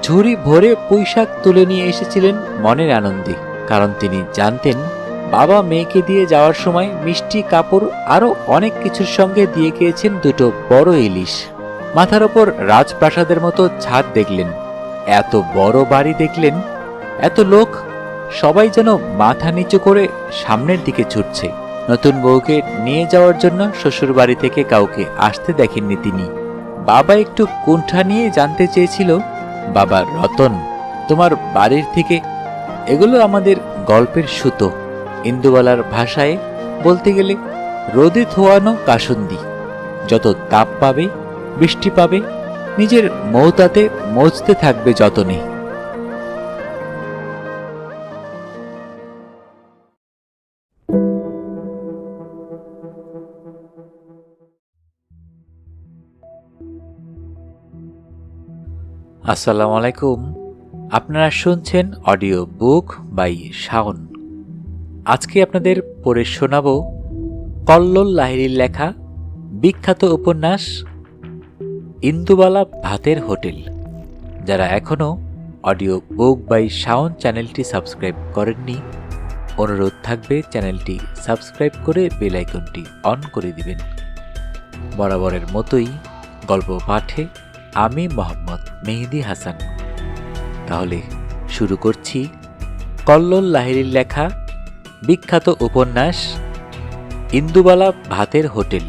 ঝুড়ি ভরে পুঁইশাক তুলে নিয়ে এসেছিলেন মনের আনন্দে, কারণ তিনি জানতেন বাবা মেয়েকে দিয়ে যাওয়ার সময় মিষ্টি, কাপড় আরো অনেক কিছুর সঙ্গে দিয়ে গিয়েছেন দুটো বড় ইলিশ। মাথার ওপর রাজপ্রাসাদের মতো ছাদ দেখলেন, এত বড় বাড়ি দেখলেন, এত লোক, সবাই যেন মাথা নিচু করে সামনের দিকে ছুটছে। নতুন বউকে নিয়ে যাওয়ার জন্য শ্বশুর বাড়ি থেকে কাউকে আসতে দেখেননি তিনি। বাবা একটু কুণ্ঠা নিয়ে জানতে চেয়েছিল, বাবা রতন, তোমার বাড়ির থেকে এগুলো আমাদের গল্পের সুতো, ইন্দুবালার ভাষায় বলতে গেলে রোদে ধোয়ানো কাসুন্দি। যত তাপ পাবে, বৃষ্টি পাবে, নিজের মৌতাতে মজতে থাকবে যতনে। আসসালামু আলাইকুম। আপনারা শুনছেন অডিও বুক বাই শাওন। আজকে আপনাদের পড়ে শোনাব কল্লোল লাহিড়ীর লেখা বিখ্যাত উপন্যাস ইন্দুবালা ভাতের হোটেল। যারা এখনও অডিও বুক বাই শাওন চ্যানেলটি সাবস্ক্রাইব করেননি, অনুরোধ থাকবে চ্যানেলটি সাবস্ক্রাইব করে বেল আইকনটি অন করে দিবেন। বরাবরের মতোই গল্প পাঠে আমি মোহাম্মদ মেহেদি হাসান। তাহলে শুরু করছি কল্লোল লাহিড়ীর লেখা বিখ্যাত উপন্যাস ইন্দুবালা ভাতের হোটেল।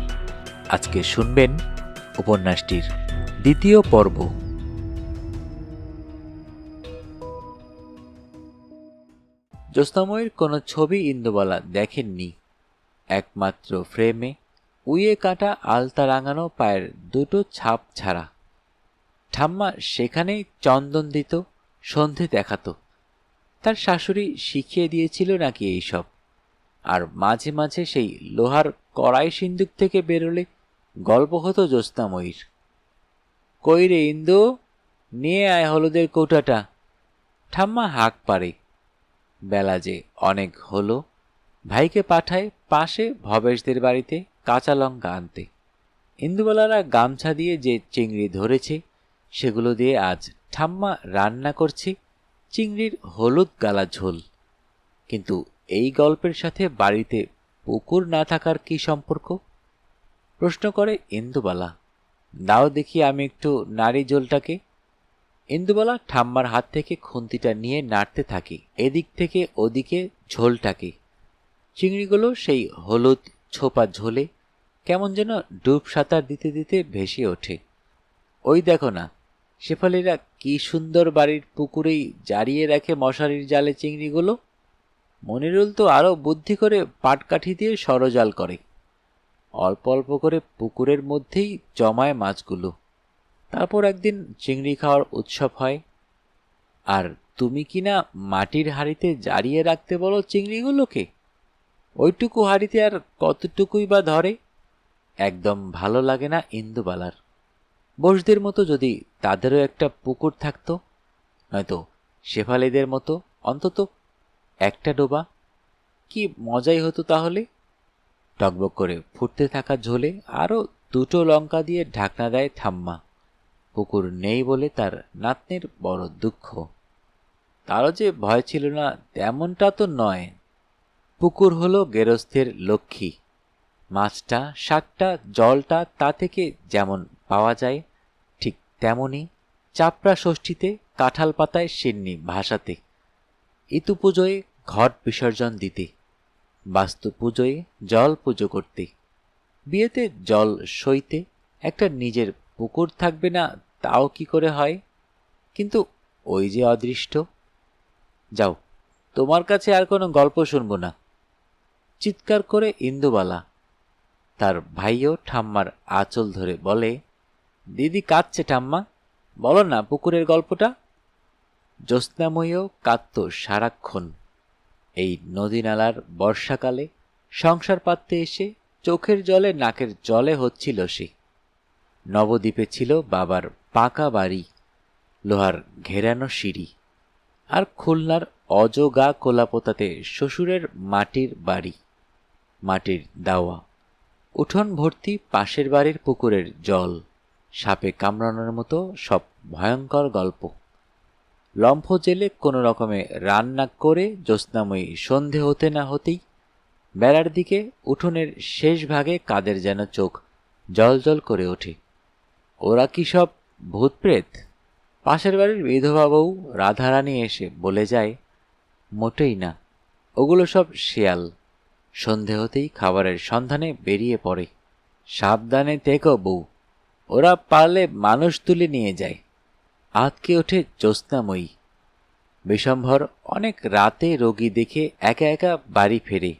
আজকে শুনবেন উপন্যাসটির দ্বিতীয় পর্ব। জ্যোৎস্নাময়ীর কোনো ছবি ইন্দুবালা দেখেননি। একমাত্র ফ্রেমে উইয়ে কাটা আলতা রাঙানো পায়ের দুটো ছাপ ছাড়া। ঠাম্মা সেখানেই চন্দন দিত, সন্ধে দেখাতো। তার শাশুড়ি শিখিয়ে দিয়েছিল নাকি এইসব। আর মাঝে মাঝে সেই লোহার কড়াই সিন্দুক থেকে বেরোলে গল্প হতো জ্যোৎস্নাময়ীর। কই রে ইন্দু, নিয়ে আয় হলুদের কৌটাটা। ঠাম্মা হাঁক পারে। বেলা যে অনেক হলো, ভাইকে পাঠায় পাশে ভবেশদের বাড়িতে কাঁচা লঙ্কা আনতে। ইন্দুবালারা গামছা দিয়ে যে চিংড়ি ধরেছে সেগুলো দিয়ে আজ ঠাম্মা রান্না করছে চিংড়ির হলুদ গালা ঝোল। কিন্তু এই গল্পের সাথে বাড়িতে পুকুর না থাকার কি সম্পর্ক? প্রশ্ন করে ইন্দুবালা। দাও দেখি আমি একটু নাড়ি ঝোলটাকে। ইন্দুবালা ঠাম্মার হাত থেকে খুন্তিটা নিয়ে নাড়তে থাকে এদিক থেকে ওদিকে ঝোলটাকে। চিংড়িগুলো সেই হলুদ ছোপা ঝোলে কেমন যেন ডুব সাঁতার দিতে দিতে ভেসে ওঠে। ওই দেখো না, শেফালিরা কি সুন্দর বাড়ির পুকুরেই জারিয়ে রাখে মশারির জালে চিংড়িগুলো। মনিরুল তো আরও বুদ্ধি করে পাটকাঠি দিয়ে সরজাল করে। অল্প অল্প করে পুকুরের মধ্যেই জমায় মাছগুলো। তারপর একদিন চিংড়ি খাওয়ার উৎসব হয়। আর তুমি কিনা মাটির হাঁড়িতে জারিয়ে রাখতে বলো চিংড়িগুলোকে। ওইটুকু হাঁড়িতে আর কতটুকুই বা ধরে। একদম ভালো লাগে না ইন্দুবালার। বসদের মতো যদি তাদেরও একটা পুকুর থাকতো, নয়তো শেফালিদের মতো অন্তত একটা ডোবা, কি মজাই হতো তাহলে। টকবক করে ফুটতে থাকা ঝোলে আরও দুটো লঙ্কা দিয়ে ঢাকনা দেয় ঠাম্মা। পুকুর নেই বলে তার নাতনির বড় দুঃখ। তারও যে ভয় ছিল না তেমনটা তো নয়। পুকুর হলো গেরস্থের লক্ষ্মী। মাছটা, শাকটা, জলটা তা থেকে যেমন পাওয়া যায় ঠিক তেমনি চাপড়া ষষ্ঠীতে কাঁঠাল পাতায় সিন্নি ভাসাতে, ইতু পুজোয় ঘট বিসর্জন দিতে, বাস্তু পুজোয় জল পুজো করতে, বিয়েতে জল সইতে একটা নিজের পুকুর থাকবে না তাও কি করে হয়? কিন্তু ওই যে অদৃষ্ট। যাও, তোমার কাছে আর কোনো গল্প শুনব না, চিৎকার করে ইন্দুবালা। তার ভাইও ঠাম্মার আঁচল ধরে বলে, দিদি কাঁদছে ঠাম্মা, বলো না পুকুরের গল্পটা। জ্যোৎস্নাময়ীও কাঁদত সারাক্ষণ। এই নদীনালার বর্ষাকালে সংসার পাততে এসে চোখের জলে নাকের জলে হচ্ছিল সে। নবদ্বীপে ছিল বাবার পাকা বাড়ি, লোহার ঘেরানো সিঁড়ি। আর খুলনার অজগা কোলাপোতাতে শ্বশুরের মাটির বাড়ি, মাটির দাওয়া। উঠোন ভর্তি পাশের বাড়ির পুকুরের জল, সাপে কামড়ানোর মতো সব ভয়ঙ্কর গল্প। লম্ফ জেলে কোনো রকমে রান্না করে জ্যোৎস্নাময়ী সন্ধে হতে না হতেই বেলার দিকে উঠোনের শেষ ভাগে কাদের যেন চোখ জল করে ওঠে। ওরা কি সব ভূতপ্রেত? পাশের বাড়ির বিধবা বউ রাধারানী এসে বলে যায়, মোটেই না, ওগুলো সব শেয়াল। সন্ধে হতেই খাবারের সন্ধানে বেরিয়ে পড়ে। সাবধানে থেকো বউ, ওরা পারলে মানুষ তুলে নিয়ে যায়। আতকে ওঠে জ্যোৎস্নাময়ী। বিশম্ভর অনেক রাতে রোগী দেখে একা একা বাড়ি ফেরে।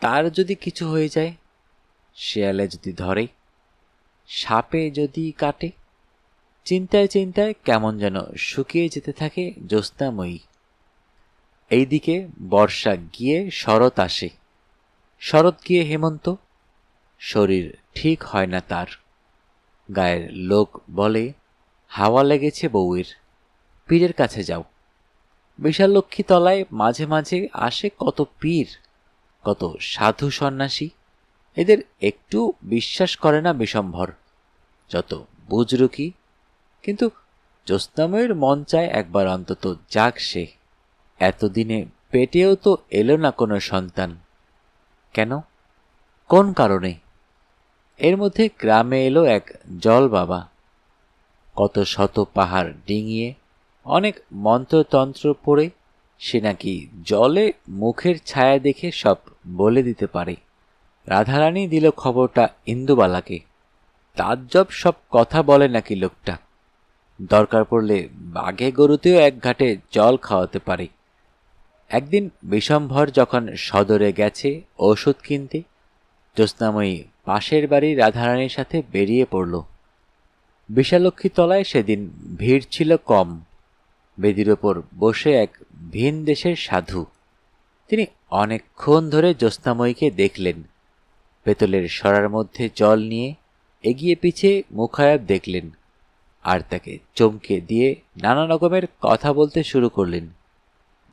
তার যদি কিছু হয়ে যায়, শেয়ালে যদি ধরে, সাপে যদি কাটে, চিন্তায় চিন্তায় কেমন যেন শুকিয়ে যেতে থাকে জ্যোৎস্নাময়ী। এইদিকে বর্ষা গিয়ে শরৎ আসে, শরৎ গিয়ে হেমন্ত। শরীর ঠিক হয় না তার। গায়ের লোক বলে, হাওয়া লেগেছে বউয়ের, পীরের কাছে যাও। বিশালক্ষী তলায় মাঝে মাঝে আসে কত পীর, কত সাধু সন্ন্যাসী। এদের একটু বিশ্বাস করে না বিশম্ভর, যত বুজরুকি। কিন্তু জ্যোৎস্নাময়ীর মন চায় একবার অন্তত যাক সে। এতদিনে পেটেও তো এলো না কোনো সন্তান। কেন? কোন কারণে? এর মধ্যে গ্রামে এলো এক জল বাবা। কত শত পাহাড় ডিঙিয়ে অনেক মন্ত্রতন্ত্র পড়ে সে নাকি জলে মুখের ছায়া দেখে সব বলে দিতে পারে। রাধারানী দিল খবরটা ইন্দুবালাকে। তাজ্জব সব কথা বলে নাকি লোকটা। দরকার পড়লে বাঘে গরুতেও এক ঘাটে জল খাওয়াতে পারে। একদিন বিশম্ভর যখন সদরে গেছে ওষুধ কিনতে, জ্যোৎস্নাময়ী পাশের বাড়ির রাধারানীর সাথে বেরিয়ে পড়ল। বিশালক্ষী তলায় সেদিন ভিড় ছিল কম। বেদির ওপর বসে এক ভিন দেশের সাধু। তিনি অনেকক্ষণ ধরে জ্যোৎস্নাময়ীকে দেখলেন। পেতলের সরার মধ্যে জল নিয়ে এগিয়ে পিছে মুখায়াব দেখলেন, আর তাকে চমকে দিয়ে নানা রকমের কথা বলতে শুরু করলেন।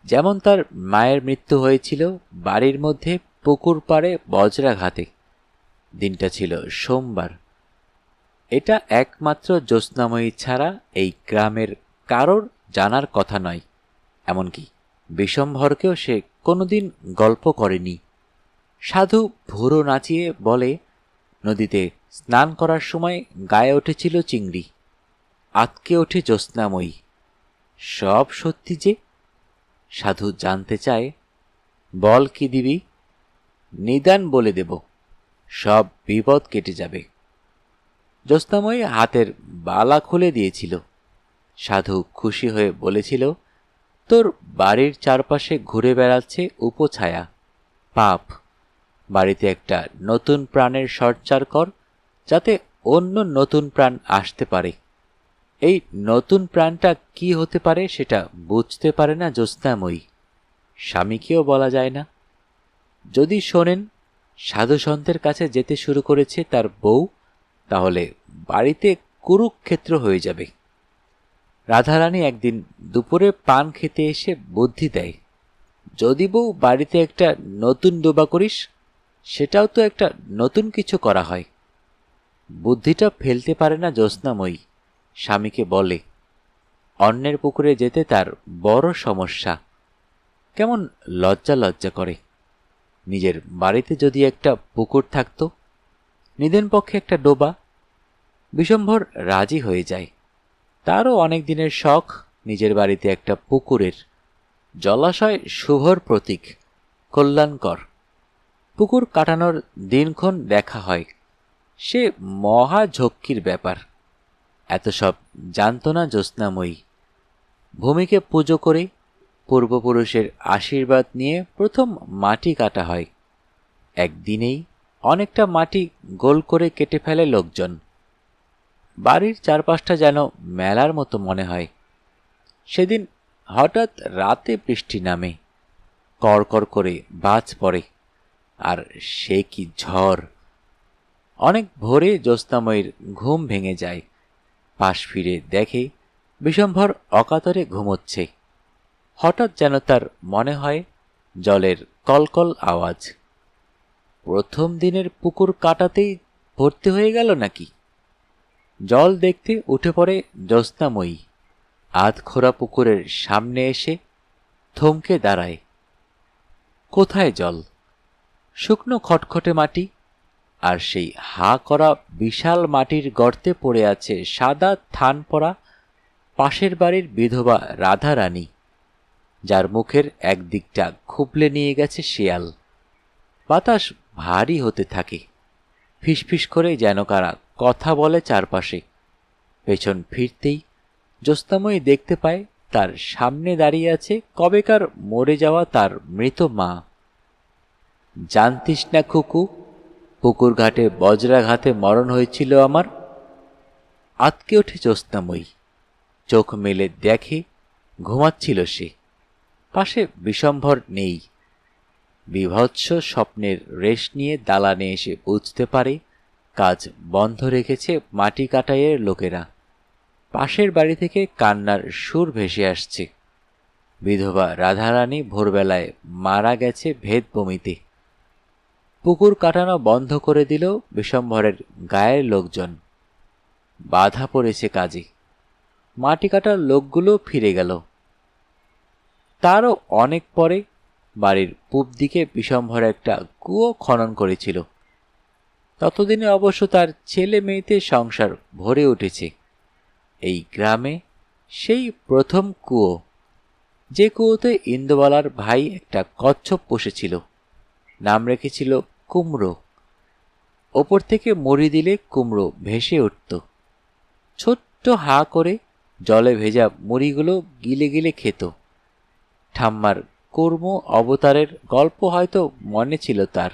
যেমন তার মায়ের মৃত্যু হয়েছিল বাড়ির মধ্যে পুকুর পাড়ে বজ্রাঘাতে। দিনটা ছিল সোমবার। এটা একমাত্র জ্যোৎস্নাময়ী ছাড়া এই গ্রামের কারোর জানার কথা নয়। এমনকি বিশম্ভরকেও সে কোনোদিন গল্প করেনি। সাধু ভুরো নাচিয়ে বলে, নদীতে স্নান করার সময় গায়ে উঠেছিল চিংড়ি, আতকে ওঠে জ্যোৎস্নাময়ী। সব সত্যি যে? সাধু জানতে চায়, বল কি দিবি? নিদান বলে দেব, সব বিপদ কেটে যাবে। জ্যোৎস্নাময়ী হাতের বালা খুলে দিয়েছিল। সাধু খুশি হয়ে বলেছিল, তোর বাড়ির চারপাশে ঘুরে বেড়াচ্ছে উপছায়া, পাপ। বাড়িতে একটা নতুন প্রাণের সঞ্চার কর, যাতে অন্য নতুন প্রাণ আসতে পারে। এই নতুন প্রাণটা কি হতে পারে সেটা বুঝতে পারে না জ্যোৎস্নাময়ী। স্বামীকেও বলা যায় না। যদি শোনেন সাধু সন্তের কাছে যেতে শুরু করেছে তার বউ, তাহলে বাড়িতে কুরুক্ষেত্র হয়ে যাবে। রাধারানী একদিন দুপুরে পান খেতে এসে বুদ্ধি দেয়, যদি বউ বাড়িতে একটা নতুন ডোবা করিস, সেটাও তো একটা নতুন কিছু করা হয়। বুদ্ধিটা ফেলতে পারে না জ্যোৎস্নাময়ী। স্বামীকে বলে, অন্যের পুকুরে যেতে তার বড় সমস্যা। কেমন লজ্জা লজ্জা করে। নিজের বাড়িতে যদি একটা পুকুর থাকত, নিদেন পক্ষে একটা ডোবা। বিশম্ভর রাজি হয়ে যায়। তারও অনেক দিনের শখ নিজের বাড়িতে একটা পুকুরের। জলাশয় শুভর প্রতীক, কল্যাণকর। পুকুর কাটানোর দিনক্ষণ দেখা হয়, সে মহা ঝক্কির ব্যাপার। এত সব জানত না জ্যোৎস্নাময়ী। ভূমিকে পুজো করে পূর্বপুরুষের আশীর্বাদ নিয়ে প্রথম মাটি কাটা হয়। একদিনেই অনেকটা মাটি গোল করে কেটে ফেলে লোকজন। বাড়ির চারপাশটা যেন মেলার মতো মনে হয়। সেদিন হঠাৎ রাতে বৃষ্টি নামে, কড়কড় করে বাজ পড়ে, আর সে কি ঝড়! অনেক ভোরে জ্যোৎস্নাময়ীর ঘুম ভেঙে যায়। পাশ ফিরে দেখে বিশম্ভর অকাতরে ঘুমোচ্ছে। হঠাৎ যেন তার মনে হয় জলের কলকল আওয়াজ। প্রথম দিনের পুকুর কাটাতেই ভর্তি হয়ে গেল নাকি? জল দেখতে উঠে পড়ে জ্যোৎস্নাময়ী। আধখোরা পুকুরের সামনে এসে থমকে দাঁড়ায়। কোথায় জল? শুকনো খটখটে মাটি, আর সেই হা করা বিশাল মাটির গর্তে পড়ে আছে সাদা থান পরা পাশের বাড়ির বিধবা রাধারানী, যার মুখের একদিকটা খুবলে নিয়ে গেছে শিয়াল। বাতাস ভারী হতে থাকে, ফিসফিস করে যেন কারা কথা বলে চারপাশে। পেছন ফিরতেই জ্যোৎস্নাময়ী দেখতে পায় তার সামনে দাঁড়িয়ে আছে কবেকার মরে যাওয়া তার মৃত মা। জানতিস না খুকু, পুকুর ঘাটে বজ্রাঘাতে মরণ হয়েছিল আমার? আতকে ওঠে জ্যোৎস্নাময়ী, চোখ মেলে দেখে ঘুমাচ্ছিল সে। পাশে বিশম্ভর নেই। বিভৎস স্বপ্নের রেশ নিয়ে দালানে এসে বুঝতে পারে কাজ বন্ধ রেখেছে মাটি কাটাইয়ের লোকেরা। পাশের বাড়ি থেকে কান্নার সুর ভেসে আসছে। বিধবা রাধারানী ভোরবেলায় মারা গেছে ভেদ বমিতে। পুকুর কাটানো বন্ধ করে দিল বিশম্ভরের গায়ের লোকজন। বাধা পড়েছে কাজে। মাটি কাটার লোকগুলো ফিরে গেল। তারও অনেক পরে বাড়ির পূব দিকে বিশম্ভর একটা কুয়ো খনন করেছিল। ততদিনে অবশ্য তার ছেলে মেয়েতে সংসার ভরে উঠেছে। এই গ্রামে সেই প্রথম কুয়ো, যে কুয়োতে ইন্দুবালার ভাই একটা কচ্ছপ পুষেছিল। নাম রেখেছিল কুমড়ো। ওপর থেকে মুড়ি দিলে কুমড়ো ভেসে উঠত। ছোট্ট হা করে জলে ভেজা মুড়িগুলো গিলে গিলে খেত। ঠাম্মার কর্ম অবতারের গল্প হয়তো মনে ছিল তার।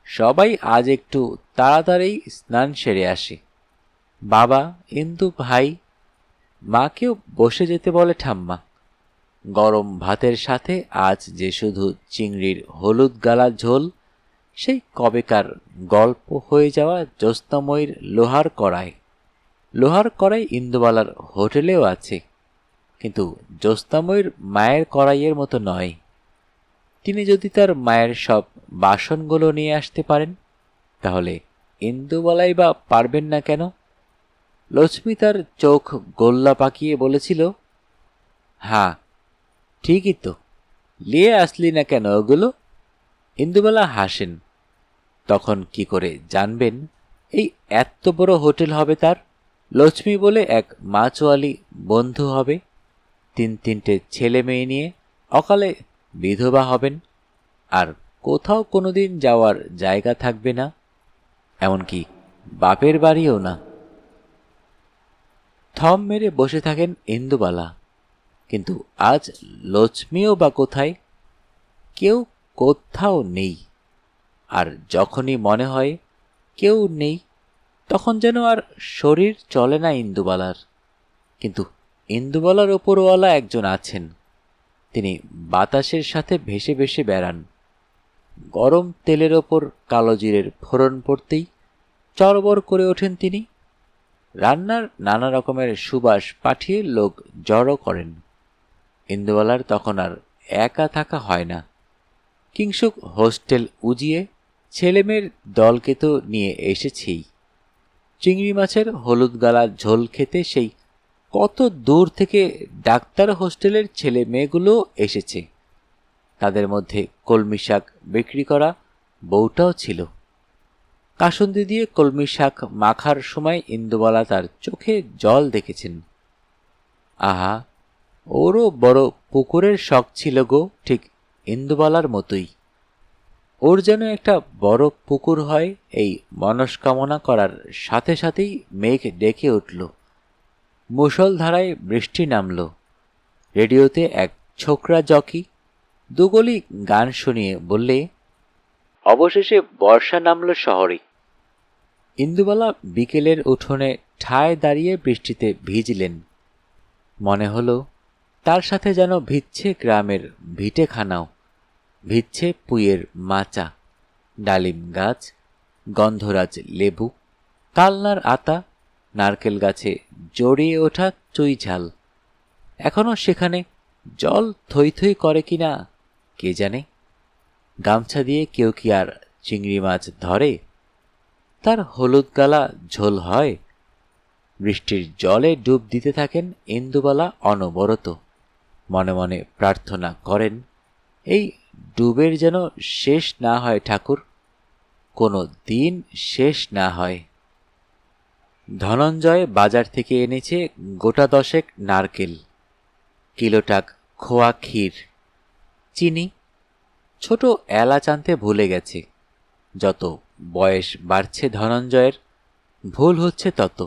সবাই আজ একটু তাড়াতাড়ি স্নান সেরে আসে। বাবা, ইন্দু ভাই, মাকেও বসে যেতে বলে ঠাম্মা। গরম ভাতের সাথে আজ যে শুধু চিংড়ির হলুদ গালা ঝোল, সেই কবেকার গল্প হয়ে যাওয়া জ্যোৎস্নাময়ীর লোহার কড়াই। লোহার কড়াই ইন্দুবালার হোটেলেও আছে, কিন্তু জ্যোৎস্নাময়ীর মায়ের কড়াইয়ের মতো নয়। তিনি যদি তার মায়ের সব বাসনগুলো নিয়ে আসতে পারেন, তাহলে ইন্দুবালাই বা পারবেন না কেন? লক্ষ্মী তার চোখ গোল্লা পাকিয়ে বলেছিল, হ্যাঁ ঠিকই তো, নিয়ে আসলি না কেন ওগুলো? ইন্দুবালা হাসেন। তখন কি করে জানবেন এই এত বড় হোটেল হবে তার? লক্ষ্মী বলে এক মাছওয়ালি বন্ধু হবে, তিনটে ছেলে মেয়ে নিয়ে অকালে বিধবা হবেন, আর কোথাও কোনোদিন যাওয়ার জায়গা থাকবে না, এমনকি বাপের বাড়িও না। থম মেরে বসে থাকেন ইন্দুবালা। কিন্তু আজ লক্ষ্মীও বা কোথায়? কেউ কোথাও নেই। আর যখনই মনে হয় কেউ নেই, তখন যেন আর শরীর চলে না ইন্দুবালার। কিন্তু ইন্দুবালার ওপরওয়ালা একজন আছেন। তিনি বাতাসের সাথে ভেসে ভেসে বেড়ান। গরম তেলের ওপর কালো জিরের ফোড়ন পড়তেই চরবর করে ওঠেন তিনি। রান্নার নানা রকমের সুবাস পাঠিয়ে লোক জড়ো করেন। ইন্দুবালার তখন আর একা থাকা হয় না। কিংসুক হোস্টেল উজিয়ে ছেলেমেয়ের দলকে তো নিয়ে এসেছেই। চিংড়ি মাছের হলুদ গালা ঝোল খেতে সেই কত দূর থেকে ডাক্তার হোস্টেলের ছেলে মেয়েগুলো এসেছে। তাদের মধ্যে কলমি শাক বিক্রি করা বউটাও ছিল। কাসুন্দি দিয়ে কলমি শাক মাখার সময় ইন্দুবালা তার চোখে জল দেখেছেন। আহা, ওরও বড় পুকুরের শখ ছিল গো, ঠিক ইন্দুবালার মতোই। ওর যেন একটা বড় পুকুর হয়, এই মনস্কামনা করার সাথে সাথেই মেঘ ডেকে উঠল। মুষলধারায় বৃষ্টি নামল। রেডিওতে এক ছোকরা জকি দুগলি গান শুনিয়ে বললে, অবশেষে বর্ষা নামল শহরে। ইন্দুবালা বিকেলের উঠোনে ঠায় দাঁড়িয়ে বৃষ্টিতে ভিজলেন। মনে হলো তার সাথে যেন ভিজছে গ্রামের ভিটেখানাও, ভিজছে পুইয়ের মাচা, ডালিম গাছ, গন্ধরাজ লেবু, কালনার আতা, নারকেল গাছে জড়িয়ে ওঠা চুই ঝাল। এখনো সেখানে জল থই থই করে কিনা কে জানে। গামছা দিয়ে কেউ কি আর চিংড়ি মাছ ধরে? তার হলুদ গালা ঝোল হয়? বৃষ্টির জলে ডুব দিতে থাকেন ইন্দুবালা অনবরত। মনে মনে প্রার্থনা করেন, এই ডুবের যেন শেষ না হয় ঠাকুর, কোনো দিন শেষ না হয়। ধনঞ্জয় বাজার থেকে এনেছে গোটা 10 নারকেল, কিলোটাক খোয়া ক্ষীর, চিনি, ছোট এলাচ আনতে ভুলে গেছে। যত বয়স বাড়ছে ধনঞ্জয়ের, ভুল হচ্ছে তত।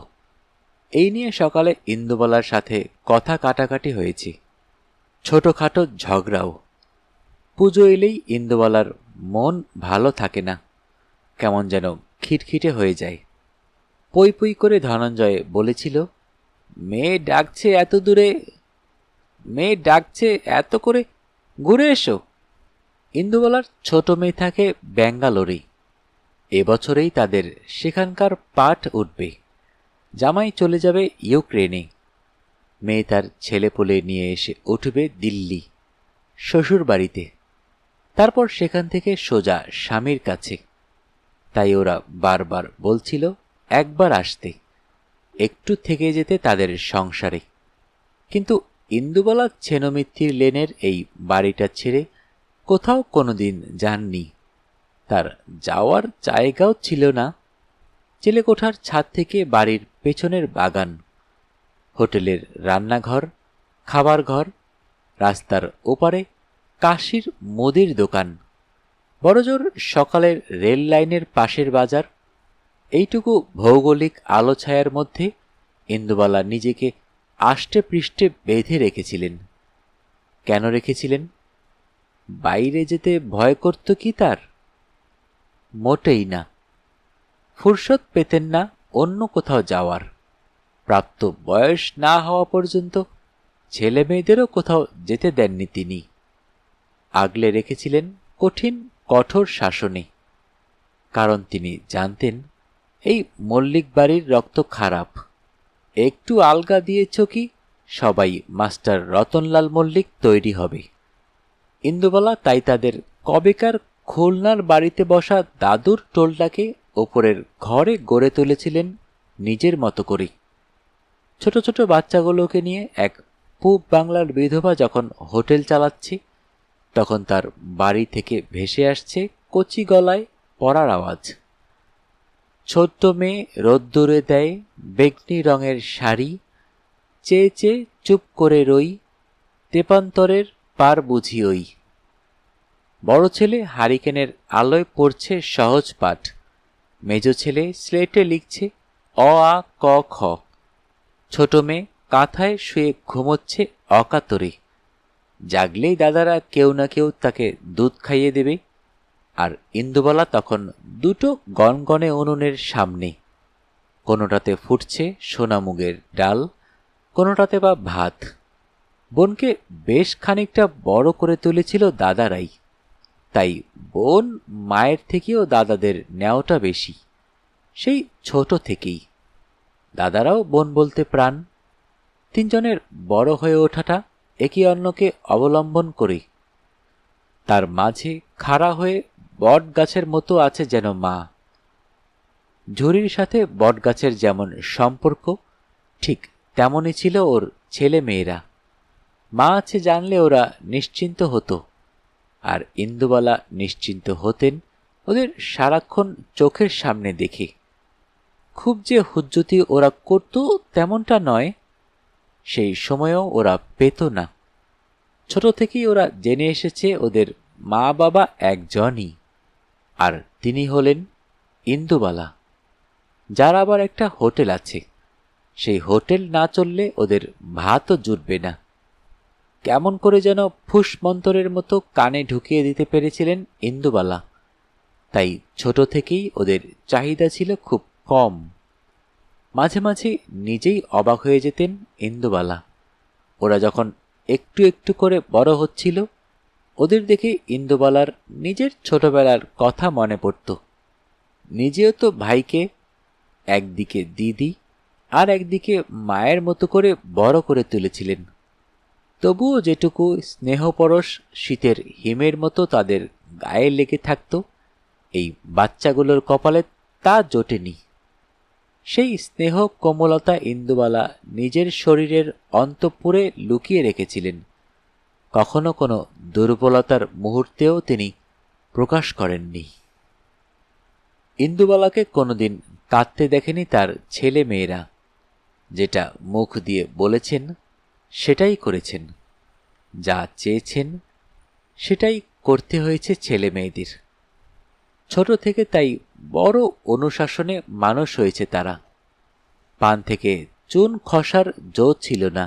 এই নিয়ে সকালে ইন্দুবালার সাথে কথা কাটাকাটি হয়েছে, ছোটখাটো ঝগড়াও। পুজো এলেই ইন্দুবালার মন ভালো থাকে না, কেমন যেন খিটখিটে হয়ে যায়। পই পই করে ধনঞ্জয় বলেছিল, মেয়ে ডাকছে এত দূরে, মেয়ে ডাকছে এত করে, ঘুরে এসো। ইন্দুবালার ছোট মেয়ে থাকে ব্যাঙ্গালোরেই। এবছরেই তাদের সেখানকার পাঠ উঠবে, জামাই চলে যাবে ইউক্রেনে। মেয়ে তার ছেলেপুলে নিয়ে এসে উঠবে দিল্লি, শ্বশুর বাড়িতে, তারপর সেখান থেকে সোজা স্বামীর কাছে। তাই ওরা বারবার বলছিল একবার আসতে, একটু থেকে যেতে তাদের সংসারে। কিন্তু ইন্দুবালা ছেনমিত্তির লেনের এই বাড়িটা ছেড়ে কোথাও কোনোদিন যাননি। তার যাওয়ার জায়গাও ছিল না। চিলেকোঠার ছাদ থেকে বাড়ির পেছনের বাগান, হোটেলের রান্নাঘর, খাবার ঘর, রাস্তার ওপারে কাশির মুদির দোকান, বড়জোর সকালের রেল লাইনের পাশের বাজার, এইটুকু ভৌগোলিক আলো ছায়ার মধ্যে ইন্দুবালা নিজেকে আষ্টে পৃষ্ঠে বেঁধে রেখেছিলেন। কেন রেখেছিলেন? বাইরে যেতে ভয় করত কি তার? মোটেই না। ফুরসত পেতেন না অন্য কোথাও যাওয়ার। প্রাপ্ত বয়স না হওয়া পর্যন্ত ছেলে মেয়েদেরও কোথাও যেতে দেননি তিনি। আগলে রেখেছিলেন কঠিন কঠোর শাসনে। কারণ তিনি জানতেন এই মল্লিক বাড়ির রক্ত খারাপ। একটু আলগা দিয়েছ কি সবাই মাস্টার রতনলাল মল্লিক তৈরি হবে। ইন্দুবালা তাই তাদের কবেকার খুলনার বাড়িতে বসা দাদুর টোলটাকে ওপরের ঘরে গড়ে তুলেছিলেন নিজের মতো করে। ছোট ছোট বাচ্চাগুলোকে নিয়ে এক পূব বাংলার বিধবা যখন হোটেল চালাচ্ছে, তখন তার বাড়ি থেকে ভেসে আসছে কচি গলায় পড়ার আওয়াজ। ছোট্ট মেয়ে রোদ্দুরে দেয় বেগনি রঙের শাড়ি, চেয়ে চেয়ে চুপ করে রই, তেপান্তরের পার বুঝি ওই। বড় ছেলে হারিকেনের আলোয় পড়ছে সহজ পাঠ, মেজ ছেলে স্লেটে লিখছে অ আ ক খ, ছোট মেয়ে কাঁথায় শুয়ে ঘুমোচ্ছে অকাতরে। জাগলেই দাদারা কেউ না কেউ তাকে দুধ খাইয়ে দেবে। আর ইন্দুবালা তখন দুটো গনগনে উনুনের সামনে, কোনোটাতে ফুটছে সোনামুগের ডাল, কোনোটাতে বা ভাত। বোনকে বেশ খানিকটা বড় করে তুলেছিল দাদারাই, তাই বোন মায়ের থেকেও দাদাদের ন্যাওটা বেশি, সেই ছোট থেকেই। দাদারাও বোন বলতে প্রাণ। তিনজনের বড় হয়ে ওঠাটা একে অন্যকে অবলম্বন করে। তার মাঝে খাড়া হয়ে বট গাছের মতো আছে যেন মা। ঝুরির সাথে বট গাছের যেমন সম্পর্ক, ঠিক তেমনই ছিল ওর ছেলে মেয়েরা। মা আছে জানলে ওরা নিশ্চিন্ত হতো, আর ইন্দুবালা নিশ্চিন্ত হতেন ওদের সারাক্ষণ চোখের সামনে দেখে। খুব যে হুজ্জুতি ওরা করত তেমনটা নয়, সেই সময়েও ওরা পেত না। ছোট থেকেই ওরা জেনে এসেছে ওদের মা বাবা একজনই, আর তিনি হলেন ইন্দুবালা, যার আবার একটা হোটেল আছে। সেই হোটেল না চললে ওদের ভাতও জুটবে না। কেমন করে যেন ফুস মন্তরের মতো কানে ঢুকিয়ে দিতে পেরেছিলেন ইন্দুবালা। তাই ছোট থেকেই ওদের চাহিদা ছিল খুব কম। মাঝে মাঝে নিজেই অবাক হয়ে যেতেন ইন্দুবালা। ওরা যখন একটু একটু করে বড় হচ্ছিল, ওদের দেখে ইন্দুবালার নিজের ছোটবেলার কথা মনে পড়ত। নিজেও তো ভাইকে একদিকে দিদি আর একদিকে মায়ের মতো করে বড় করে তুলেছিলেন। তবুও যেটুকু স্নেহপরশ শীতের হিমের মতো তাদের গায়ে লেগে থাকত, এই বাচ্চাগুলোর কপালে তা জোটেনি। সেই স্নেহ কোমলতা ইন্দুবালা নিজের শরীরের অন্তঃপুরে লুকিয়ে রেখেছিলেন। কখনো কোনো দুর্বলতার মুহূর্তেও তিনি প্রকাশ করেননি। ইন্দুবালাকে কোনোদিন কাঁদতে দেখেনি তার ছেলে মেয়েরা। যেটা মুখ দিয়ে বলেছেন সেটাই করেছেন, যা চেয়েছেন সেটাই করতে হয়েছে ছেলে মেয়েদের। ছোট থেকে তাই বড় অনুশাসনে মানুষ হয়েছে তারা। পান থেকে চুন খসার জো ছিল না।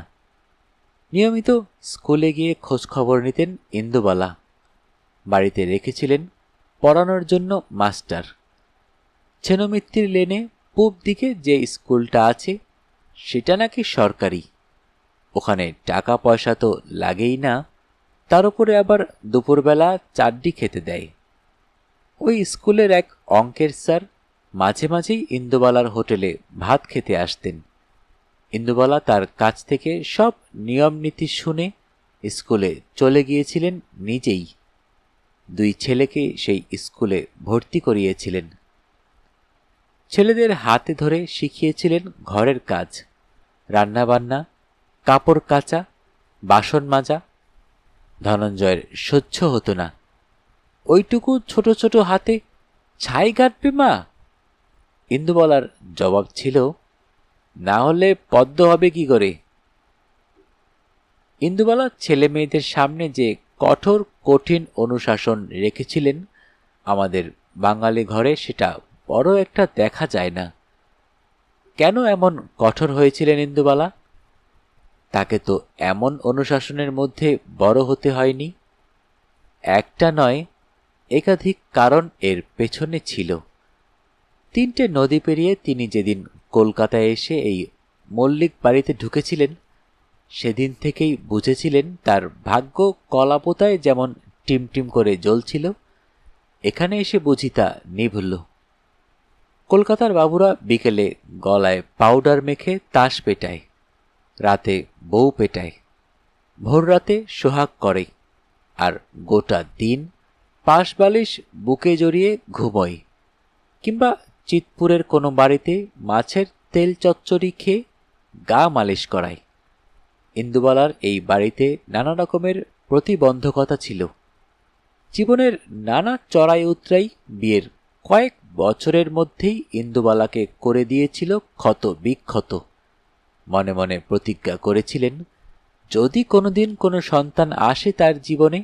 নিয়মিত স্কুলে গিয়ে খোঁজখবর নিতেন ইন্দুবালা। বাড়িতে রেখেছিলেন পড়ানোর জন্য মাস্টার। ছেনমিত্তির লেনে পূব দিকে যে স্কুলটা আছে সেটা নাকি সরকারি। ওখানে টাকা পয়সা তো লাগেই না, তার উপরে আবার দুপুরবেলা চাড্ডি খেতে দেয়। ওই স্কুলের এক অঙ্কের স্যার মাঝে মাঝেই ইন্দুবালার হোটেলে ভাত খেতে আসতেন। ইন্দুবালা তার কাছ থেকে সব নিয়ম নীতি শুনে স্কুলে চলে গিয়েছিলেন নিজেই। 2 ছেলেকে সেই স্কুলে ভর্তি করিয়েছিলেন। ছেলেদের হাতে ধরে শিখিয়েছিলেন ঘরের কাজ, রান্নাবান্না, কাপড় কাচা, বাসন মাজা। ধনঞ্জয়ের সহ্য হতো না। ওইটুকু ছোট ছোট হাতে ছাই কাটবে মা? ইন্দুবালার জবাব ছিল, না হলে পদ্ম হবে কি করে? ইন্দুবালা ছেলে মেয়েদের সামনে যে কঠোর কঠিন অনুশাসন রেখেছিলেন আমাদের বাঙালি ঘরে, সেটা বড় একটা দেখা যায় না। কেন এমন কঠোর হয়েছিলেন ইন্দুবালা? তাকে তো এমন অনুশাসনের মধ্যে বড় হতে হয়নি। একটা নয়, একাধিক কারণ এর পেছনে ছিল। 3টে নদী পেরিয়ে তিনি যেদিন কলকাতায় এসে এই মল্লিক বাড়িতে ঢুকেছিলেন, সেদিন থেকেই বুঝেছিলেন তার ভাগ্য কলাপোতায় যেমন টিমটিম করে জ্বলছিল, এখানে এসে বুঝি তা নিভল। কলকাতার বাবুরা বিকেলে গলায় পাউডার মেখে তাস পেটায়, রাতে বউ পেটায়, ভোর রাতে সোহাগ করে, আর গোটা দিন পাশ বালিশ বুকে জড়িয়ে ঘুমোয়, কিংবা চিতপুরের কোনো বাড়িতে মাছের তেল চচ্চড়ি খেয়ে গা মালিশ করায়। ইন্দুবালার এই বাড়িতে নানা রকমের প্রতিবন্ধকতা ছিল। জীবনের নানা চড়াই উতরাই বিয়ের কয়েক বছরের মধ্যেই ইন্দুবালাকে করে দিয়েছিল ক্ষত বিক্ষত। মনে মনে প্রতিজ্ঞা করেছিলেন, যদি কোনোদিন কোনো সন্তান আসে তার জীবনে,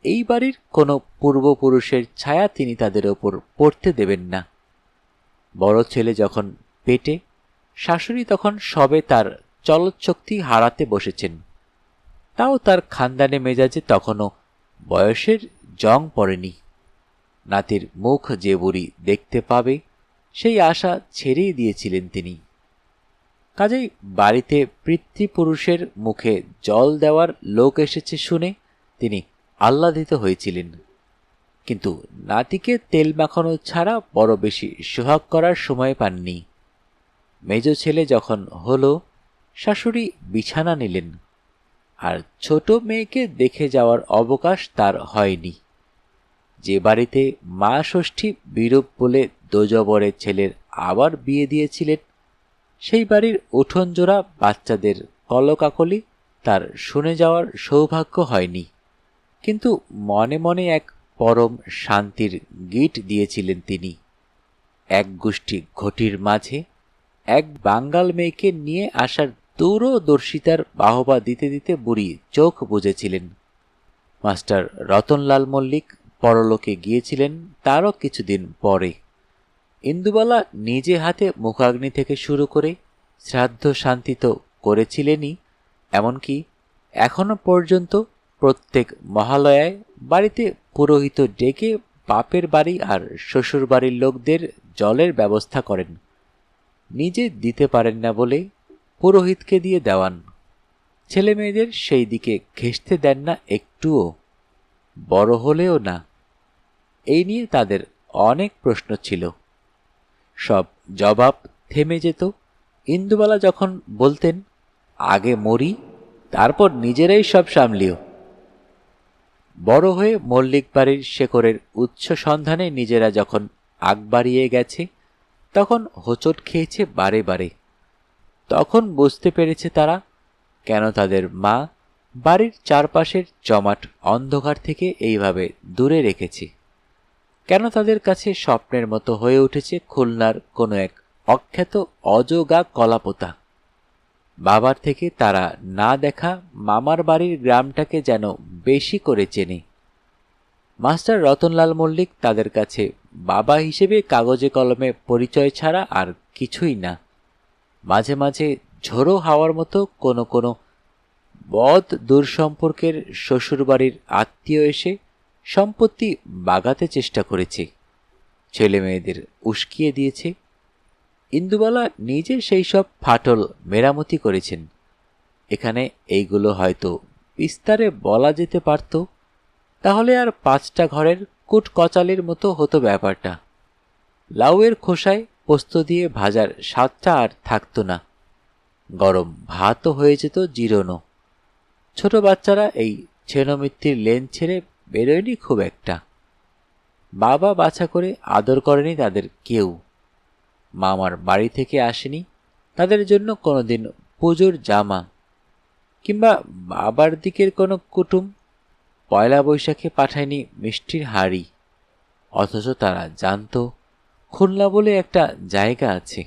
এই বাড়ির কোনো পূর্বপুরুষের ছায়া তিনি তাদের ওপর পড়তে দেবেন না। বড় ছেলে যখন পেটে, শাশুড়ি তখন সবে তার চলৎশক্তি হারাতে বসেছেন। তাও তার খানদানে মেজাজে তখনও বয়সের জং পড়েনি। নাতির মুখ যে বুড়ি দেখতে পাবে সেই আশা ছেড়েই দিয়েছিলেন তিনি। কাজেই বাড়িতে পিতৃপুরুষের মুখে জল দেওয়ার লোক এসেছে শুনে তিনি আহ্লাদিত হয়েছিলেন। কিন্তু নাতিকে তেল মাখানো ছাড়া বড় বেশি সোহাগ করার সময় পাননি। মেজ ছেলে যখন হলো, শাশুড়ি বিছানা নিলেন, আর ছোট মেয়েকে দেখে যাওয়ার অবকাশ তার হয়নি। যে বাড়িতে মা ষষ্ঠী বিরূপ বলে দোজবরে ছেলের আবার বিয়ে দিয়েছিলেন, সেই বাড়ির উঠোন জোড়া বাচ্চাদের কলকাকলি তার শুনে যাওয়ার সৌভাগ্য হয়নি। কিন্তু মনে মনে এক পরম শান্তির গিট দিয়েছিলেন তিনি। এক গোষ্ঠী ঘটির মাঝে এক বাঙ্গাল মেয়েকে নিয়ে আসার দূরদর্শিতার বাহবা দিতে দিতে বুড়ি চোখ বুজেছিলেন। মাস্টার রতনলাল মল্লিক পরলোকে গিয়েছিলেন তারও কিছুদিন পরে। ইন্দুবালা নিজে হাতে মুখাগ্নি থেকে শুরু করে শ্রাদ্ধ শান্তি তো করেছিলেনই, এমনকি এখনো পর্যন্ত প্রত্যেক মহালয়ায় বাড়িতে পুরোহিত ডেকে বাপের বাড়ি আর শ্বশুর বাড়ির লোকদের জলের ব্যবস্থা করেন। নিজে দিতে পারেন না বলে পুরোহিতকে দিয়ে দেওয়ান। ছেলে মেয়েদের সেই দিকে ঘেঁষতে দেন না একটুও, বড় হলেও না। এই নিয়ে তাদের অনেক প্রশ্ন ছিল। সব জবাব থেমে যেত ইন্দুবালা যখন বলতেন, আগে মরি, তারপর নিজেরাই সব সামলিও। বড় হয়ে মল্লিক বাড়ির শেকড়ের উচ্চ সন্ধানে নিজেরা যখন আগ বাড়িয়ে গেছে, তখন হোঁচট খেয়েছে বারে বারে। তখন বুঝতে পেরেছে তারা কেন তাদের মা বাড়ির চারপাশের জমাট অন্ধকার থেকে এইভাবে দূরে রেখেছে, কেন তাদের কাছে স্বপ্নের মতো হয়ে উঠেছে খুলনার কোনো এক অখ্যাত অজগা কলাপোতা। বাবার থেকে তারা না দেখা মামার বাড়ির গ্রামটাকে যেন বেশি করে চেনে। মাস্টার রতনলাল মল্লিক তাদের কাছে বাবা হিসেবে কাগজে কলমে পরিচয় ছাড়া আর কিছুই না। মাঝে মাঝে ঝোড়ো হাওয়ার মতো কোনো কোনো বদ দূর সম্পর্কের শ্বশুরবাড়ির আত্মীয় এসে সম্পত্তি বাগাতে চেষ্টা করেছে, ছেলে মেয়েদের উস্কিয়ে দিয়েছে। ইন্দুবালা নিজে সেই সব ফাটল মেরামতি করেছেন। এখানে এইগুলো হয়তো বিস্তারে বলা যেতে পারত, তাহলে আর 5টা ঘরের কুটকচালির মতো হতো ব্যাপারটা। লাউয়ের খোসায় পোস্ত দিয়ে ভাজার স্বাদটা আর থাকতো না, গরম ভাতও হয়ে যেত জিরোনো। ছোট বাচ্চারা এই ছেনমিত্তির লেন ছেড়ে বেরোয়নি খুব একটা। বাবা বাছা করে আদর করেনি তাদের কেউ। মামার বাড়ি থেকে আসেনি তাদের জন্য কোনোদিন পুজোর জামা, কিংবা বাবার দিকের কোনো কুটুম পয়লা বৈশাখে পাঠায়নি মিষ্টির হাড়ি। অথচ তারা জানত খুলনা বলে একটা জায়গা আছে,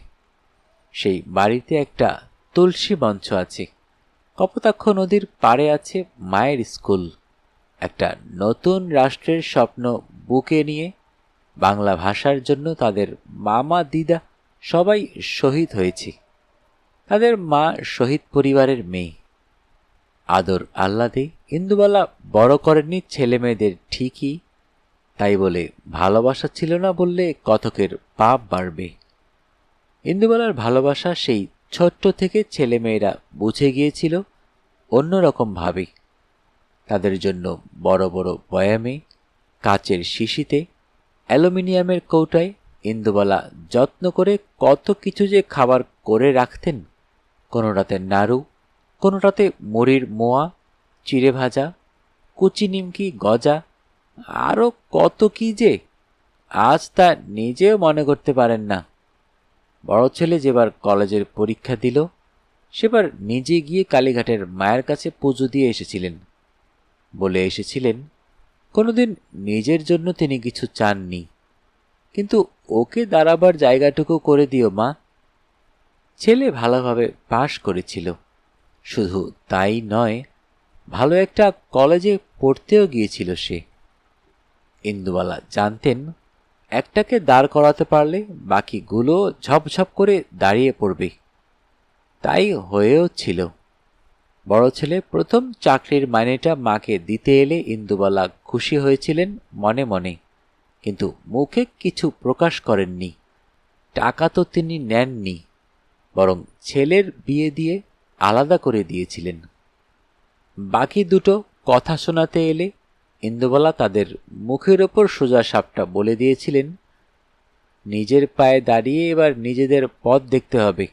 সেই বাড়িতে একটা তুলসী মঞ্চ আছে, কপোতাক্ষ নদীর পাড়ে আছে মায়ের স্কুল। একটা নতুন রাষ্ট্রের স্বপ্ন বুকে নিয়ে বাংলা ভাষার জন্য তাদের মামা দিদা সবাই শহীদ হয়েছে। তাদের মা শহীদ পরিবারের মেয়ে। আদর আহ্লাদে ইন্দুবালা বড় করেননি ছেলে মেয়েদের ঠিকই, তাই বলে ভালোবাসা ছিল না বললে কতকের পাপ বাড়বে। ইন্দুবালার ভালোবাসা সেই ছোট্ট থেকে ছেলে মেয়েরা বুঝে গিয়েছিল অন্যরকম ভাবে। তাদের জন্য বড় বড় বয়ামে, কাচের শিশিতে, অ্যালুমিনিয়ামের কৌটায় ইন্দুবালা যত্ন করে কত কিছু যে খাবার করে রাখতেন। কোনোটাতে নাড়ু, কোনোটাতে মুড়ির মোয়া, চিড়ে ভাজা, কুচি নিমকি, গজা, আরও কত কি যে আজ তা নিজেও মনে করতে পারেন না। বড় ছেলে যেবার কলেজের পরীক্ষা দিল সেবার নিজে গিয়ে কালীঘাটের মায়ের কাছে পুজো দিয়ে এসেছিলেন। বলে এসেছিলেন কোনোদিন নিজের জন্য তিনি কিছু চাননি, কিন্তু ওকে দাঁড়াবার জায়গাটুকু করে দিও মা। ছেলে ভালোভাবে পাশ করেছিল, শুধু তাই নয়, ভালো একটা কলেজে পড়তেও গিয়েছিল সে। ইন্দুবালা জানতেন একটাকে দাঁড় করাতে পারলে বাকিগুলো ঝপঝপ করে দাঁড়িয়ে পড়বে। তাই হয়েও ছিল। বড় ছেলে প্রথম চাকরির মাইনেটা মাকে দিতে এলে ইন্দুবালা খুশি হয়েছিলেন মনে মনে, কিন্তু মুখে কিছু প্রকাশ করেননি। টাকা তো তিনি নেননি, বরং ছেলের বিয়ে দিয়ে আলাদা করে দিয়েছিলেন। বাকি দুটো কথা শোনাতে এলে ইন্দুবালা তাদের মুখের ওপর সোজা সাপটা বলে দিয়েছিলেন, নিজের পায়ে দাঁড়িয়ে এবার নিজেদের পথ দেখতে হবে।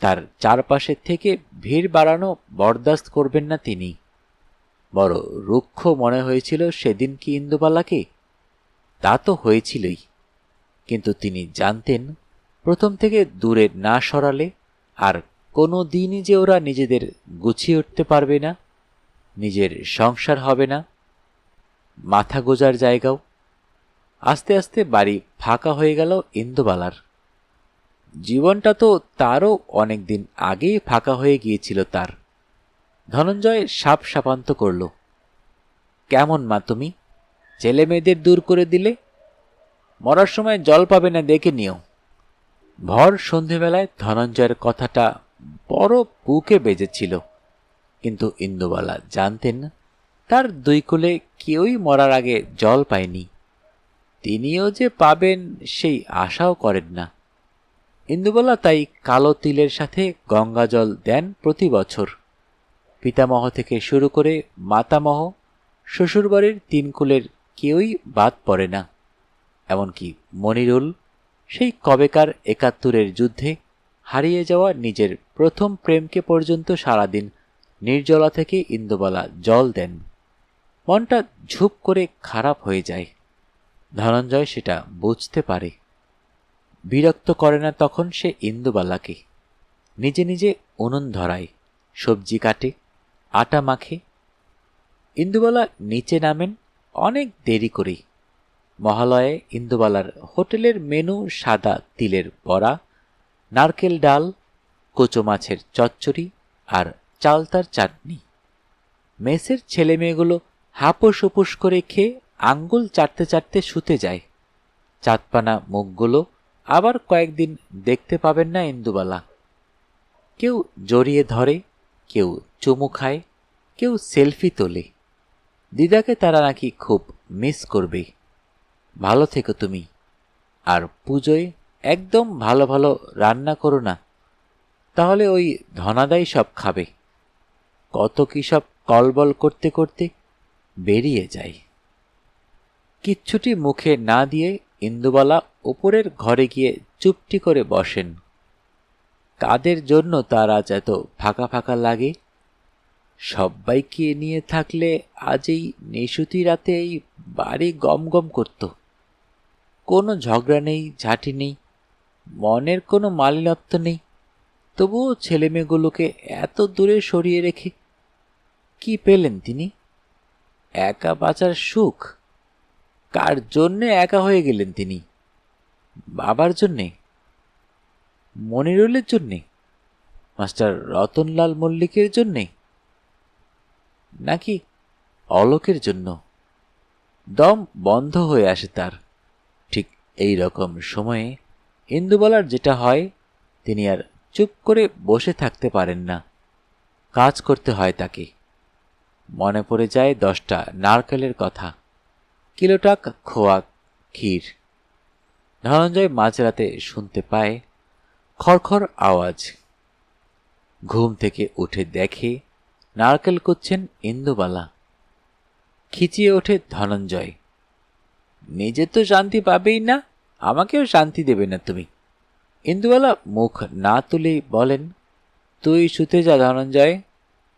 তার চারপাশের থেকে ভিড় বাড়ানো বরদাস্ত করবেন না তিনি। বড় রুক্ষ মনে হয়েছিল সেদিন কি ইন্দুবালাকে? তা তো হয়েছিলই, কিন্তু তিনি জানতেন প্রথম থেকে দূরে না সরালে আর কোনো দিনই যে ওরা নিজেদের গুছিয়ে উঠতে পারবে না, নিজের সংসার হবে না, মাথা গোজার জায়গাও। আস্তে আস্তে বাড়ি ফাঁকা হয়ে গেল ইন্দুবালার। জীবনটা তো তারও অনেক দিন আগেই ফাঁকা হয়ে গিয়েছিল তার। ধনঞ্জয় সাপ সাপান্ত করল, কেমন মা তুমি? ছেলে মেয়েদের দূর করে দিলে, মরার সময় জল পাবে না দেখে নিও। ভর সন্ধেবেলায় ধনঞ্জয়ের কথাটা বড় বুকে বেজেছিল, কিন্তু ইন্দুবালা জানতেন তার দুই কোলে কেউই মরার আগে জল পায়নি। তিনিও যে পাবেন সেই আশাও করেন না। ইন্দুবালা তাই কালো তিলের সাথে গঙ্গা জল দেন প্রতি বছর। পিতামহ থেকে শুরু করে মাতামহ, শ্বশুরবাড়ির 3 কুলের কেউই বাদ পড়ে না। এমনকি মনিরুল, সেই কবেকার 71-এর যুদ্ধে হারিয়ে যাওয়া নিজের প্রথম প্রেমকে পর্যন্ত সারাদিন নির্জলা থেকে ইন্দুবালা জল দেন। মনটা ঝুপ করে খারাপ হয়ে যায়। ধনঞ্জয় সেটা বুঝতে পারে। বিরক্ত করে না তখন সে ইন্দুবালাকে। নিজে নিজে উনুন ধরায়, সবজি কাটে, আটা মাখে। ইন্দুবালা নিচে নামেন অনেক দেরি করে। মহালয়ে ইন্দুবালার হোটেলের মেনু সাদা তিলের বড়া, নারকেল ডাল, কোচো মাছের চচ্চড়ি আর চালতার চাটনি। মেসের ছেলেমেয়েগুলো হাপুস হুপুস করে খেয়ে আঙ্গুল চাটতে চাটতে শুতে যায়। চাঁদপানা মুখগুলো আবার কয়েকদিন দেখতে পাবেন না ইন্দুবালা। কেউ জড়িয়ে ধরে, কেউ চুমু খায়, কেউ সেলফি তোলে। দিদাকে তারা নাকি খুব মিস করবে। ভালো থেকো তুমি, আর পুজোয় একদম ভালো ভালো রান্না করো না, তাহলে ওই ধনাদাই সব খাবে। কত কি সব কলবল করতে করতে বেরিয়ে যায়। কিচ্ছুটি মুখে না দিয়ে ইন্দুবালা উপরের ঘরে গিয়ে চুপটি করে বসেন। কাদের জন্য তার আজ এত ফাঁকা ফাঁকা লাগে? সব্বাইকে নিয়ে থাকলে আজ এই নিশুতি রাতে এই বাড়ি গম গম করত। কোনো ঝগড়া নেই, ঝাঁটি নেই, মনের কোনো মালিনত্ব নেই। তবুও ছেলেমেয়েগুলোকে এত দূরে সরিয়ে রেখে কি পেলেন তিনি? একা বাঁচার সুখ। কার জন্যে একা হয়ে গেলেন তিনি? বাবার জন্যে? মনিরুলের জন্যে? মাস্টার রতনলাল মল্লিকের জন্যে? নাকি অলোকের জন্য? দম বন্ধ হয়ে আসে তার। ঠিক এই রকম সময়ে ইন্দুবালার যেটা হয়, তিনি আর চুপ করে বসে থাকতে পারেন না, কাজ করতে হয় তাকে। মনে পড়ে যায় 10টা নারকেলের কথা, কিলোটাক খোয়া ক্ষীর। ধনঞ্জয় মাঝরাতে শুনতে পায় খড়খড় আওয়াজ। ঘুম থেকে উঠে দেখে নারকেল কুচ্ছেন ইন্দুবালা। খিচিয়ে ওঠে ধনঞ্জয়। নিজে তো শান্তি পাবেই না, আমাকেও শান্তি দেবে না তুমি। ইন্দুবালা মুখ না তুলেই বলেন, তুই শুতে যা ধনঞ্জয়,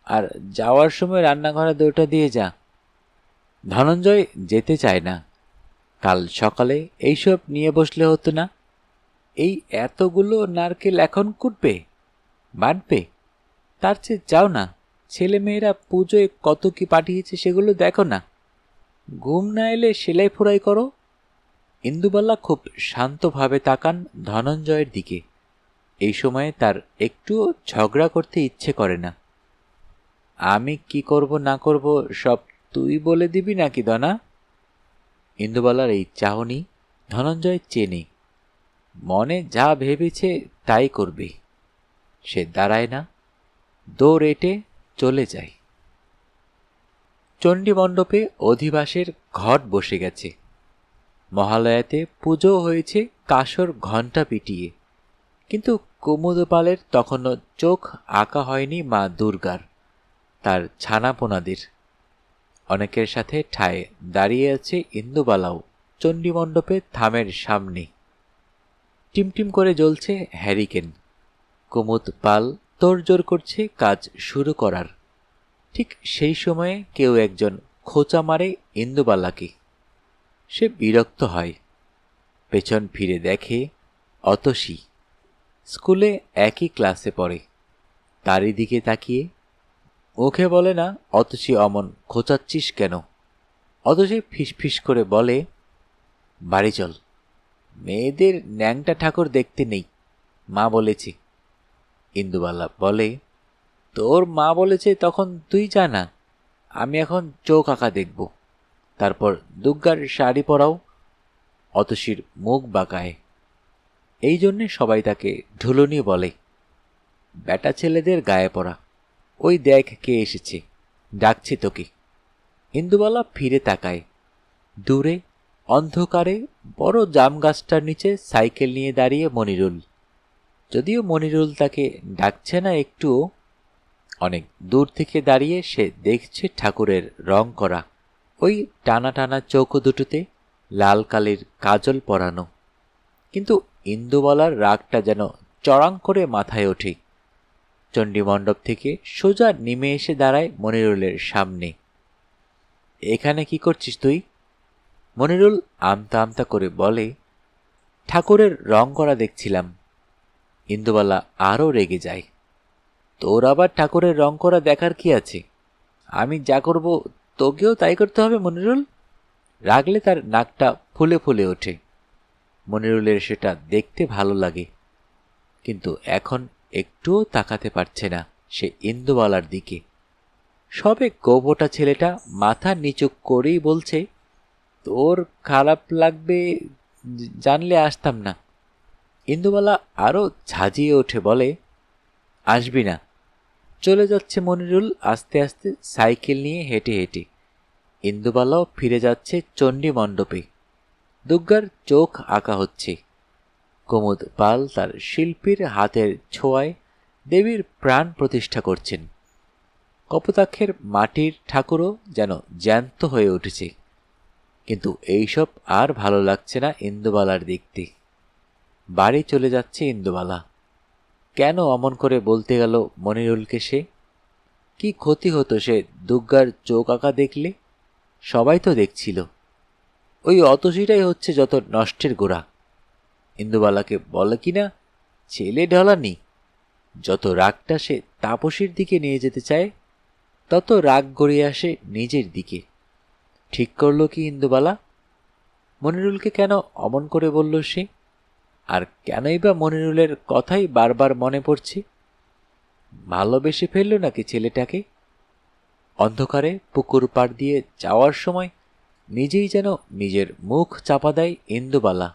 আর যাওয়ার সময় রান্নাঘরে দৌড়টা দিয়ে যা। ধনঞ্জয় যেতে চায় না। কাল সকালে এইসব নিয়ে বসলে হতো না? এই এতগুলো নারকেল এখন কুটবে, বাটবে? তার চেয়ে যাও না, ছেলেমেয়েরা পুজোয় কত কি পাঠিয়েছে সেগুলো দেখো না। ঘুম না এলে সেলাই ফোড়াই করো। ইন্দুবালা খুব শান্তভাবে তাকান ধনঞ্জয়ের দিকে। এই সময়ে তার একটুও ঝগড়া করতে ইচ্ছে করে না। আমি কি করব না করব সব তুই বলে দিবি নাকি দনা? ইন্দুবালার এই চাহনি ধনঞ্জয় চেনে। মনে যা ভেবেছে তাই করবে। সে দাঁড়ায় না, দৌড় এঁটে চলে যায়। চণ্ডীমণ্ডপে অধিবাসের ঘট বসে গেছে। মহালয়াতে পুজো হয়েছে কাসর ঘণ্টা পিটিয়ে, কিন্তু কুমুদপালের তখনও চোখ আঁকা হয়নি মা দুর্গার, তার ছানাপোনাদের। অনেকের সাথে ঠায় দাঁড়িয়ে আছে ইন্দুবালাও চণ্ডীমণ্ডপে থামের সামনে। টিমটিম করে জ্বলছে হ্যারিকেন। কুমুদ পাল তোড়জোড় করছে কাজ শুরু করার। ঠিক সেই সময়ে কেউ একজন খোঁচা মারে ইন্দুবালাকে। সে বিরক্ত হয়, পেছন ফিরে দেখে অতসী। স্কুলে একই ক্লাসে পড়ে। তারই দিকে তাকিয়ে মুখে বলে না, অতসী অমন খোঁচাচ্ছিস কেন? অতসী ফিসফিস করে বলে, বাড়ি চল, মেয়েদের ন্যাংটা ঠাকুর দেখতে নেই, মা বলেছে। ইন্দুবালা বলে, তোর মা বলেছে তখন তুই জানা, আমি এখন চোখ আঁকা দেখব, তারপর দুর্গার শাড়ি পরাও। অতসীর মুখ বাঁকায়। এই জন্যে সবাই তাকে ঢুলুনি বলে। বেটা ছেলেদের গায়ে পড়া। ওই দেখ কে এসেছে, ডাকছে তোকে। ইন্দুবালা ফিরে তাকায়। দূরে অন্ধকারে বড় জাম গাছটার নিচে সাইকেল নিয়ে দাঁড়িয়ে মনিরুল। যদিও মনিরুল তাকে ডাকছে না একটুও। অনেক দূর থেকে দাঁড়িয়ে সে দেখছে ঠাকুরের রং করা ওই টানা টানা চৌকো দুটোতে লাল কালির কাজল পরানো। কিন্তু ইন্দুবালার রাগটা যেন চড়াং করে মাথায় ওঠে। চণ্ডীমণ্ডপ থেকে সোজা নেমে এসে দাঁড়ায় মনিরুলের সামনে। এখানে কি করছিস তুই? মনিরুল আমতা আমতা করে বলে, ঠাকুরের রং করা দেখছিলাম। ইন্দুবালা আরও রেগে যায়। তোর আবার ঠাকুরের রং করা দেখার কি আছে? আমি যা করব তোকেও তাই করতে হবে মনিরুল। রাগলে তার নাকটা ফুলে ফুলে ওঠে। মনিরুলের সেটা দেখতে ভালো লাগে, কিন্তু এখন একটুও তাকাতে পারছে না সে ইন্দুবালার দিকে। সবে গোবটা ছেলেটা মাথা নিচু করেই বলছে, তোর খারাপ লাগবে জানলে আসতাম না। ইন্দুবালা আরও ঝাঁঝিয়ে ওঠে, বলে, আসবি না। চলে যাচ্ছে মনিরুল আস্তে আস্তে সাইকেল নিয়ে হেঁটে হেঁটে। ইন্দুবালাও ফিরে যাচ্ছে চণ্ডী মণ্ডপে। দুর্গার চোখ আঁকা হচ্ছে। কুমুদ পাল তার শিল্পীর হাতের ছোঁয়ায় দেবীর প্রাণ প্রতিষ্ঠা করছেন। কপোতাক্ষের মাটির ঠাকুরও যেন জ্যান্ত হয়ে উঠেছে। কিন্তু এইসব আর ভালো লাগছে না ইন্দুবালার দেখতে। বাড়ি চলে যাচ্ছে ইন্দুবালা। কেন অমন করে বলতে গেল মনিরুলকে সে? কি ক্ষতি হতো সে দুর্গার চোখ আঁকা দেখলে? সবাই তো দেখছিল। ওই অতসীটাই হচ্ছে যত নষ্টের গোড়া। ইন্দুবালাকে বলে কিনা ছেলে ঢলানি। যত রাগটা সে তাপসীর দিকে নিয়ে যেতে চায়, তত রাগ গড়িয়ে আসে নিজের দিকে। ঠিক করল কি ইন্দুবালা? মনিরুলকে কেন অমন করে বলল সে? আর কেনই বা মনিরুলের কথাই বারবার মনে পড়ছে? ভালোবেসে ফেলল নাকি ছেলেটাকে? অন্ধকারে পুকুর পাড় দিয়ে যাওয়ার সময় নিজেই যেন নিজের মুখ চাপা দেয় ইন্দুবালা।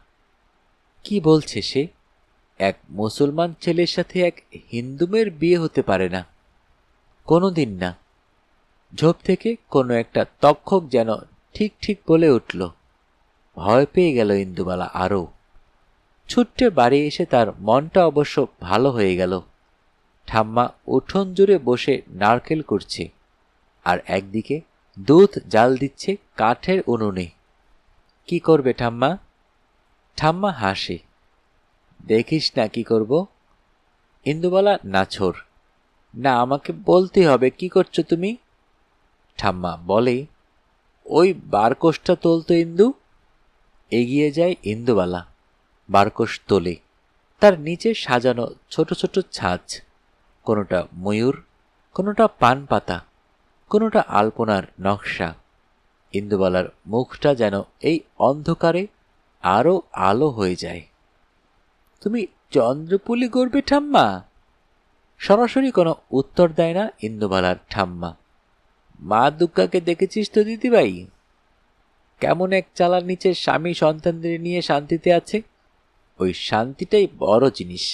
কি বলছে সে? এক মুসলমান ছেলের সাথে এক হিন্দু মেয়ের বিয়ে হতে পারে না, কোনোদিন না। ঝোপ থেকে কোনো একটা তক্ষক যেন ঠিক ঠিক বলে উঠল। ভয় পেয়ে গেল ইন্দুবালা আরও। ছুট্টে বাড়ি এসে তার মনটা অবশ্য ভালো হয়ে গেল। ঠাম্মা উঠোন জুড়ে বসে নারকেল কুড়ছে, আর একদিকে দুধ জাল দিচ্ছে কাঠের উনুনে। কি করবে ঠাম্মা? ঠাম্মা হাসে। দেখিস না কি করব। ইন্দুবালা নাছোড়। না, আমাকে বলতে হবে কি করছো তুমি। ঠাম্মা বলে, ওই বারকোষটা তোলতো ইন্দু। এগিয়ে যায় ইন্দুবালা। বারকোষ তোলে। তার নিচে সাজানো ছোট ছোট ছাঁচ, কোনোটা ময়ূর, কোনোটা পান পাতা, কোনোটা আলপনার নকশা। ইন্দুবালার মুখটা যেন এই অন্ধকারে আরো আলো হয়ে যায়। তুমি চন্দ্রপুলি গড়বে ঠাম্মা? সরাসরি কোনো উত্তর দেয় না ইন্দুবালার ঠাম্মা। মা দুর্গাকে দেখেছিস তো দিদিভাই? কেমন এক চালার নিচে স্বামী সন্তানদের নিয়ে শান্তিতে আছে। ওই শান্তিটাই বড় জিনিস।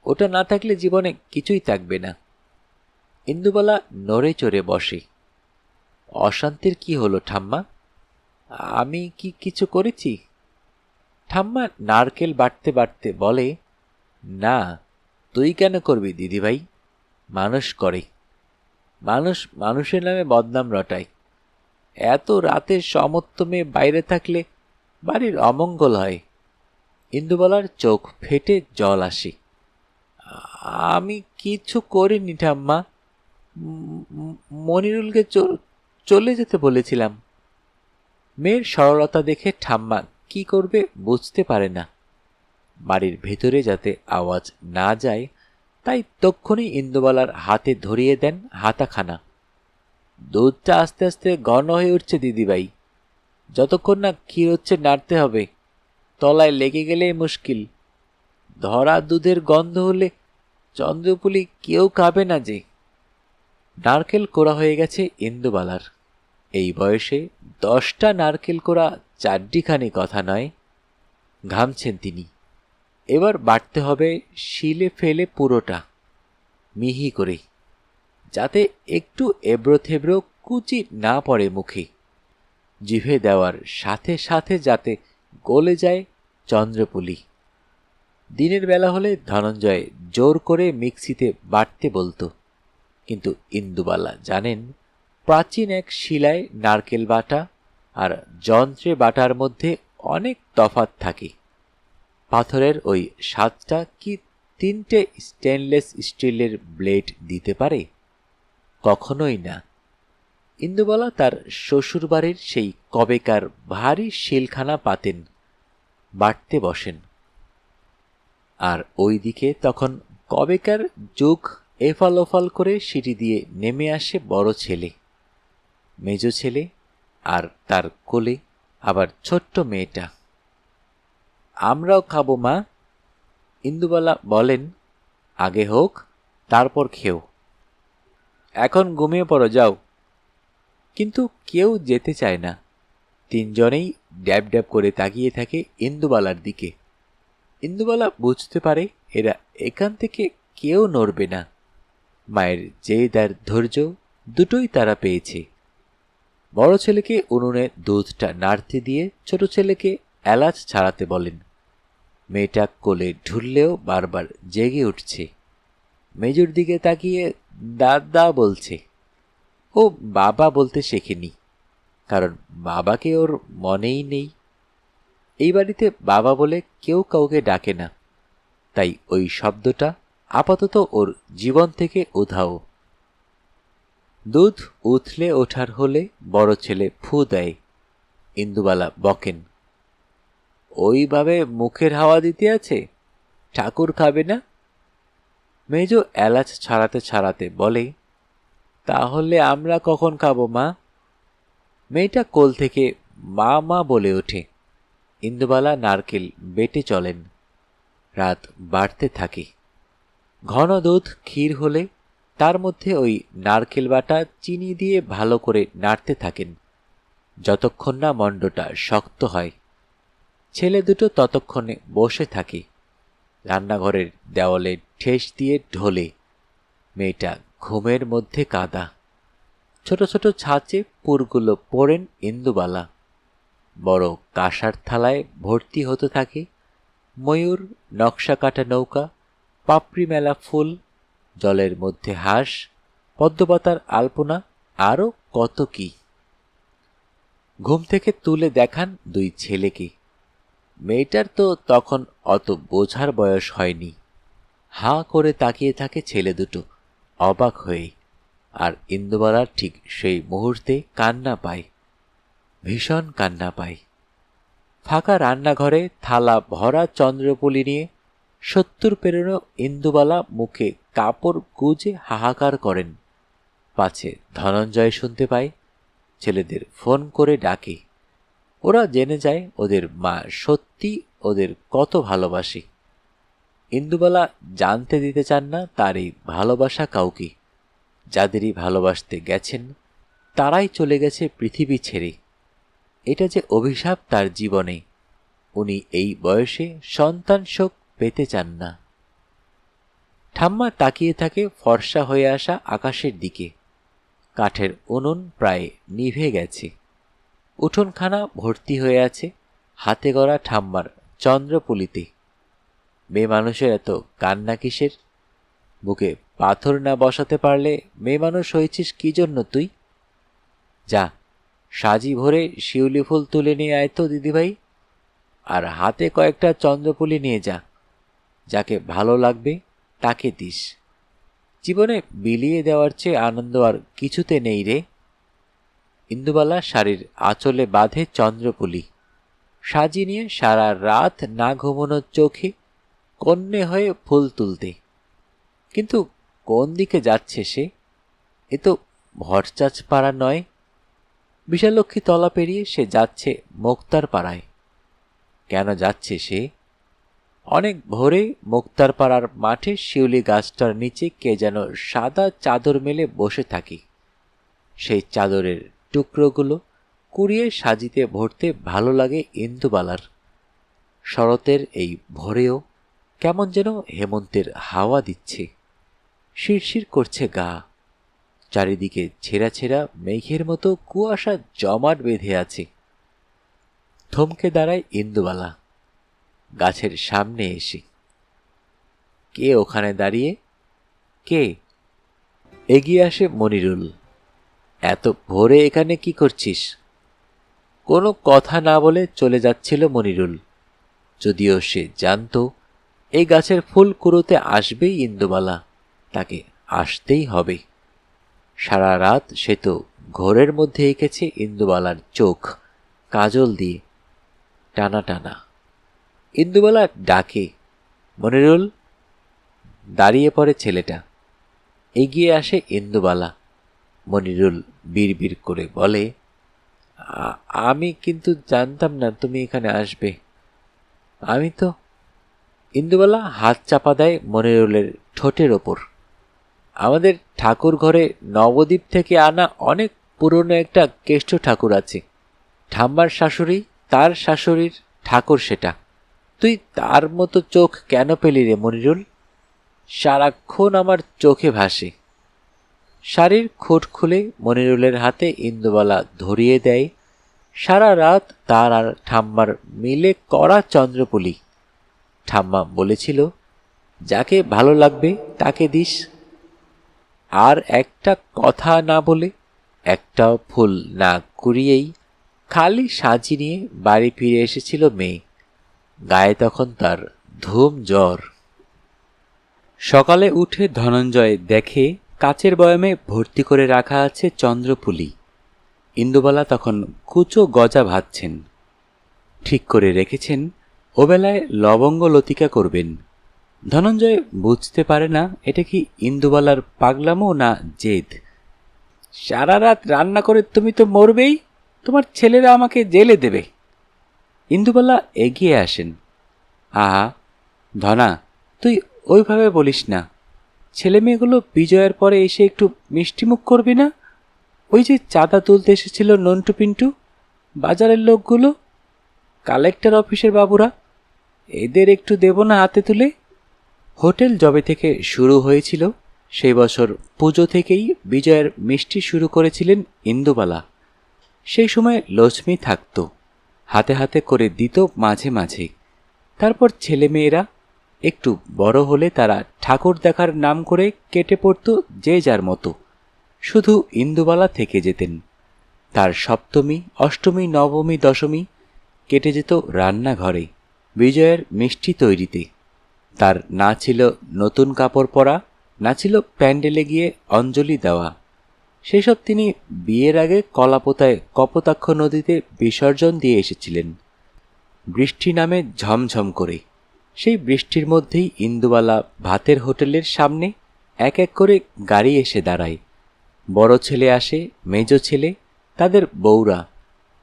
ওটা না থাকলে জীবনে কিছুই থাকবে না। ইন্দুবালা নড়ে চড়ে বসে। অশান্তির কি হলো ঠাম্মা? আমি কি কিছু করেছি? ঠাম্মা নারকেল বাটতে বাটতে বলে, না, তুই কেন করবি দিদিভাই? মানুষ করে। মানুষ মানুষের নামে বদনাম রটায়। এত রাতে সমস্ত মেয়ে বাইরে থাকলে বাড়ির অমঙ্গল হয়। ইন্দুবালার চোখ ফেটে জল আসে। আমি কিছু করিনি ঠাম্মা। মনিরুলকে চলে যেতে বলেছিলাম। মেয়ের সরলতা দেখে ঠাম্মা কি করবে বুঝতে পারে না। বাড়ির ভেতরে যাতে আওয়াজ না যায় তাই তক্ষুনি ইন্দুবালার হাতে ধরিয়ে দেন হাতাখানা। দুধটা আস্তে আস্তে ঘন হয়ে উঠছে দিদিভাই। যতক্ষণ না ক্ষীর হচ্ছে নাড়তে হবে, তলায় লেগে গেলেই মুশকিল। ধরা দুধের গন্ধ হলে চন্দ্রপুলি কেউ খাবে না যে। নারকেল কোড়া হয়ে গেছে ইন্দুবালার। এই বয়সে 10টা নারকেল কোড়া চারটিখানি কথা নয়। ঘামছেন তিনি। এবার বাটতে হবে শিলে ফেলে পুরোটা, মিহি করে, যাতে একটু এবড়ো থেবড়ো কুচি না পড়ে মুখে। জিভে দেওয়ার সাথে সাথে যাতে গলে যায় চন্দ্রপুলি। দিনের বেলা হলে ধনঞ্জয় জোর করে মিক্সিতে বাটতে বলতো, কিন্তু ইন্দুবালা জানেন প্রাচীন এক শিলায় নারকেল বাটা আর যন্ত্রে বাটার মধ্যে অনেক তফাৎ থাকে। পাথরের ওই স্বাদটা কি 3টে স্টেনলেস স্টিলের ব্লেড দিতে পারে? কখনোই না। ইন্দুবালা তার শ্বশুরবাড়ির সেই কবেকার ভারী শিলখানা পাতেন, বাটতে বসেন। আর ওইদিকে তখন কবেকার যুগ এফাল ওফাল করে সিঁড়ি দিয়ে নেমে আসে বড় ছেলে, মেজ ছেলে, আর তার কোলে আবার ছোট্ট মেয়েটা। আমরাও খাবো মা, ইন্দুবালা বলেন। আগে হোক, তারপর খেও। এখন ঘুমিয়ে পড়ো, যাও। কিন্তু কেউ যেতে চায় না। তিনজনেই ড্যাব ড্যাব করে তাকিয়ে থাকে ইন্দুবালার দিকে। ইন্দুবালা বুঝতে পারে এরা এখান থেকে কেউ নড়বে না। মায়ের জেদ আর ধৈর্য দুটোই তারা পেয়েছে। বড় ছেলেকে উনুনে দুধটা নাড়তে দিয়ে ছোট ছেলেকে এলাচ ছাড়াতে বলেন। মেয়েটা কোলে ঢুললেও বারবার জেগে উঠছে। মেজুর দিকে তাকিয়ে দাদা বলছে। ও বাবা বলতে শেখেনি, কারণ বাবাকে ওর মনেই নেই। এই বাড়িতে বাবা বলে কেউ কাউকে ডাকে না, তাই ওই শব্দটা আপাতত ওর জীবন থেকে উধাও। দুধ উথলে ওঠার হলে বড় ছেলে ফু দেয়। ইন্দুবালা বকেন, ওইভাবে মুখের হাওয়া দিতে আছে, ঠাকুর খাবে না? মেজো এলাচ ছাড়াতে ছাড়াতে বলে, তাহলে আমরা কখন খাবো মা? মেয়েটা কোল থেকে মা মা বলে ওঠে। ইন্দুবালা নারকেল বেটে চলেন। রাত বাড়তে থাকে। ঘন দুধ ক্ষীর হলে তার মধ্যে ওই নারকেল বাটা চিনি দিয়ে ভালো করে নাড়তে থাকেন, যতক্ষণ না মণ্ডটা শক্ত হয়। ছেলে দুটো ততক্ষণে বসে থাকে। রান্নাঘরের দেওয়ালে ঠেস দিয়ে ঢোলে। মেয়েটা ঘুমের মধ্যে কাদা। ছোট ছোট ছাঁচে পুরগুলো পড়েন ইন্দুবালা। বড় কাঁসার থালায় ভর্তি হতে থাকে ময়ূর, নকশা কাটা নৌকা, পাপড়ি মেলা ফুল, জলের মধ্যে হাঁস, পদ্মপাতার আলপনা, আরও কত কি। ঘুম থেকে তুলে দেখান দুই ছেলেকে। মেয়েটার তো তখন অত বোঝার বয়স হয়নি। হাঁ করে তাকিয়ে থাকে ছেলে দুটো অবাক হয়ে। আর ইন্দুবালার ঠিক সেই মুহূর্তে কান্না পায়, ভীষণ কান্না পায়। ফাঁকা রান্নাঘরে থালা ভরা চন্দ্রপুলি নিয়ে 70 পেরোনো ইন্দুবালা মুখে কাপড় গুজে হাহাকার করেন। পাছে ধনঞ্জয় শুনতে পায়, ছেলেদের ফোন করে ডাকে। ওরা জেনে যায় ওদের মা সত্যি ওদের কত ভালোবাসে। ইন্দুবালা জানতে দিতে চান না তার এই ভালোবাসা কাউকে। যাদেরই ভালোবাসতে গেছেন তারাই চলে গেছে পৃথিবী ছেড়ে। এটা যে অভিশাপ তার জীবনে। উনি এই বয়সে সন্তান শোক পেতে চান না। ঠাম্মা তাকিয়ে থাকে ফর্সা হয়ে আসা আকাশের দিকে। কাঠের উনুন প্রায় নিভে গেছে। উঠোনখানা ভর্তি হয়ে আছে হাতে গড়া ঠাম্মার চন্দ্রপুলিতে। মেয়ে মানুষের এত কান্না কিসের? বুকে পাথর না বসাতে পারলে মেয়ে মানুষ হয়েছিস কি জন্য তুই? যা, সাজি ভরে শিউলি ফুল তুলে নিয়ে আয় তো দিদিভাই, আর হাতে কয়েকটা চন্দ্রপুলি নিয়ে যা। যাকে ভালো লাগবে তাকে দিস। জীবনে বিলিয়ে দেওয়ার চেয়ে আনন্দ আর কিছুতে নেই রে। ইন্দুবালা শাড়ির আঁচলে বাঁধে চন্দ্রপুলি। সাজি নিয়ে সারা রাত না ঘুমানোর চোখে কন্যে হয়ে ফুল তুলতে। কিন্তু কোন দিকে যাচ্ছে সে? এ তো ভরচাচ পাড়া নয়। বিশালক্ষী তলা পেরিয়ে সে যাচ্ছে মোক্তার পাড়ায়। কেন যাচ্ছে সে? অনেক ভোরে মোক্তার পাড়ার মাঠে শিউলি গাছটার নিচে কে যেন সাদা চাদর মেলে বসে থাকে। সেই চাদরের টুকরোগুলো কুড়িয়ে সাজিতে ভরতে ভালো লাগে ইন্দুবালার। শরতের এই ভোরেও কেমন যেন হেমন্তের হাওয়া দিচ্ছে। শিরশির করছে গা। চারিদিকে ছেঁড়া ছেঁড়া মেঘের মতো কুয়াশা জমাট বেঁধে আছে। থমকে দাঁড়ায় ইন্দুবালা গাছের সামনে এসে। কে ওখানে দাঁড়িয়ে? কে? এগিয়ে আসে মনিরুল। এত ভোরে এখানে কি করছিস? কোনো কথা না বলে চলে যাচ্ছিল মনিরুল, যদিও সে জানত এই গাছের ফুল কুড়োতে আসবেই ইন্দুবালা, তাকে আসতেই হবে। সারা রাত সে তো ঘোরের মধ্যে এঁকেছে ইন্দুবালার চোখ কাজল দিয়ে টানা টানা। ইন্দুবালা ডাকে, মনিরুল। দাঁড়িয়ে পড়ে ছেলেটা। এগিয়ে আসে ইন্দুবালা। মনিরুল বিড়বিড় করে বলে, আমি কিন্তু জানতাম না তুমি এখানে আসবে। আমি তো। ইন্দুবালা হাত চাপা দেয় মনিরুলের ঠোঁটের ওপর। আমাদের ঠাকুর ঘরে নবদ্বীপ থেকে আনা অনেক পুরনো একটা কেষ্ট ঠাকুর আছে। ঠাম্মার শাশুড়ি, তার শাশুড়ির ঠাকুর সেটা। তুই তার মতো চোখ কেন পেলি রে মনিরুল? সারাক্ষণ আমার চোখে ভাসে। শাড়ির খোট খুলে মনিরুলের হাতে ইন্দুবালা ধরিয়ে দেয় সারা রাত তার আর ঠাম্মার মিলে করা চন্দ্রপুলি। ঠাম্মা বলেছিল, যাকে ভালো লাগবে তাকে দিস। আর একটা কথা না বলে, একটাও ফুল না কুড়িয়েই খালি সাজি নিয়ে বাড়ি ফিরে এসেছিল মেয়ে। গায়ে তখন তার ধুম জ্বর। সকালে উঠে ধনঞ্জয় দেখে কাচের বয়ামে ভর্তি করে রাখা আছে চন্দ্রপুলি। ইন্দুবালা তখন কুচো গজা ভাজছেন। ঠিক করে রেখেছেন ওবেলায় লবঙ্গ লতিকা করবেন। ধনঞ্জয় বুঝতে পারে না এটা কি ইন্দুবালার পাগলামো না জেদ। সারা রাত রান্না করে তুমি তো মরবেই, তোমার ছেলেরা আমাকে জেলে দেবে। ইন্দুবালা এগিয়ে আসেন। আহা ধনা, তুই ওইভাবে বলিস না। ছেলে মেয়েগুলো বিজয়ের পরে এসে একটু মিষ্টিমুখ করবি না? ওই যে চাঁদা তুলতে এসেছিল নন্টু পিন্টু, বাজারের লোকগুলো, কালেক্টর অফিসের বাবুরা, এদের একটু দেব না হাতে তুলে? হোটেল যবে থেকে শুরু হয়েছিল সেই বছর পুজো থেকেই বিজয়ের মিষ্টি শুরু করেছিলেন ইন্দুবালা। সেই সময় লক্ষ্মী থাকত, হাতে হাতে করে দিত মাঝে মাঝে। তারপর ছেলেমেয়েরা একটু বড় হলে তারা ঠাকুর দেখার নাম করে কেটে পড়ত যে যার মতো। শুধু ইন্দুবালা থেকে যেতেন। তার সপ্তমী, অষ্টমী, নবমী, দশমী কেটে যেত রান্নাঘরে বিজয়ের মিষ্টি তৈরিতে। তার না ছিল নতুন কাপড় পরা, না ছিল প্যান্ডেলে গিয়ে অঞ্জলি দেওয়া। সেসব তিনি বিয়ের আগে কলাপোতায় কপোতাক্ষ নদীতে বিসর্জন দিয়ে এসেছিলেন বৃষ্টি নামে ঝমঝম করে। সেই বৃষ্টির মধ্যেই ইন্দুবালা ভাতের হোটেলের সামনে এক এক করে গাড়ি এসে দাঁড়ায়। বড় ছেলে আসে, মেজ ছেলে, তাদের বউরা,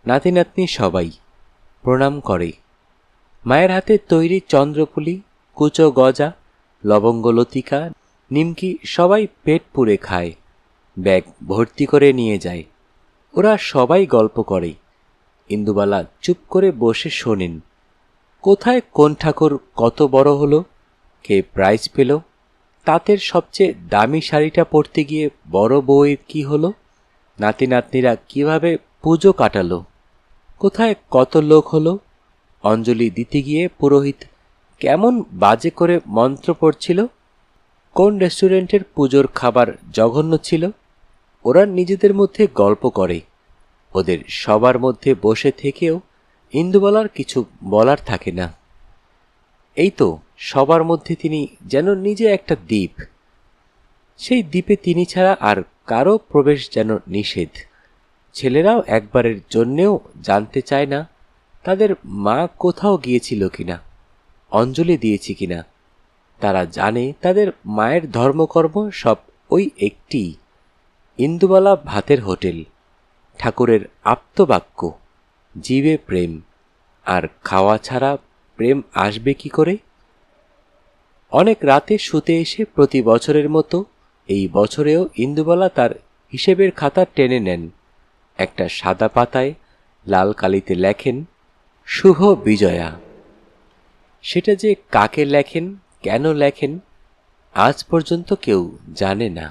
নাতি নাতনি সবাই প্রণাম করে। মায়ের হাতে তৈরি চন্দ্রপুলি, কুচো গজা, লবঙ্গ লতিকা, নিমকি সবাই পেট পুড়ে খায়, ব্যাগ ভর্তি করে নিয়ে যায়। ওরা সবাই গল্প করে। ইন্দুবালা চুপ করে বসে শোনেন। কোথায় কোন ঠাকুর কত বড় হলো, কে প্রাইজ পেল, তাঁতের সবচেয়ে দামি শাড়িটা পরতে গিয়ে বড় বউয়ের কি হলো, নাতি নাতনিরা কিভাবে পুজো কাটালো, কোথায় কত লোক হলো, অঞ্জলি দিতে গিয়ে পুরোহিত কেমন বাজে করে মন্ত্র পড়ছিল, কোন রেস্টুরেন্টের পুজোর খাবার জঘন্য ছিল। ওরা নিজেদের মধ্যে গল্প করে। ওদের সবার মধ্যে বসে থেকেও ইন্দুবালার কিছু বলার থাকে না। এই তো সবার মধ্যে তিনি যেন নিজে একটা দ্বীপ। সেই দ্বীপে তিনি ছাড়া আর কারো প্রবেশ যেন নিষেধ। ছেলেরাও একবারের জন্যেও জানতে চায় না তাদের মা কোথাও গিয়েছিল কিনা, অঞ্জলি দিয়েছি কিনা। তারা জানে তাদের মায়ের ধর্মকর্ম সব ওই একটি ইন্দুবালা ভাতের হোটেল। ঠাকুরের আপ্তবাক্য, জীবে প্রেম, আর খাওয়া ছাড়া প্রেম আসবে কি করে? অনেক রাতে শুতে এসে প্রতি বছরের মতো এই বছরেও ইন্দুবালা তার হিসেবের খাতা টেনে নেন। একটা সাদা পাতায় লাল কালিতে লেখেন, শুভ বিজয়া। সেটা যে কাকে লেখেন, কেন লেখেন, আজ পর্যন্ত কেউ জানে না।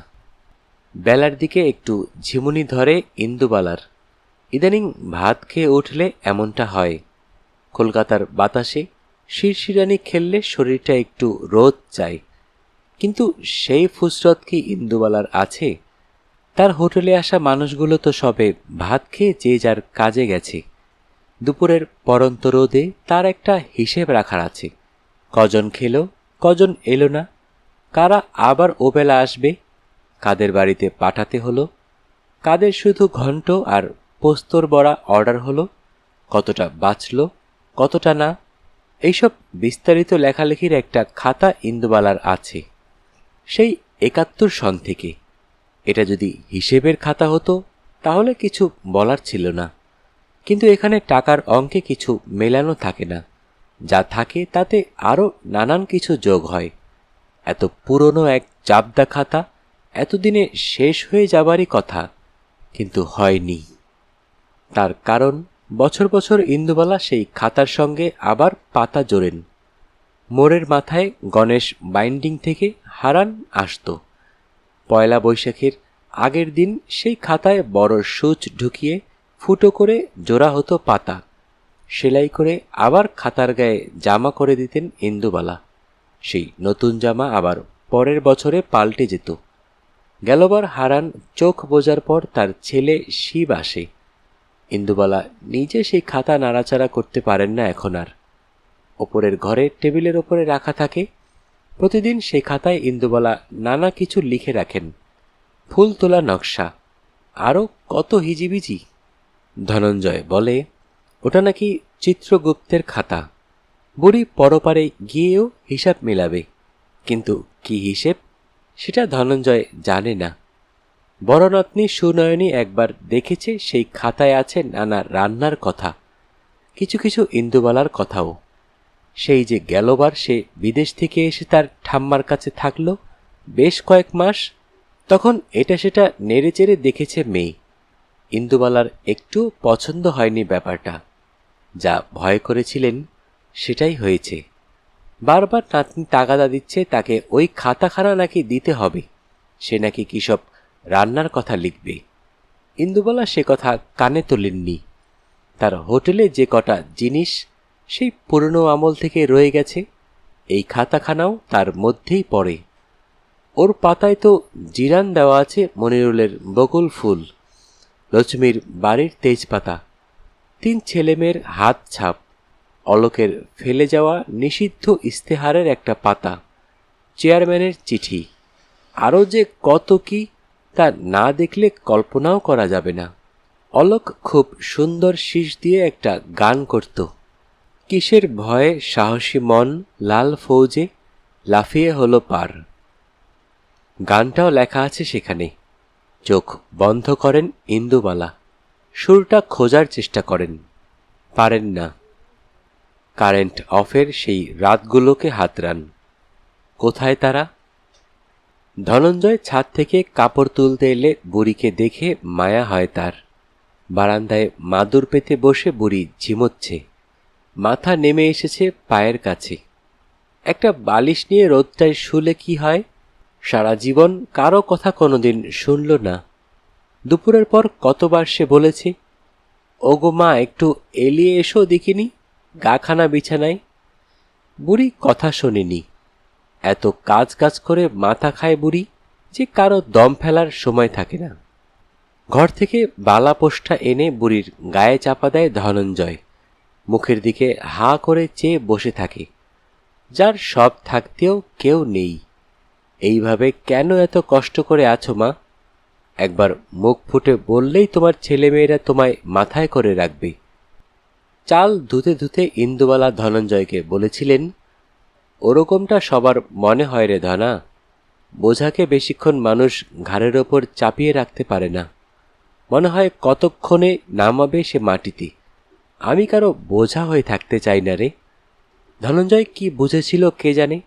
বেলার দিকে একটু ঝিমুনি ধরে ইন্দুবালার। ইদানিং ভাত খেয়ে উঠলে এমনটা হয়। কলকাতার বাতাসে শিরশিরানি খেললে শরীরটা একটু রোদ চায়। কিন্তু সেই ফুসরত কি ইন্দুবালার আছে? তার হোটেলে আসা মানুষগুলো তো সবে ভাত খেয়ে যে যার কাজে গেছে। দুপুরের পরন্ত রোদে তার একটা হিসেব রাখার আছে। কজন খেলো, কজন এলো না, কারা আবার ওবেলা আসবে, কাদের বাড়িতে পাঠাতে হলো, কাদের শুধু ঘন্ট আর পোস্তর বড়া অর্ডার হলো, কতটা বাঁচল, কতটা না। এইসব বিস্তারিত লেখালেখির একটা খাতা ইন্দুবালার আছে, সেই ৭১ সন থেকে। এটা যদি হিসেবের খাতা হতো তাহলে কিছু বলার ছিল না, কিন্তু এখানে টাকার অঙ্কে কিছু মেলানো থাকে না, যা থাকে তাতে আরও নানান কিছু যোগ হয়। এত পুরনো এক জাবদা খাতা এতদিনে শেষ হয়ে যাবারই কথা, কিন্তু হয়নি। তার কারণ বছর বছর ইন্দুবালা সেই খাতার সঙ্গে আবার পাতা জোড়েন। মোড়ের মাথায় গণেশ বাইন্ডিং থেকে হারান আসত। পয়লা বৈশাখের আগের দিন সেই খাতায় বড় সূচ ঢুকিয়ে ফুটো করে জোড়া হতো পাতা, সেলাই করে আবার খাতার গায়ে জামা করে দিতেন ইন্দুবালা। সেই নতুন জামা আবার পরের বছরে পাল্টে যেত। গেলবার হারান চোখ বোঝার পর তার ছেলে শিব আসে। ইন্দুবালা নিজে সেই খাতা নাড়াচাড়া করতে পারেন না এখন আর। ওপরের ঘরে টেবিলের ওপরে রাখা থাকে। প্রতিদিন সেই খাতায় ইন্দুবালা নানা কিছু লিখে রাখেন, ফুল তোলা নকশা, আরও কত হিজিবিজি। ধনঞ্জয় বলে ওটা নাকি চিত্রগুপ্তের খাতা। বুড়ি পরপারে গিয়েও হিসাব মেলাবে, কিন্তু কি হিসেব সেটা ধনঞ্জয় জানে না। বড় নাতনি সুনয়নী একবার দেখেছে সেই খাতায় আছে নানা রান্নার কথা, কিছু কিছু ইন্দুবালার কথাও। সেই যে গেলবার সে বিদেশ থেকে এসে তার ঠাম্মার কাছে থাকলো বেশ কয়েক মাস, তখন এটা সেটা নেড়েচেড়ে দেখেছে মেয়ে। ইন্দুবালার একটু পছন্দ হয়নি ব্যাপারটা। যা ভয় করেছিলেন সেটাই হয়েছে। বারবার নাতনি তাগাদা দিচ্ছে তাকে ওই খাতাখানা নাকি দিতে হবে, সে নাকি কি সব রান্নার কথা লিখবে। ইন্দুবালা সে কথা কানে তোলেননি। তার হোটেলে যে কটা জিনিস সেই পুরনো আমল থেকে রয়ে গেছে, এই খাতাখানাও তার মধ্যেই পড়ে। ওর পাতায় তো জিরান দেওয়া আছে মনিরুলের বকুল ফুল, লক্ষ্মীর বাড়ির তেজপাতা, ৩ ছেলেমেয়ের হাত ছাপ, অলোকের ফেলে যাওয়া নিষিদ্ধ ইস্তেহারের একটা পাতা, চেয়ারম্যানের চিঠি, আরও যে কত কি তা না দেখলে কল্পনাও করা যাবে না। অলোক খুব সুন্দর শীষ দিয়ে একটা গান করত, কিসের ভয়ে সাহসী মন লাল ফৌজে লাফিয়ে হলো পার। গানটাও লেখা আছে সেখানে। চোখ বন্ধ করেন ইন্দুবালা, সুরটা খোঁজার চেষ্টা করেন, পারেন না। কারেন্ট অফের সেই রাতগুলোকে হাতড়ান। কোথায় তারা? ধনঞ্জয় ছাদ থেকে কাপড় তুলতে এলে বুড়িকে দেখে মায়া হয় তার। বারান্দায় মাদুর পেতে বসে বুড়ি ঝিমোচ্ছে, মাথা নেমে এসেছে পায়ের কাছে। একটা বালিশ নিয়ে রোদটায় শুলে কি হয়? সারা জীবন কারো কথা কোনোদিন শুনল না। দুপুরের পর কতবার সে বলেছে, ওগো মা একটু এলিয়ে এসো দেখিনি, গাখানা বিছানায়। বুড়ি কথা শোনেনি। এত কাজ কাজ করে মাথা খায় বুড়ি যে কারো দম ফেলার সময় থাকে না। ঘর থেকে বালা পোষ্ঠা এনে বুড়ির গায়ে চাপা দেয় ধনঞ্জয়। মুখের দিকে হা করে চেয়ে বসে থাকে, যার সব থাকতেও কেউ নেই। এইভাবে কেন এত কষ্ট করে আছো মা? একবার মুখ ফুটে বললেই তোমার ছেলেমেয়েরা তোমায় মাথায় করে রাখবে। চাল ধুতে ধুতে ইন্দুবালা ধনঞ্জয়কে বলেছিলেন, ওরকমটা সবার মনে হয় রে ধনা। বোঝাকে বেশিক্ষণ মানুষ ঘাড়ের ওপর চাপিয়ে রাখতে পারে না। মনে হয় কতক্ষণে নামাবে সে মাটিতে। আমি কারো বোঝা হয়ে থাকতে চাই না রে। ধনঞ্জয় কি বুঝেছিল কে জানে,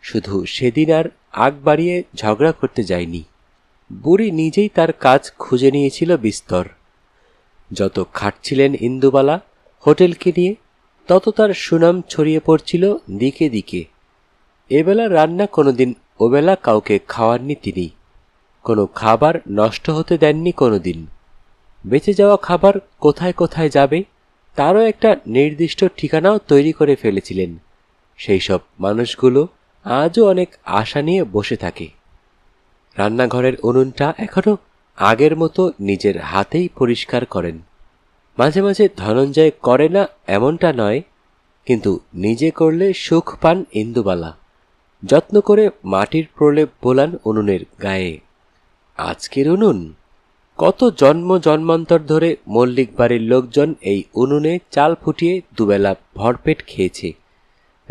শুধু সেদিন আর আগ বাড়িয়ে ঝগড়া করতে যায়নি। বুড়ি নিজেই তার কাজ খুঁজে নিয়েছিল বিস্তর। যত খাটছিলেন ইন্দুবালা হোটেলকে নিয়ে, তত তার সুনাম ছড়িয়ে পড়ছিল দিকে দিকে। এবেলা রান্না কোনোদিন ওবেলা কাউকে খাওয়াননি তিনি। কোনো খাবার নষ্ট হতে দেননি কোনোদিন। বেঁচে যাওয়া খাবার কোথায় কোথায় যাবে তারও একটা নির্দিষ্ট ঠিকানাও তৈরি করে ফেলেছিলেন। সেই সব মানুষগুলো আজও অনেক আশা নিয়ে বসে থাকে। রান্নাঘরের উনুনটা এখনো আগের মতো নিজের হাতেই পরিষ্কার করেন। মাঝে মাঝে ধনঞ্জয় করে না এমনটা নয়, কিন্তু নিজে করলে সুখ পান ইন্দুবালা। যত্ন করে মাটির প্রলেপ বোলান উনুনের গায়ে। আজকের উনুন? কত জন্ম জন্মান্তর ধরে মল্লিক বাড়ির লোকজন এই উনুনে চাল ফুটিয়ে দুবেলা ভরপেট খেয়েছে।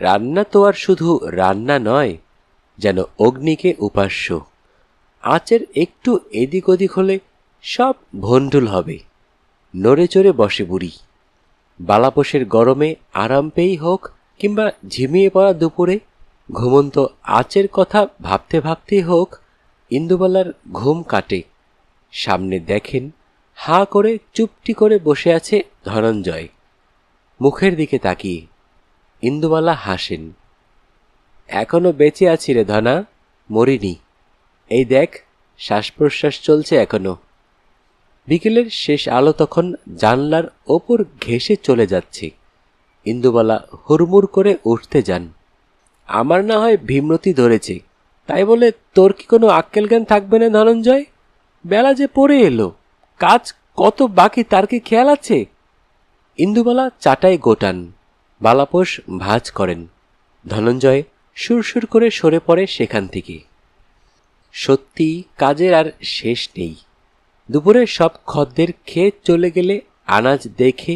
রান্না তো আর শুধু রান্না নয়, যেন অগ্নিকে উপাস্য। আঁচের একটু এদিক ওদিক হলে সব ভণ্ডুল হবে। নড়ে চড়ে বসে বুড়ি। বালাপোষের গরমে আরাম পেয়েই হোক কিংবা ঝিমিয়ে পড়া দুপুরে ঘুমন্ত আঁচের কথা ভাবতে ভাবতেই হোক, ইন্দুবালার ঘুম কাটে। সামনে দেখেন হাঁ করে চুপটি করে বসে আছে ধনঞ্জয়, মুখের দিকে তাকিয়ে। ইন্দুবালা হাসেন। এখনো বেঁচে আছি রে ধনা, মরিনি। এই দেখ, শ্বাস প্রশ্বাস চলছে এখনো। বিকেলের শেষ আলো তখন জানলার ওপর ঘেঁষে চলে যাচ্ছে। ইন্দুবালা হুড়মুড় করে উঠতে যান। আমার না হয় ভীমরতি ধরেছে, তাই বলে তোর কি কোনো আক্কেল জ্ঞান থাকবে না ধনঞ্জয়? বেলা যে পড়ে এলো, কাজ কত বাকি তার কি খেয়াল আছে? ইন্দুবালা চাটায় গোটান, বালাপোষ ভাঁজ করেন। ধনঞ্জয় সুরসুর করে সরে পড়ে সেখান থেকে। সত্যি কাজের আর শেষ নেই। দুপুরে সব খদ্দের খেয়ে চলে গেলে আনাজ দেখে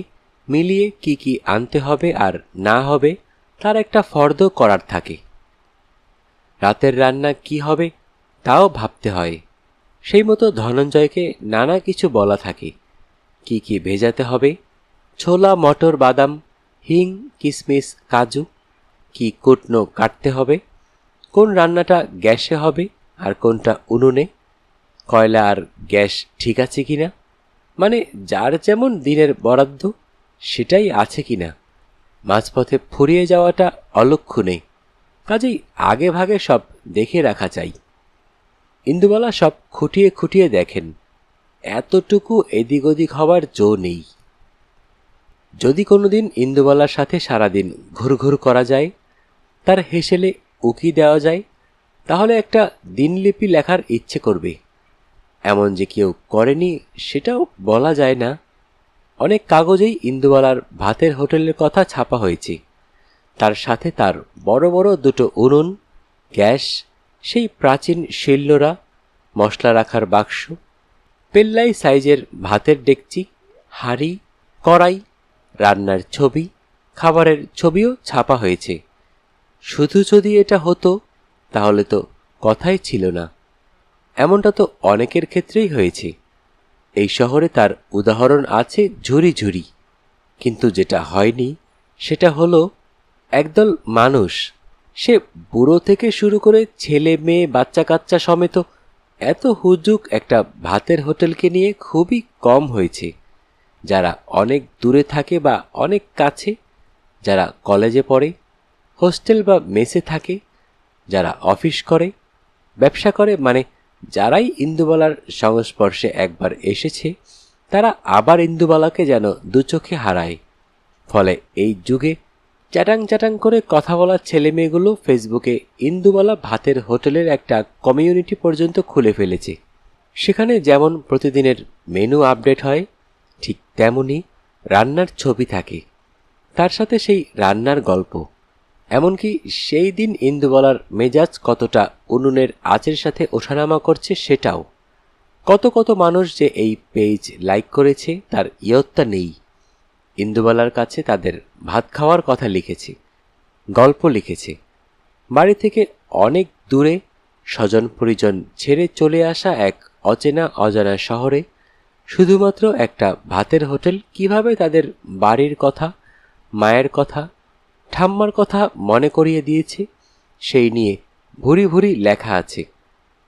মিলিয়ে কি কি আনতে হবে আর না হবে তার একটা ফর্দ করার থাকে। রাতের রান্না কি হবে তাও ভাবতে হয়। সেই মতো ধনঞ্জয়কে নানা কিছু বলা থাকে। কি কি ভেজাতে হবে, ছোলা মটর বাদাম হিং কিশমিশ কাজু, কি কুটনো কাটতে হবে, কোন রান্নাটা গ্যাসে হবে আর কোনটা উনুনে, কয়লা আর গ্যাস ঠিক আছে কিনা, মানে যার যেমন দিনের বরাদ্দ সেটাই আছে কিনা। মাঝপথে ফুরিয়ে যাওয়াটা অলক্ষণে, কাজেই আগে ভাগে সব দেখে রাখা চাই। ইন্দুবালা সব খুঁটিয়ে খুঁটিয়ে দেখেন, এতটুকু এদিক ওদিক হবার জো নেই। যদি কোনোদিন ইন্দুবালার সাথে সারাদিন ঘুরঘুর করা যায়, তার হেসেলে উকি দেওয়া যায়, তাহলে একটা দিনলিপি লেখার ইচ্ছে করবে। এমন যে কেউ করেনি সেটাও বলা যায় না। অনেক কাগজেই ইন্দুবালার ভাতের হোটেলের কথা ছাপা হয়েছে। তার সাথে তার বড় বড় দুটো উনুন, গ্যাস, সেই প্রাচীন শিলনোড়া, মশলা রাখার বাক্স, পেল্লাই সাইজের ভাতের ডেকচি, হাঁড়ি, কড়াই, রান্নার ছবি, খাবারের ছবিও ছাপা হয়েছে। শুধু যদি এটা হতো তাহলে তো কথাই ছিল না। এমনটা তো অনেকের ক্ষেত্রেই হয়েছে। এই শহরে তার উদাহরণ আছে ঝুরি ঝুরি। কিন্তু যেটা হয়নি সেটা হলো একদল মানুষ, সে বুড়ো থেকে শুরু করে ছেলে মেয়ে বাচ্চা কাচ্চা সমেত এত হুজুক একটা ভাতের হোটেলকে নিয়ে খুবই কম হয়েছে। যারা অনেক দূরে থাকে বা অনেক কাছে, যারা কলেজে পড়ে, হোস্টেল বা মেসে থাকে, যারা অফিস করে, ব্যবসা করে, মানে যারাই ইন্দুবালার সংস্পর্শে একবার এসেছে তারা আবার ইন্দুবালাকে যেন দু চোখে হারায়। ফলে এই যুগে চ্যাটাং চ্যাটাং করে কথা বলা ছেলেমেয়েগুলো ফেসবুকে ইন্দুবালা ভাতের হোটেলের একটা কমিউনিটি পর্যন্ত খুলে ফেলেছে। সেখানে যেমন প্রতিদিনের মেনু আপডেট হয়, ঠিক তেমনি রান্নার ছবি থাকে, তার সাথে সেই রান্নার গল্প। এমনকি সেই দিন ইন্দুবালার মেজাজ কতটা উনুনের আঁচের সাথে ওঠানামা করছে সেটাও। কত কত মানুষ যে এই পেজ লাইক করেছে তার ইয়ত্তা নেই। ইন্দুবালার কাছে তাদের ভাত খাওয়ার কথা লিখেছে, গল্প লিখেছে। বাড়ি থেকে অনেক দূরে স্বজন পরিজন ছেড়ে চলে আসা এক অচেনা অজানা শহরে শুধুমাত্র একটা ভাতের হোটেল কিভাবে তাদের বাড়ির কথা, মায়ের কথা, ঠাম্মার কথা মনে করিয়ে দিয়েছে সেই নিয়ে ভুরি ভুরি লেখা আছে,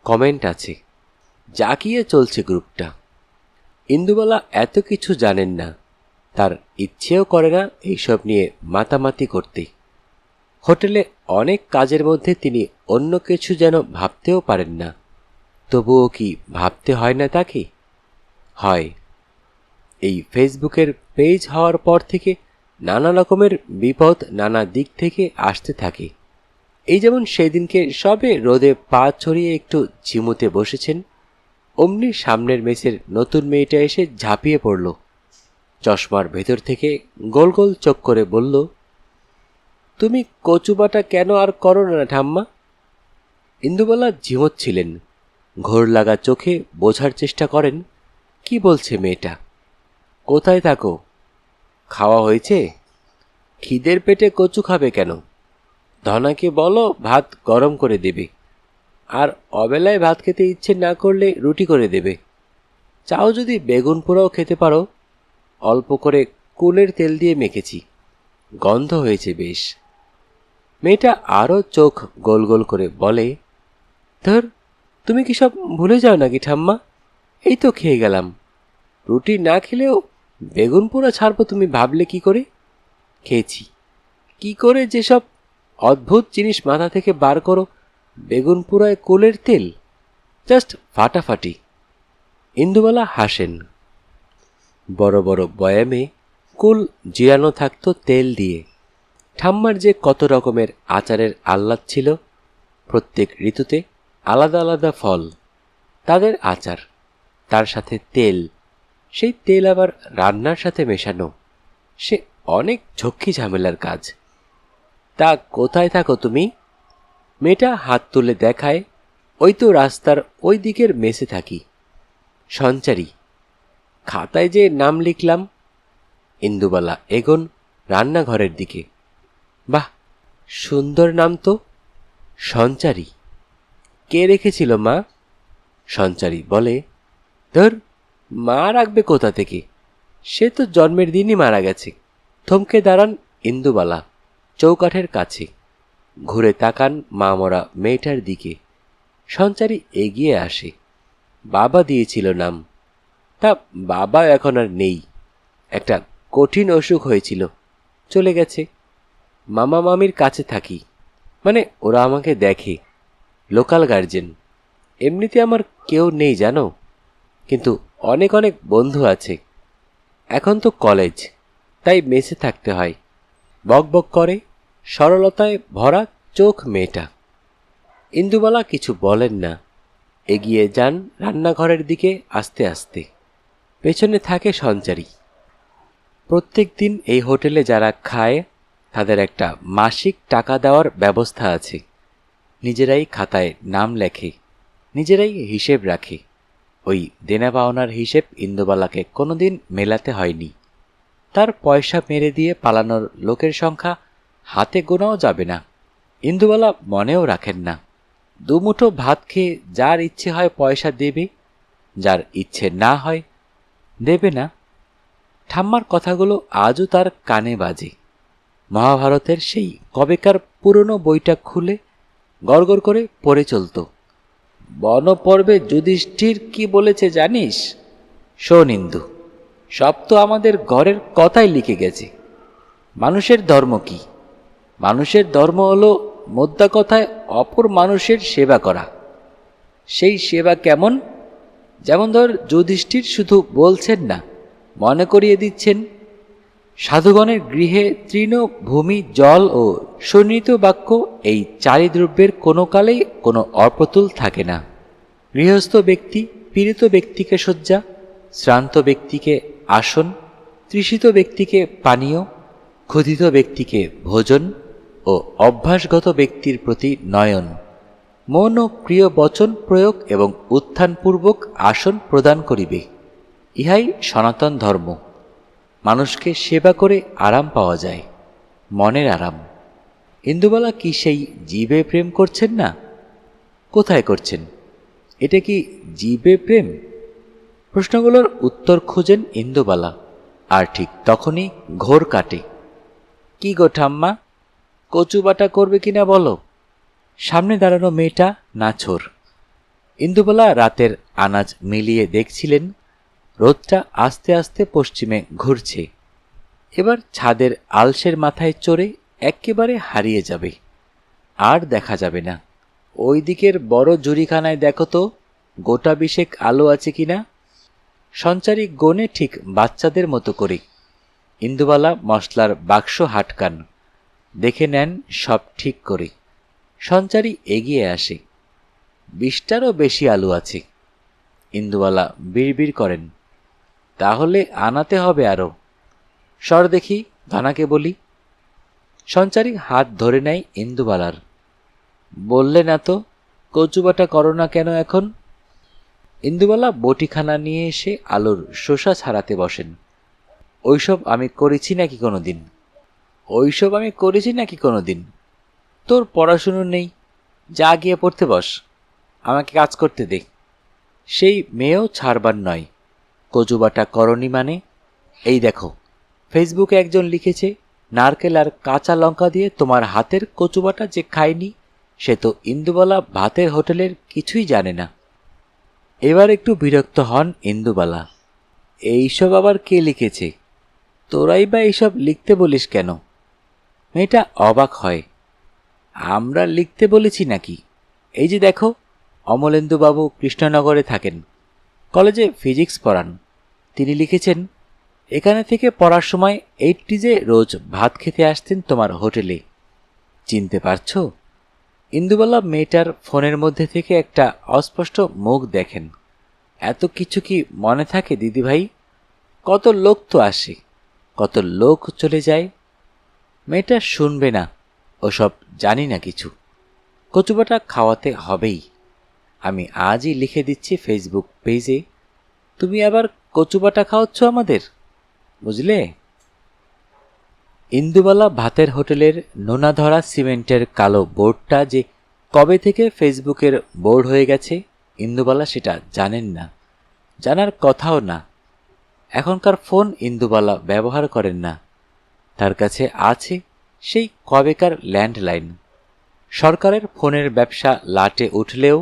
কমেন্ট আছে, জাকিয়ে চলছে গ্রুপটা। ইন্দুবালা এত কিছু জানেন না, তার ইচ্ছেও করে না এইসব নিয়ে মাতামাতি করতে। হোটেলে অনেক কাজের মধ্যে তিনি অন্য কিছু যেন ভাবতেও পারেন না। তবুও কি ভাবতে হয় না তাকে? হয়। এই ফেসবুকের পেজ হওয়ার পর থেকে নানা রকমের বিপদ নানা দিক থেকে আসতে থাকে। এই যেমন সেদিনকে সবে রোদে পা ছড়িয়ে একটু ঝিমুতে বসেছেন, অমনি সামনের মেসের নতুন মেয়েটা এসে ঝাঁপিয়ে পড়ল। চশমার ভেতর থেকে গোল গোল চোখ করে বলল, তুমি কচুবাটা কেন আর করো না ঠাম্মা? ইন্দুবালা ঝিমোচ্ছিলেন। ঘোর লাগা চোখে বোঝার চেষ্টা করেন কি বলছে মেয়েটা। কোথায় থাকো? খাওয়া হয়েছে? খিদের পেটে কচু খাবে কেন? ধনাকে বলো ভাত গরম করে দেবে, আর অবেলায় ভাত খেতে ইচ্ছে না করলে রুটি করে দেবে। চাও যদি বেগুন পোড়াও খেতে পারো, অল্প করে কুলের তেল দিয়ে মেখেছি, গন্ধ হয়েছে বেশ। মেয়েটা আরও চোখ গোল গোল করে বলে, ধর, তুমি কি সব ভুলে যাও নাকি ঠাম্মা? এই তো খেয়ে গেলাম। রুটি না খেলেও বেগুন পোড়া ছাড়বো তুমি ভাবলে কি করে? খেয়েছি। কি করে যেসব অদ্ভুত জিনিস মাথা থেকে বার করো, বেগুন পোড়ায় কুলের তেল, জাস্ট ফাটাফাটি। ইন্দুবালা হাসেন। বড় বড় বয়ামে কুল জিরানো থাকতো তেল দিয়ে। ঠাম্মার যে কত রকমের আচারের আহ্লাদ ছিল, প্রত্যেক ঋতুতে আলাদা আলাদা ফল, তাদের আচার, তার সাথে তেল, সেই তেল আবার রান্নার সাথে মেশানো, সে অনেক ঝক্কি ঝামেলার কাজ। তা কোথায় থাকো তুমি? মেয়েটা হাত তুলে দেখায়, ওই তো রাস্তার ওই দিকের মেসে থাকি। সঞ্চারী, খাতায় যে নাম লিখলাম। ইন্দুবালা এগোন রান্নাঘরের দিকে। বাহ, সুন্দর নাম তো, সঞ্চারী। কে রেখেছিল মা? সঞ্চারী বলে, ধর, মা রাখবে কোথা থেকে, সে তো জন্মের দিনই মারা গেছে। থমকে দাঁড়ান ইন্দুবালা চৌকাঠের কাছে, ঘুরে তাকান মা মরা মেয়েটার দিকে। সঞ্চারী এগিয়ে আসে। বাবা দিয়েছিল নাম। তা বাবা এখন আর নেই, একটা কঠিন অসুখ হয়েছিল, চলে গেছে। মামা মামির কাছে থাকি, মানে ওরা আমাকে দেখে, লোকাল গার্জেন। এমনিতে আমার কেউ নেই জানো, কিন্তু অনেক অনেক বন্ধু আছে। এখন তো কলেজ, তাই মেসে থাকতে হয়। বক বক করে, সরলতায় ভরা চোখ মেয়েটা। ইন্দুবালা কিছু বলেন না, এগিয়ে যান রান্নাঘরের দিকে আস্তে আস্তে। পেছনে থাকে সঞ্চারী। প্রত্যেক দিন এই হোটেলে যারা খায়, তাদের একটা মাসিক টাকা দেওয়ার ব্যবস্থা আছে। নিজেরাই খাতায় নাম লেখে, নিজেরাই হিসেব রাখে। ওই দেনা পাওনার হিসেব ইন্দুবালাকে কোনোদিন মেলাতে হয়নি। তার পয়সা মেরে দিয়ে পালানোর লোকের সংখ্যা হাতে গোনাও যাবে না। ইন্দুবালা মনেও রাখেন না। দুমুঠো ভাত খেয়ে যার ইচ্ছে হয় পয়সা দেবে, যার ইচ্ছে না হয় দেবে না। ঠাম্মার কথাগুলো আজও তার কানে বাজে। মহাভারতের সেই কবেকার পুরনো বইটা খুলে গড়গড় করে পড়ে চলত। বনপর্বে যুধিষ্ঠির কি বলেছে জানিস? শোন ইন্দু, সব তো আমাদের ঘরের কথাই লিখে গেছে। মানুষের ধর্ম কি? মানুষের ধর্ম হলো মোদ্দা কথায় অপর মানুষের সেবা করা। সেই সেবা কেমন? যেমন ধর, যুধিষ্ঠির শুধু বলছেন না, মনে করিয়ে দিচ্ছেন। সাধুগণের গৃহে তৃণ, ভূমি, জল ও সন্নিহিত বাক্য, এই চারি দ্রব্যের কোনো কালেই কোনো অপ্রতুল থাকে না। গৃহস্থ ব্যক্তি পীড়িত ব্যক্তিকে শয্যা, শ্রান্ত ব্যক্তিকে আসন, তৃষিত ব্যক্তিকে পানীয়, ক্ষুধিত ব্যক্তিকে ভোজন ও অভ্যাসগত ব্যক্তির প্রতি নয়ন, মন ও প্রিয় বচন প্রয়োগ এবং উত্থানপূর্বক আসন প্রদান করিবে। ইহাই সনাতন ধর্ম। মানুষকে সেবা করে আরাম পাওয়া যায়, মনের আরাম। ইন্দুবালা কি সেই জীবে প্রেম করছেন না? কোথায় করছেন? এটা কি জীবে প্রেম? প্রশ্নগুলোর উত্তর খুঁজেন ইন্দুবালা, আর ঠিক তখনই ঘোর কাটে। কি গো ঠাম্মা, কচু বাটা করবে কিনা বলো? সামনে দাঁড়ানো মেয়েটা নাছোড়। ইন্দুবালা রাতের আনাজ মিলিয়ে দেখছিলেন, রোদটা আস্তে আস্তে পশ্চিমে ঘুরছে। এবার ছাদের আলসের মাথায় চড়ে একেবারে হারিয়ে যাবে, আর দেখা যাবে না। ওই দিকের বড় জুরিখানায় দেখো তো, গোটা বিশেক আলো আছে কিনা। সঞ্চারী গনে ঠিক বাচ্চাদের মতো করে। ইন্দুবালা মশলার বাক্স হাটকান, দেখে নেন সব ঠিক করে। সঞ্চারী এগিয়ে আসে। 20টারও বেশি আলু আছে। ইন্দুবালা বিড়বিড় করেন, তাহলে আনাতে হবে আরো। সর দেখি, ধনাকে বলি। সঞ্চারী হাত ধরে নেয় ইন্দুবালার। বললে না তো, কচুবাটা করো না কেন এখন? ইন্দুবালা বটিখানা নিয়ে এসে আলুর শোষা ছাড়াতে বসেন। ওইসব আমি করেছি নাকি কোনোদিন? ওইসব আমি করেছি নাকি কোনোদিন? তোর পড়াশুনো নেই, যা গিয়ে পড়তে বস, আমাকে কাজ করতে দে। সেই মেয়েও ছাড়বার নয়। কচুবাটা করনি মানে? এই দেখো, ফেসবুকে একজন লিখেছে, নারকেল আর কাঁচা লঙ্কা দিয়ে তোমার হাতের কচুবাটা যে খায়নি সে তো ইন্দুবালা ভাতের হোটেলের কিছুই জানে না। এবার একটু বিরক্ত হন ইন্দুবালা। এইসব আবার কে লিখেছে? তোরাই বা এইসব লিখতে বলিস কেন? মেয়েটা অবাক হয়। আমরা লিখতে বলেছি নাকি? এই যে দেখো, অমলেন্দুবাবু কৃষ্ণনগরে থাকেন, কলেজে ফিজিক্স পড়ান। তিনি লিখেছেন, এখানে থেকে পড়ার সময় এইটি যে রোজ ভাত খেতে আসতেন তোমার হোটেলে। চিনতে পারছো? ইন্দুবালা মেয়েটার ফোনের মধ্যে থেকে একটা অস্পষ্ট মুখ দেখেন। এত কিছু কি মনে থাকে দিদিভাই? কত লোক তো আসে, কত লোক চলে যায়। মেয়েটা শুনবে না, ওসব জানি না কিছু। কচুবাটা খাওয়াতে হবেই। আমি আজই লিখে দিচ্ছি ফেসবুক পেজে, তুমি আবার কচুবাটা খাওয়াচ্ছ আমাদের, বুঝলে? ইন্দুবালা ভাতের হোটেলের নোনা ধরা সিমেন্টের কালো বোর্ডটা যে কবে থেকে ফেসবুকের বোর্ড হয়ে গেছে ইন্দুবালা সেটা জানেন না, জানার কথাও না। এখনকার ফোন ইন্দুবালা ব্যবহার করেন না। তার কাছে আছে সেই কবেকার ল্যান্ডলাইন। সরকারের ফোনের ব্যবসা লাটে উঠলেও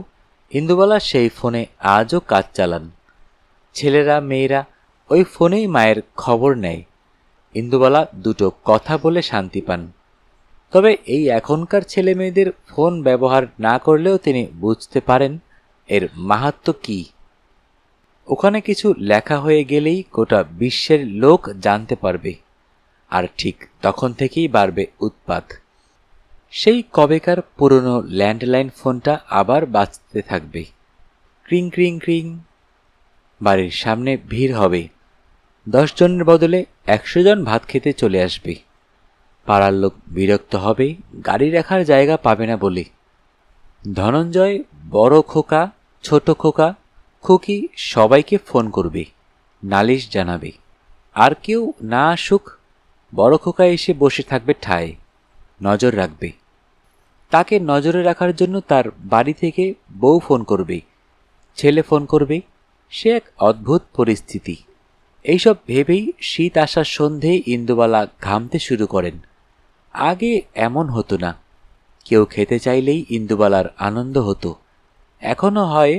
ইন্দুবালা সেই ফোনে আজও কাজ চালান। ছেলেরা মেয়েরা ওই ফোনেই মায়ের খবর নেয়। ইন্দুবালা দুটো কথা বলে শান্তি পান। তবে এই এখনকার ছেলে মেয়েদের ফোন ব্যবহার না করলেও তিনি বুঝতে পারেন এর মাহাত্ম্য কী। ওখানে কিছু লেখা হয়ে গেলেই গোটা বিশ্বের লোক জানতে পারবে, আর ঠিক তখন থেকেই বাড়বে উৎপাত। সেই কবেকার পুরনো ল্যান্ডলাইন ফোনটা আবার বাজতে থাকবে, ক্রিং ক্রিং ক্রিং। বাড়ির সামনে ভিড় হবে, 10 জনের বদলে 100 জন ভাত খেতে চলে আসবে। পাড়ার লোক বিরক্ত হবে গাড়ি রাখার জায়গা পাবে না বলে। ধনঞ্জয় বড় খোকা, ছোট খোকা, খুকি সবাইকে ফোন করবে, নালিশ জানাবে। আর কেউ না আসুক, বড় খোকা এসে বসে থাকবে ঠায়, নজর রাখবে। তাকে নজরে রাখার জন্য তার বাড়ি থেকে বউ ফোন করবে, ছেলে ফোন করবে। সে এক অদ্ভুত পরিস্থিতি। এইসব ভেবেই শীত আসার সন্ধে ইন্দুবালা ঘামতে শুরু করেন। আগে এমন হতো না। কেউ খেতে চাইলেই ইন্দুবালার আনন্দ হতো, এখনো হয়,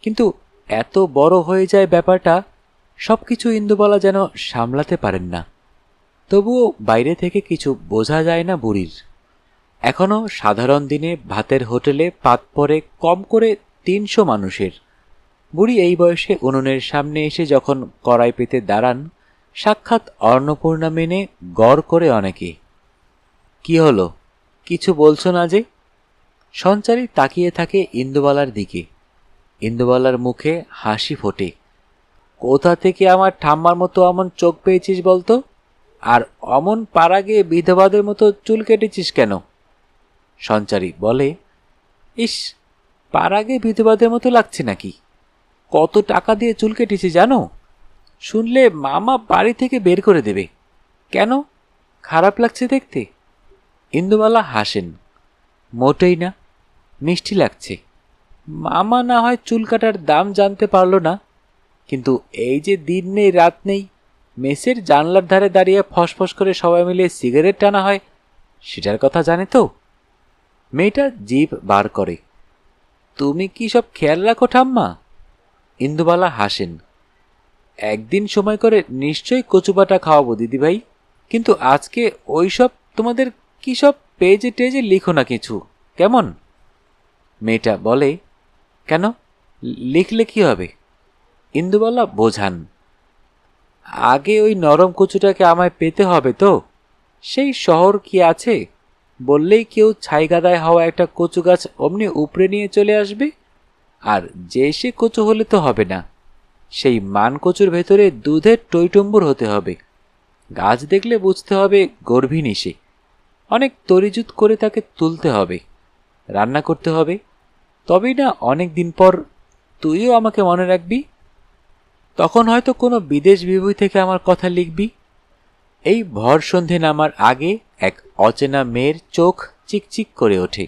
কিন্তু এত বড় হয়ে যায় ব্যাপারটা, সব কিছু ইন্দুবালা যেন সামলাতে পারেন না। তবুও বাইরে থেকে কিছু বোঝা যায় না বুড়ির। এখনো সাধারণ দিনে ভাতের হোটেলে পাত পড়ে কম করে 300 মানুষের। বুড়ি এই বয়সে উনুনের সামনে এসে যখন কড়াই পেতে দাঁড়ান, সাক্ষাৎ অন্নপূর্ণা মেনে গড় করে অনেকে। কি হলো, কিছু বলছো না যে? সঞ্চারী তাকিয়ে থাকে ইন্দুবালার দিকে। ইন্দুবালার মুখে হাসি ফোটে। কোথা থেকে আমার ঠাম্মার মতো অমন চোখ পেয়েছিস বলতো? আর অমন পাড়াগে বিধবাদের মতো চুল কেটেছিস কেন? সঞ্চারী বলে, ইস, পাড়াগে বিধবাদের মতো লাগছে নাকি? কত টাকা দিয়ে চুল কেটেছি জানো? শুনলে মামা বাড়ি থেকে বের করে দেবে। কেন, খারাপ লাগছে দেখতে? ইন্দুবালা হাসেন। মোটেই না, মিষ্টি লাগছে। মামা না হয় চুল কাটার দাম জানতে পারল না, কিন্তু এই যে দিন নেই রাত নেই মেসের জানলার ধারে দাঁড়িয়ে ফসফস করে সবাই মিলে সিগারেট টানা হয়, সেটার কথা জানে তো? মেয়েটা জিভ বার করে। তুমি কি সব খেয়াল রাখো ঠাম্মা? ইন্দুবালা হাসেন। একদিন সময় করে নিশ্চয়ই কচুবাটা খাওয়াবো দিদিভাই, কিন্তু আজকে ওইসব তোমাদের কি সব পেজে টেজে লিখো না কিছু, কেমন? মেয়েটা বলে, কেন, লিখলে কি হবে? ইন্দুবালা বোঝান, আগে ওই নরম কচুটাকে আমায় পেতে হবে তো। সেই শহর কি আছে, বললেই কেউ ছাইগাদায় হওয়া একটা কচু গাছ অমনি উপড়ে নিয়ে চলে আসবে। আর যে সে কচু হলে তো হবে না, সেই মান কচুর ভেতরে দুধের টইটম্বুর হতে হবে। গাছ দেখলে বুঝতে হবে গর্ভিণী সে। অনেক তরিজুত করে তাকে তুলতে হবে, রান্না করতে হবে, তবেই না অনেক দিন পর তুইও আমাকে মনে রাখবি। তখন হয়তো কোনো বিদেশ বিভূতি থেকে আমার কথা লিখবি। এই ভর সন্ধে নামার আগে এক অচেনা মেয়ের চোখ চিকচিক করে ওঠে।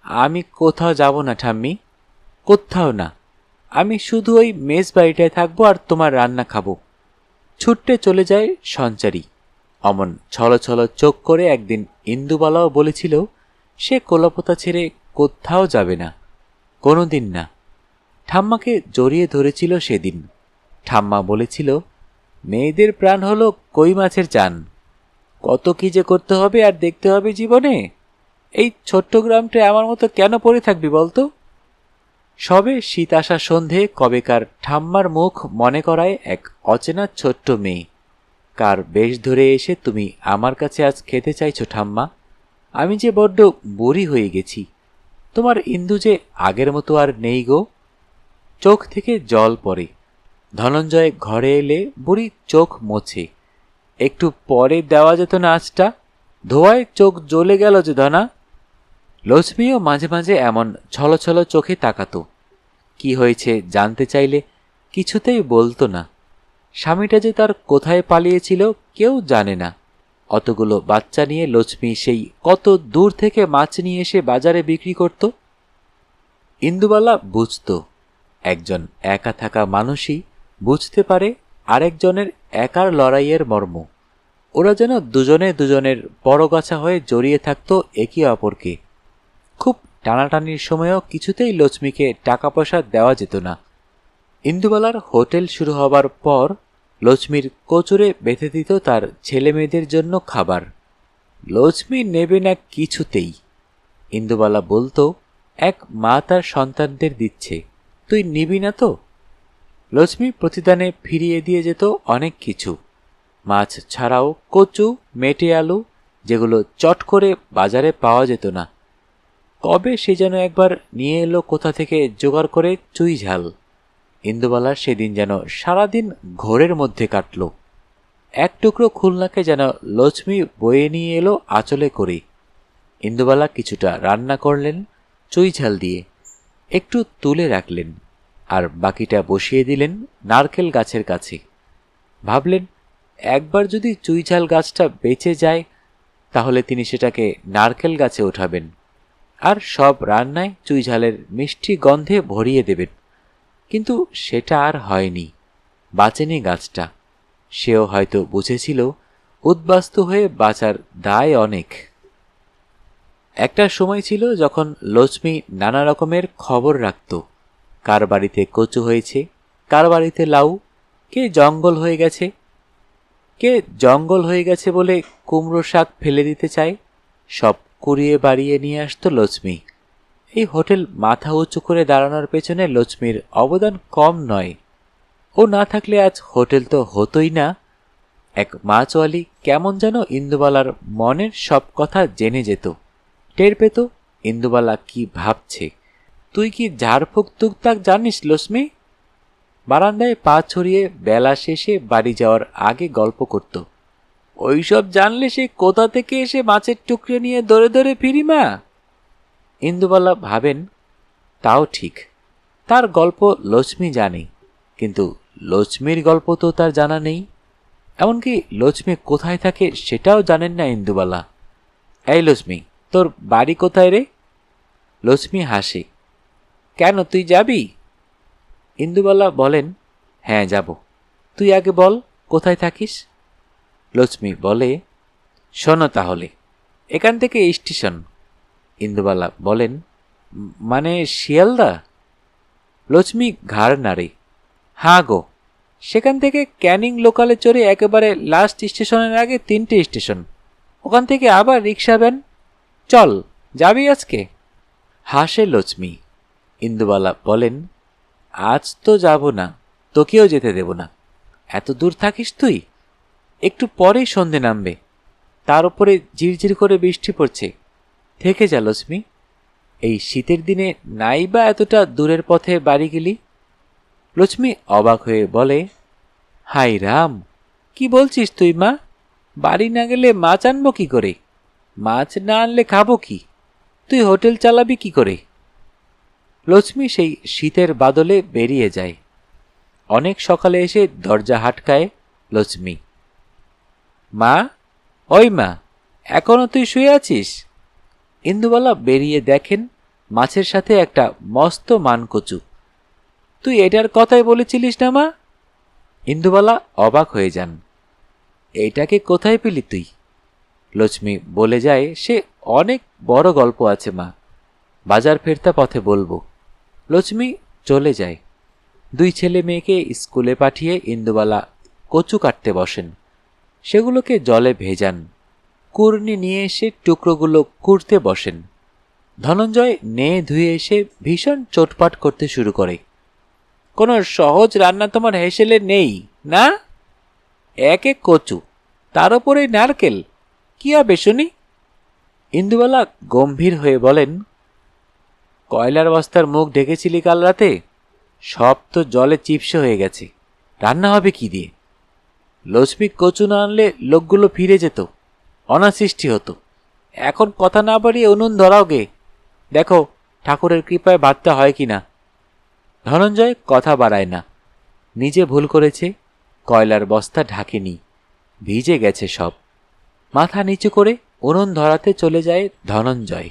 আমি কোথাও যাব না ঠাম্মি, কোথাও না। আমি শুধু ওই মেস বাড়িটায় থাকবো আর তোমার রান্না খাবো। ছুট্টে চলে যায় সঞ্চারী। অমন ছল ছল চোখ করে একদিন ইন্দুবালাও বলেছিল সে কলপতা ছেড়ে কোথাও যাবে না, কোনোদিন না। ঠাম্মাকে জড়িয়ে ধরেছিল সেদিন। ঠাম্মা বলেছিল, মেয়েদের প্রাণ হলো কই মাছের চান, কত কি যে করতে হবে আর দেখতে হবে জীবনে। এই ছোট্ট গ্রামটায় আমার মতো কেন পড়ে থাকবি বলতো? সবে শীত আসা সন্ধে কবেকার ঠাম্মার মুখ মনে করায় এক অচেনা ছোট্ট মেয়ে। কার বেশ ধরে এসে তুমি আমার কাছে আজ খেতে চাইছো ঠাম্মা? আমি যে বড্ড বুড়ি হয়ে গেছি, তোমার ইন্দু যে আগের মতো আর নেই গো। চোখ থেকে জল পড়ে। ধনঞ্জয় ঘরে এলে বুড়ি চোখ মোছে। একটু পরে দেওয়া যেত না আঁচটা, ধোয়ায় চোখ জ্বলে গেল যে ধনা। লক্ষ্মীও মাঝে মাঝে এমন ছল ছল চোখে তাকাতো। কি হয়েছে জানতে চাইলে কিছুতেই বলতো না। স্বামীটা যে তার কোথায় পালিয়েছিল কেউ জানে না। অতগুলো বাচ্চা নিয়ে লক্ষ্মী সেই কত দূর থেকে মাছ নিয়ে এসে বাজারে বিক্রি করত। ইন্দুবালা বুঝত, একজন একা থাকা মানুষই বুঝতে পারে আরেকজনের একার লড়াইয়ের মর্ম। ওরা যেন দুজনে দুজনের পরগাছা হয়ে জড়িয়ে থাকত একে অপরকে। খুব টানাটানির সময়ও কিছুতেই লক্ষ্মীকে টাকা পয়সা দেওয়া যেত না। ইন্দুবালার হোটেল শুরু হবার পর লক্ষ্মীর কোচরে বেঁধে দিত তার ছেলে মেয়েদের জন্য খাবার। লক্ষ্মী নেবে না কিছুতেই। ইন্দুবালা বলতো, এক মা তার সন্তানদের দিচ্ছে, তুই নিবি না তো? লক্ষ্মী প্রতিদানে ফিরিয়ে দিয়ে যেত অনেক কিছু। মাছ ছাড়াও কচু, মেটে আলু, যেগুলো চট করে বাজারে পাওয়া যেত না। কবে সে যেন একবার নিয়ে এলো কোথা থেকে জোগাড় করে চুই ঝাল। ইন্দুবালার সেদিন যেন সারাদিন ঘোরের মধ্যে কাটল। এক টুকরো খুলনাকে যেন লক্ষ্মী বয়ে নিয়ে এলো আঁচলে করে। ইন্দুবালা কিছুটা রান্না করলেন চুই ঝাল দিয়ে, একটু তুলে রাখলেন, আর বাকিটা বসিয়ে দিলেন নারকেল গাছের কাছে। ভাবলেন, একবার যদি চুই ঝাল গাছটা বেঁচে যায় তাহলে তিনি সেটাকে নারকেল গাছে ওঠাবেন আর সব রান্নায় চুই ঝালের মিষ্টি গন্ধে ভরিয়ে দেবেন। কিন্তু সেটা আর হয়নি, বাঁচেনি গাছটা। সেও হয়তো বুঝেছিল উদ্বাস্তু হয়ে বাঁচার দায় অনেক। একটা সময় ছিল যখন লক্ষ্মী নানা রকমের খবর রাখত। কার বাড়িতে কচু হয়েছে, কার বাড়িতে লাউ, কে জঙ্গল হয়ে গেছে, কে জঙ্গল হয়ে গেছে বলে কুমড়ো শাক ফেলে দিতে চায়। সব কুড়িয়ে বাড়িয়ে নিয়ে আসতো লক্ষ্মী। এই হোটেল মাথা উঁচু করে দাঁড়ানোর পেছনে লক্ষ্মীর অবদান কম নয়। ও না থাকলে আজ হোটেল তো হতোই না। এক মাছওয়ালি কেমন যেন ইন্দুবালার মনের সব কথা জেনে যেত, টের পেত ইন্দুবালা কি ভাবছে। তুই কি ঝাড়ফুঁক তুকতাক জানিস লক্ষ্মী? বারান্দায় পা ছড়িয়ে বেলা শেষে বাড়ি যাওয়ার আগে গল্প করত। ওইসব জানলে সে কোথা থেকে এসে মাছের টুকরে নিয়ে দৌড়ে দৌড়ে ফিরি মা। ইন্দুবালা ভাবেন, তাও ঠিক, তার গল্প লক্ষ্মী জানে, কিন্তু লক্ষ্মীর গল্প তো তার জানা নেই। এমনকি লক্ষ্মী কোথায় থাকে সেটাও জানেন না ইন্দুবালা। এই লক্ষ্মী, তোর বাড়ি কোথায় রে? লক্ষ্মী হাসে। কেন, তুই যাবি? ইন্দুবালা বলেন, হ্যাঁ যাব। তুই আগে বল কোথায় থাকিস। লক্ষ্মী বলে, শোনো তাহলে, এখান থেকে স্টেশন। ইন্দুবালা বলেন, মানে শিয়ালদা? লক্ষ্মী ঘাড় নাড়ে। হাঁ গো, সেখান থেকে ক্যানিং লোকালে চড়ে একেবারে লাস্ট স্টেশনের আগে 3টে স্টেশন, ওখান থেকে আবার রিক্সা ভ্যান। চল, যাবি আজকে? হাসে লক্ষ্মী। ইন্দুবালা বলেন, আজ তো যাব না, তোকেও যেতে দেব না। এত দূর থাকিস তুই? একটু পরেই সন্ধে নামবে, তার উপরে ঝিরঝির করে বৃষ্টি পড়ছে। থেকে যা লক্ষ্মী, এই শীতের দিনে নাই বা এতটা দূরের পথে বাড়ি গেলি। লক্ষ্মী অবাক হয়ে বলে, হাই রাম, কি বলছিস তুই মা? বাড়ি না গেলে মাছ আনবো কি করে? মাছ না আনলে খাবো কি? তুই হোটেল চালাবি কি করে? লক্ষ্মী সেই শীতের বাদলে বেরিয়ে যায়। অনেক সকালে এসে দরজা হাটকায় লক্ষ্মী। মা, ওই মা, এখনো তুই শুয়ে আছিস? ইন্দুবালা বেরিয়ে দেখেন মাছের সাথে একটা মস্ত মানকচু। তুই এটার কথাই বলেছিলিস না মা? ইন্দুবালা অবাক হয়ে যান। এইটাকে কোথায় পেলি তুই? লক্ষ্মী বলে যায়, সে অনেক বড় গল্প আছে মা, বাজার ফেরতা পথে বলবো। লক্ষ্মী চলে যায়। দুই ছেলে মেয়েকে স্কুলে পাঠিয়ে ইন্দুবালা কচু কাটতে বসেন। সেগুলোকে জলে ভেজান। কুর্নি নিয়ে এসে টুকরোগুলো কুড়তে বসেন। ধনঞ্জয় নেয়ে ধুয়ে এসে ভীষণ চোটপাট করতে শুরু করে। কোনো সহজ রান্না তোমার হেসেলে নেই না? একে কচু, তার ওপরে নারকেল, কি হবে শুনি? ইন্দুবালা গম্ভীর হয়ে বলেন, কয়লার বস্তার মুখ ঢেকেছিলি কাল রাতে, সব তো জলে চিপসে হয়ে গেছে, রান্না হবে কি দিয়ে? লক্ষ্মী কচু না আনলে লোকগুলো ফিরে যেত, অনাসৃষ্টি হতো। এখন কথা না বাড়িয়ে উনুন ধরাও গে, দেখো ঠাকুরের কৃপায় বাড়তে হয় কিনা। ধনঞ্জয় কথা বাড়ায় না। নিজে ভুল করেছে, কয়লার বস্তা ঢাকেনি, ভিজে গেছে সব। মাথা নিচু করে উনুন ধরাতে চলে যায় ধনঞ্জয়।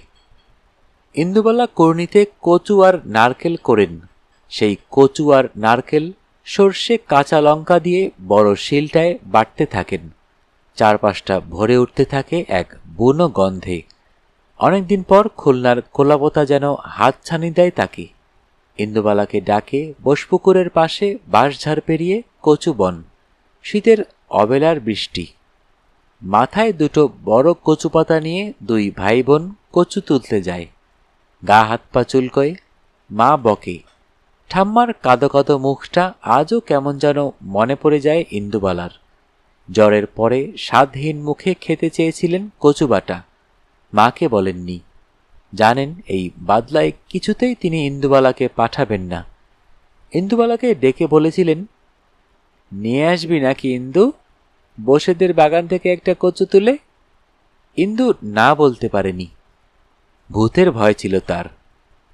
ইন্দুবালা কুর্নিতে কচু আর নারকেল করেন। সেই কচু আর নারকেল সর্ষে কাঁচা লঙ্কা দিয়ে বড় শিলটায় বাটতে থাকেন। চারপাশটা ভরে উঠতে থাকে এক বুনো গন্ধে। অনেকদিন পর খুলনার কোলাপোতা যেন হাতছানি দেয় তাকে। ইন্দুবালাকে ডাকে বসপুকুরের পাশে বাঁশঝাড় পেরিয়ে কচু বন। শীতের অবেলার বৃষ্টি। মাথায় দুটো বড় কচু পাতা নিয়ে দুই ভাই বোন কচু তুলতে যায়। গা হাত পা চুলকোয়, মা বকে। ঠাম্মার কাদো কাদো মুখটা আজও কেমন যেন মনে পড়ে যায় ইন্দুবালার। জ্বরের পরে স্বাদহীন মুখে খেতে চেয়েছিলেন কচু বাটা, মাকে বলেননি। জানেন এই বাদলায় কিছুতেই তিনি ইন্দুবালাকে পাঠাবেন না। ইন্দুবালাকে ডেকে বলেছিলেন, নিয়ে আসবি নাকি ইন্দু, বসেদের বাগান থেকে একটা কচু তুলে? ইন্দু না বলতে পারেনি। ভূতের ভয় ছিল তার,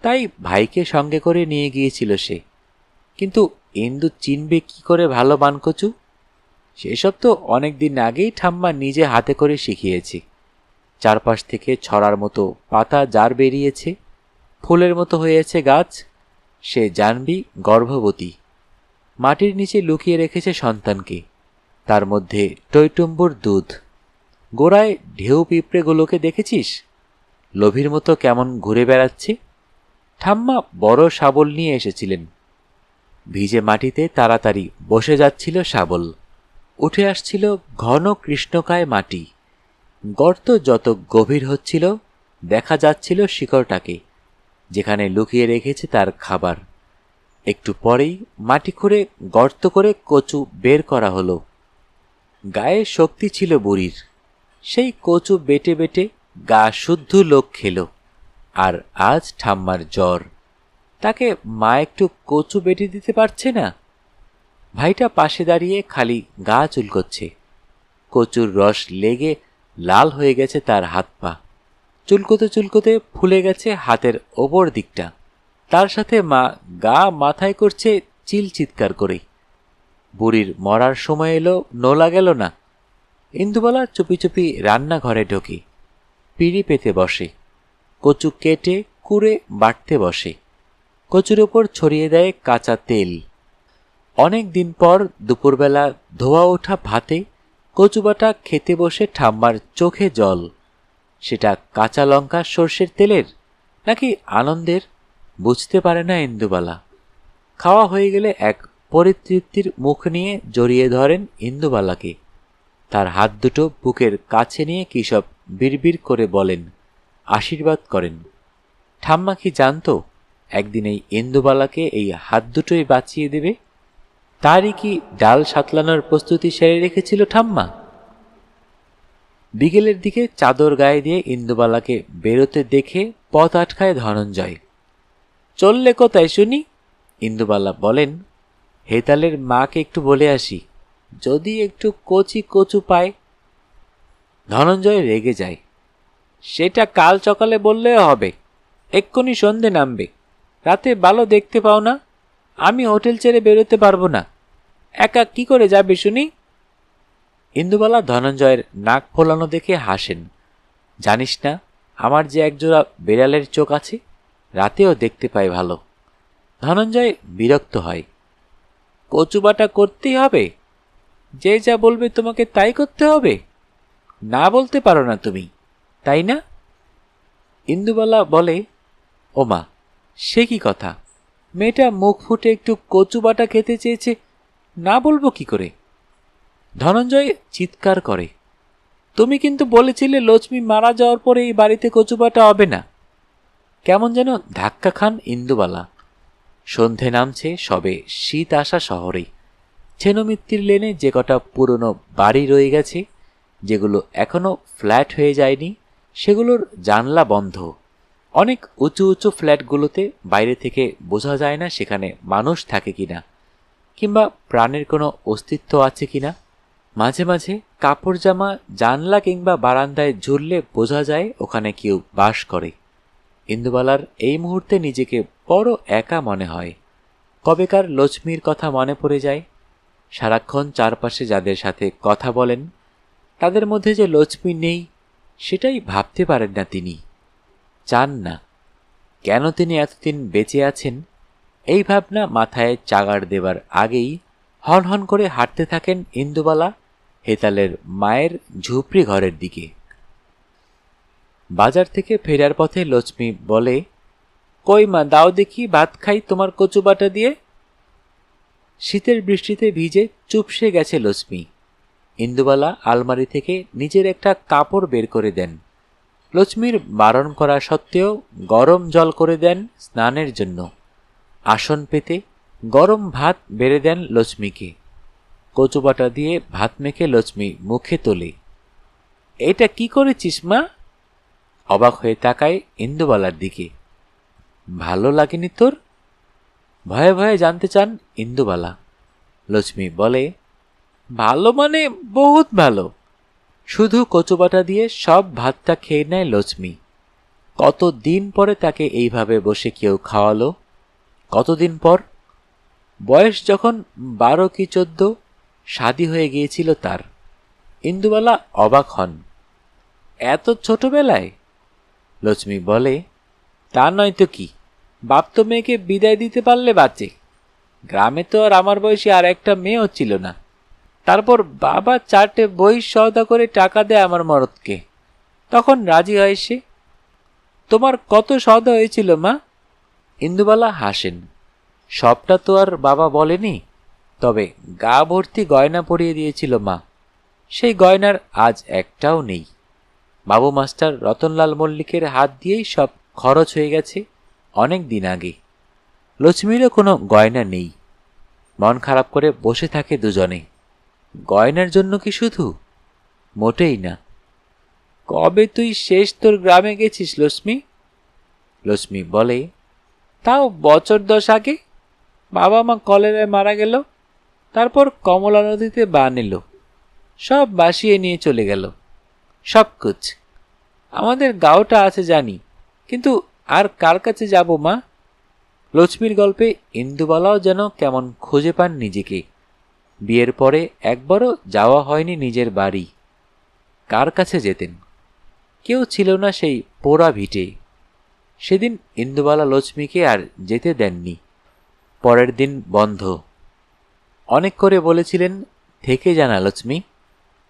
তাই ভাইকে সঙ্গে করে নিয়ে গিয়েছিল সে। কিন্তু ইন্দু চিনবে কি করে ভালো বানকচু? সেসব তো অনেক দিন আগেই ঠাম্মা নিজে হাতে করে শিখিয়েছে। চারপাশ থেকে ছড়ার মতো পাতা যার বেরিয়েছে, ফুলের মতো হয়েছে গাছ, সে জানবি গর্ভবতী। মাটির নিচে লুকিয়ে রেখেছে সন্তানকে, তার মধ্যে টইটুম্বুর দুধ। গোড়ায় ঢেউ পিঁপড়েগুলোকে দেখেছিস, লোভীর মতো কেমন ঘুরে বেড়াচ্ছে? ঠাম্মা বড় শাবল নিয়ে এসেছিলেন। ভিজে মাটিতে তাড়াতাড়ি বসে যাচ্ছিল শাবল। উঠে আসছিল ঘন কৃষ্ণকায় মাটি। গর্ত যত গভীর হচ্ছিল দেখা যাচ্ছিল শিকড়টাকে, যেখানে লুকিয়ে রেখেছে তার খাবার। একটু পরেই মাটি খুঁড়ে গর্ত করে কচু বের করা হলো। গায়ে শক্তি ছিল বুড়ির, সেই কচু বেটে বেটে গা শুদ্ধ লোক খেল। আর আজ ঠাম্মার জ্বর, তাকে মা একটু কচু বেটে দিতে পারছে না। ভাইটা পাশে দাঁড়িয়ে খালি গা চুলকোচ্ছে। কচুর রস লেগে লাল হয়ে গেছে তার হাত পা, চুলকোতে চুলকোতে ফুলে গেছে হাতের ওপর দিকটা। তার সাথে মা গা মাথায় করছে চিল চিৎকার করে। বুড়ির মরার সময় এলো, নোলা গেল না। ইন্দুবালা চুপি চুপি রান্নাঘরে ঢোকে, পিঁড়ি পেতে বসে, কচু কেটে কুড়ে বাটতে বসে। কচুর ওপর ছড়িয়ে দেয় কাঁচা তেল। অনেক দিন পর দুপুরবেলা ধোয়া ওঠা ভাতে কচু বাটা খেতে বসে ঠাম্মার চোখে জল। সেটা কাঁচা লঙ্কা সর্ষের তেলের নাকি আনন্দের বুঝতে পারে না ইন্দুবালা। খাওয়া হয়ে গেলে এক পরিতৃপ্তির মুখ নিয়ে জড়িয়ে ধরেন ইন্দুবালাকে। তার হাত দুটো বুকের কাছে নিয়ে কী সব বিড়বিড় করে বলেন, আশীর্বাদ করেন। ঠাম্মা কি জানত একদিন এই ইন্দুবালাকে এই হাত দুটোই বাঁচিয়ে দেবে? তারই কি ডাল সাতলানোর প্রস্তুতি সেরে রেখেছিল ঠাম্মা? বিকেলের দিকে চাদর গায়ে দিয়ে ইন্দুবালাকে বেরোতে দেখে পথ আটকায় ধনঞ্জয়। চললে কোথায় শুনি? ইন্দুবালা বলেন, হেতালের মাকে একটু বলে আসি, যদি একটু কচি কচু পায়। ধনঞ্জয় রেগে যায়। সেটা কাল সকালে বললেও হবে, এক্ষুনি সন্ধে নামবে, রাতে ভালো দেখতে পাও না? আমি হোটেল ছেড়ে বেরোতে পারবো না, একা কি করে যাবে শুনি? ইন্দুবালা ধনঞ্জয়ের নাক ফোলানো দেখে হাসেন। জানিস না, আমার যে একজোড়া বেড়ালের চোখ আছে, রাতেও দেখতে পাই ভালো। ধনঞ্জয় বিরক্ত হয়। কচুবাটা করতেই হবে? যে যা বলবে তোমাকে তাই করতে হবে? না বলতে পারো না তুমি, তাই না? ইন্দুবালা বলে, ওমা, সে কি কথা! মেয়েটা মুখ ফুটে একটু কচুবাটা খেতে চেয়েছে, না বলবো কি করে? ধনঞ্জয় চিৎকার করে, তুমি কিন্তু বলেছিলে লক্ষ্মী মারা যাওয়ার পরে এই বাড়িতে কচুবাটা হবে না। কেমন যেন ধাক্কা খান ইন্দুবালা। সন্ধে নামছে, সবে শীত আসা শহরে। ছেনমিত্তির লেনে যে কটা পুরনো বাড়ি রয়ে গেছে, যেগুলো এখনো ফ্ল্যাট হয়ে যায়নি, সেগুলোর জানলা বন্ধ। অনেক উঁচু উঁচু ফ্ল্যাটগুলোতে বাইরে থেকে বোঝা যায় না সেখানে মানুষ থাকে কিনা, কিংবা প্রাণের কোনো অস্তিত্ব আছে কিনা। মাঝে মাঝে কাপড় জামা জানলা কিংবা বারান্দায় ঝুললে বোঝা যায় ওখানে কেউ বাস করে। ইন্দুবালার এই মুহূর্তে নিজেকে বড় একা মনে হয়। কবেকার লক্ষ্মীর কথা মনে পড়ে যায়। সারাক্ষণ চারপাশে যাদের সাথে কথা বলেন, তাদের মধ্যে যে লক্ষ্মী নেই, সেটাই ভাবতে পারেন না তিনি, চান না। কেন তিনি এতদিন বেঁচে আছেন, এই ভাবনা মাথায় চাগাড় দেবার আগেই হনহন করে হাঁটতে থাকেন ইন্দুবালা হেতালের মায়ের ঝুপড়ি ঘরের দিকে। বাজার থেকে ফেরার পথে লক্ষ্মী বলে, কই মা, দাও দেখি, ভাত খাই তোমার কচুবাটা দিয়ে। শীতের বৃষ্টিতে ভিজে চুপসে গেছে লক্ষ্মী। ইন্দুবালা আলমারি থেকে নিজের একটা কাপড় বের করে দেন। লক্ষ্মীর বারণ করা সত্ত্বেও গরম জল করে দেন স্নানের জন্য। আসন পেতে গরম ভাত বেড়ে দেন লক্ষ্মীকে। কচুবাটা দিয়ে ভাত মেখে লক্ষ্মী মুখে তোলে। এটা কি করেছিস মা? অবাক হয়ে তাকায় ইন্দুবালার দিকে। ভালো লাগেনি তোর? ভয়ে ভয়ে জানতে চান ইন্দুবালা। লক্ষ্মী বলে, ভালো মানে বহুত ভালো। শুধু কচুবাটা দিয়ে সব ভাতটা খেয়ে নেয় লক্ষ্মী। কতদিন পরে তাকে এইভাবে বসে কেউ খাওয়ালো। কতদিন পর? বয়স যখন 12 কি 14, শাদী হয়ে গিয়েছিল তার। ইন্দুবালা অবাক হন। এত ছোটবেলায়? লক্ষ্মী বলে, তা নয় তো কি, বাপ তো মেয়েকে বিদায় দিতে পারলে বাঁচে। গ্রামে তো আর আমার বয়সী আর একটা মেয়েও ছিল না। তারপর বাবা 4টে বই সওদা করে টাকা দেয় আমার মরদকে, তখন রাজি হয় সে। তোমার কত সওদা হয়েছিল মা? ইন্দুবালা হাসেন। সবটা তো আর বাবা বলেনি, তবে গা ভর্তি গয়না পরিয়ে দিয়েছিল মা। সেই গয়নার আজ একটাও নেই। বাবু মাস্টার রতনলাল মল্লিকের হাত দিয়েই সব খরচ হয়ে গেছে অনেক দিন আগে। লক্ষ্মীরও কোনো গয়না নেই। মন খারাপ করে বসে থাকে দুজনে। গয়নার জন্য কি শুধু? মোটেই না। কবে তুই শেষ তোর গ্রামে গেছিস লক্ষ্মী? লক্ষ্মী বলে, তাও বছর 10 আগে। বাবা মা কলেরায় মারা গেল, তারপর কমলা নদীতে বান এলো, সব বাসিয়ে নিয়ে চলে গেল। সব কুছ। আমাদের গাঁওটা আছে জানি, কিন্তু আর কার কাছে যাব মা? লক্ষ্মীর গল্পে ইন্দুবালাও যেন কেমন খুঁজে পান নিজেকে। বিয়ের পরে একবারও যাওয়া হয়নি নিজের বাড়ি। কার কাছে যেতেন? কেউ ছিল না সেই পোড়া ভিটে। সেদিন ইন্দুবালা লক্ষ্মীকে আর যেতে দেননি। পরের দিন বন্ধ। অনেক করে বলেছিলেন, থেকে জানা লক্ষ্মী,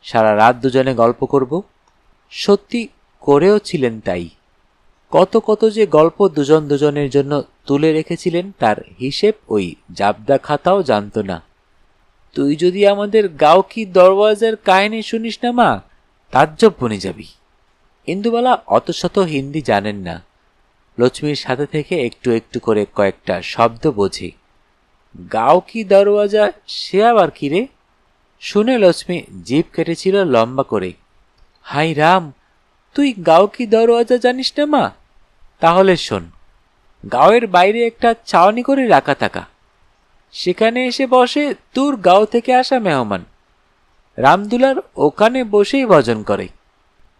সারা রাত দুজনে গল্প করব। সত্যি করেও ছিলেন তাই। কত কত যে গল্প দুজন দুজনের জন্য তুলে রেখেছিলেন, তার হিসেব ওই জাবদা খাতাও জানত না। তুই যদি আমাদের গাঁও কি দরওয়াজার কাহিনী শুনিস না মা, তাজ্জব বনে যাবি। ইন্দুবালা অতশত হিন্দি জানেন না। লক্ষ্মীর সাথে থেকে একটু একটু করে কয়েকটা শব্দ বোঝে। গাঁও কি দরওয়াজা, সে আবার কি রে? শুনে লক্ষ্মী জিভ কেটেছিল লম্বা করে। হাই রাম, তুই গাঁও কি দরওয়াজা জানিস না মা? তাহলে শোন। গাঁওয়ের বাইরে একটা ছাউনি করে রাখা থাকা, সেখানে এসে বসে তোর গাঁও থেকে আসা মেহমান। রামদুলার ওখানে বসেই ভজন করে।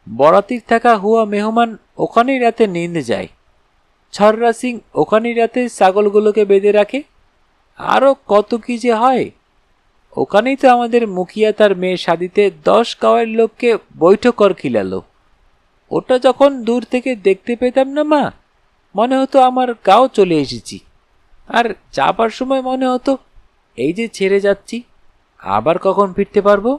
বরাতির থাকা হুয়া মেহমান ওখানেই রাতে নিন্দে যায়। ছররা সিং ওখানেই রাতে ছাগলগুলোকে বেঁধে রাখে। আরও কত কি যে হয়। ওখানেই তো আমাদের মুখিয়া তার মেয়ের শাদিতে 10 গাঁয়ের লোককে বৈঠক কর খিলালো। ওটা যখন দূর থেকে দেখতে পেতাম না মা, মনে হতো আমার গাঁও চলে এসেছি। আর যাবার সময় মনে হতো এই যে ছেড়ে যাচ্ছি, আবার কখন ফিরতে পারবো।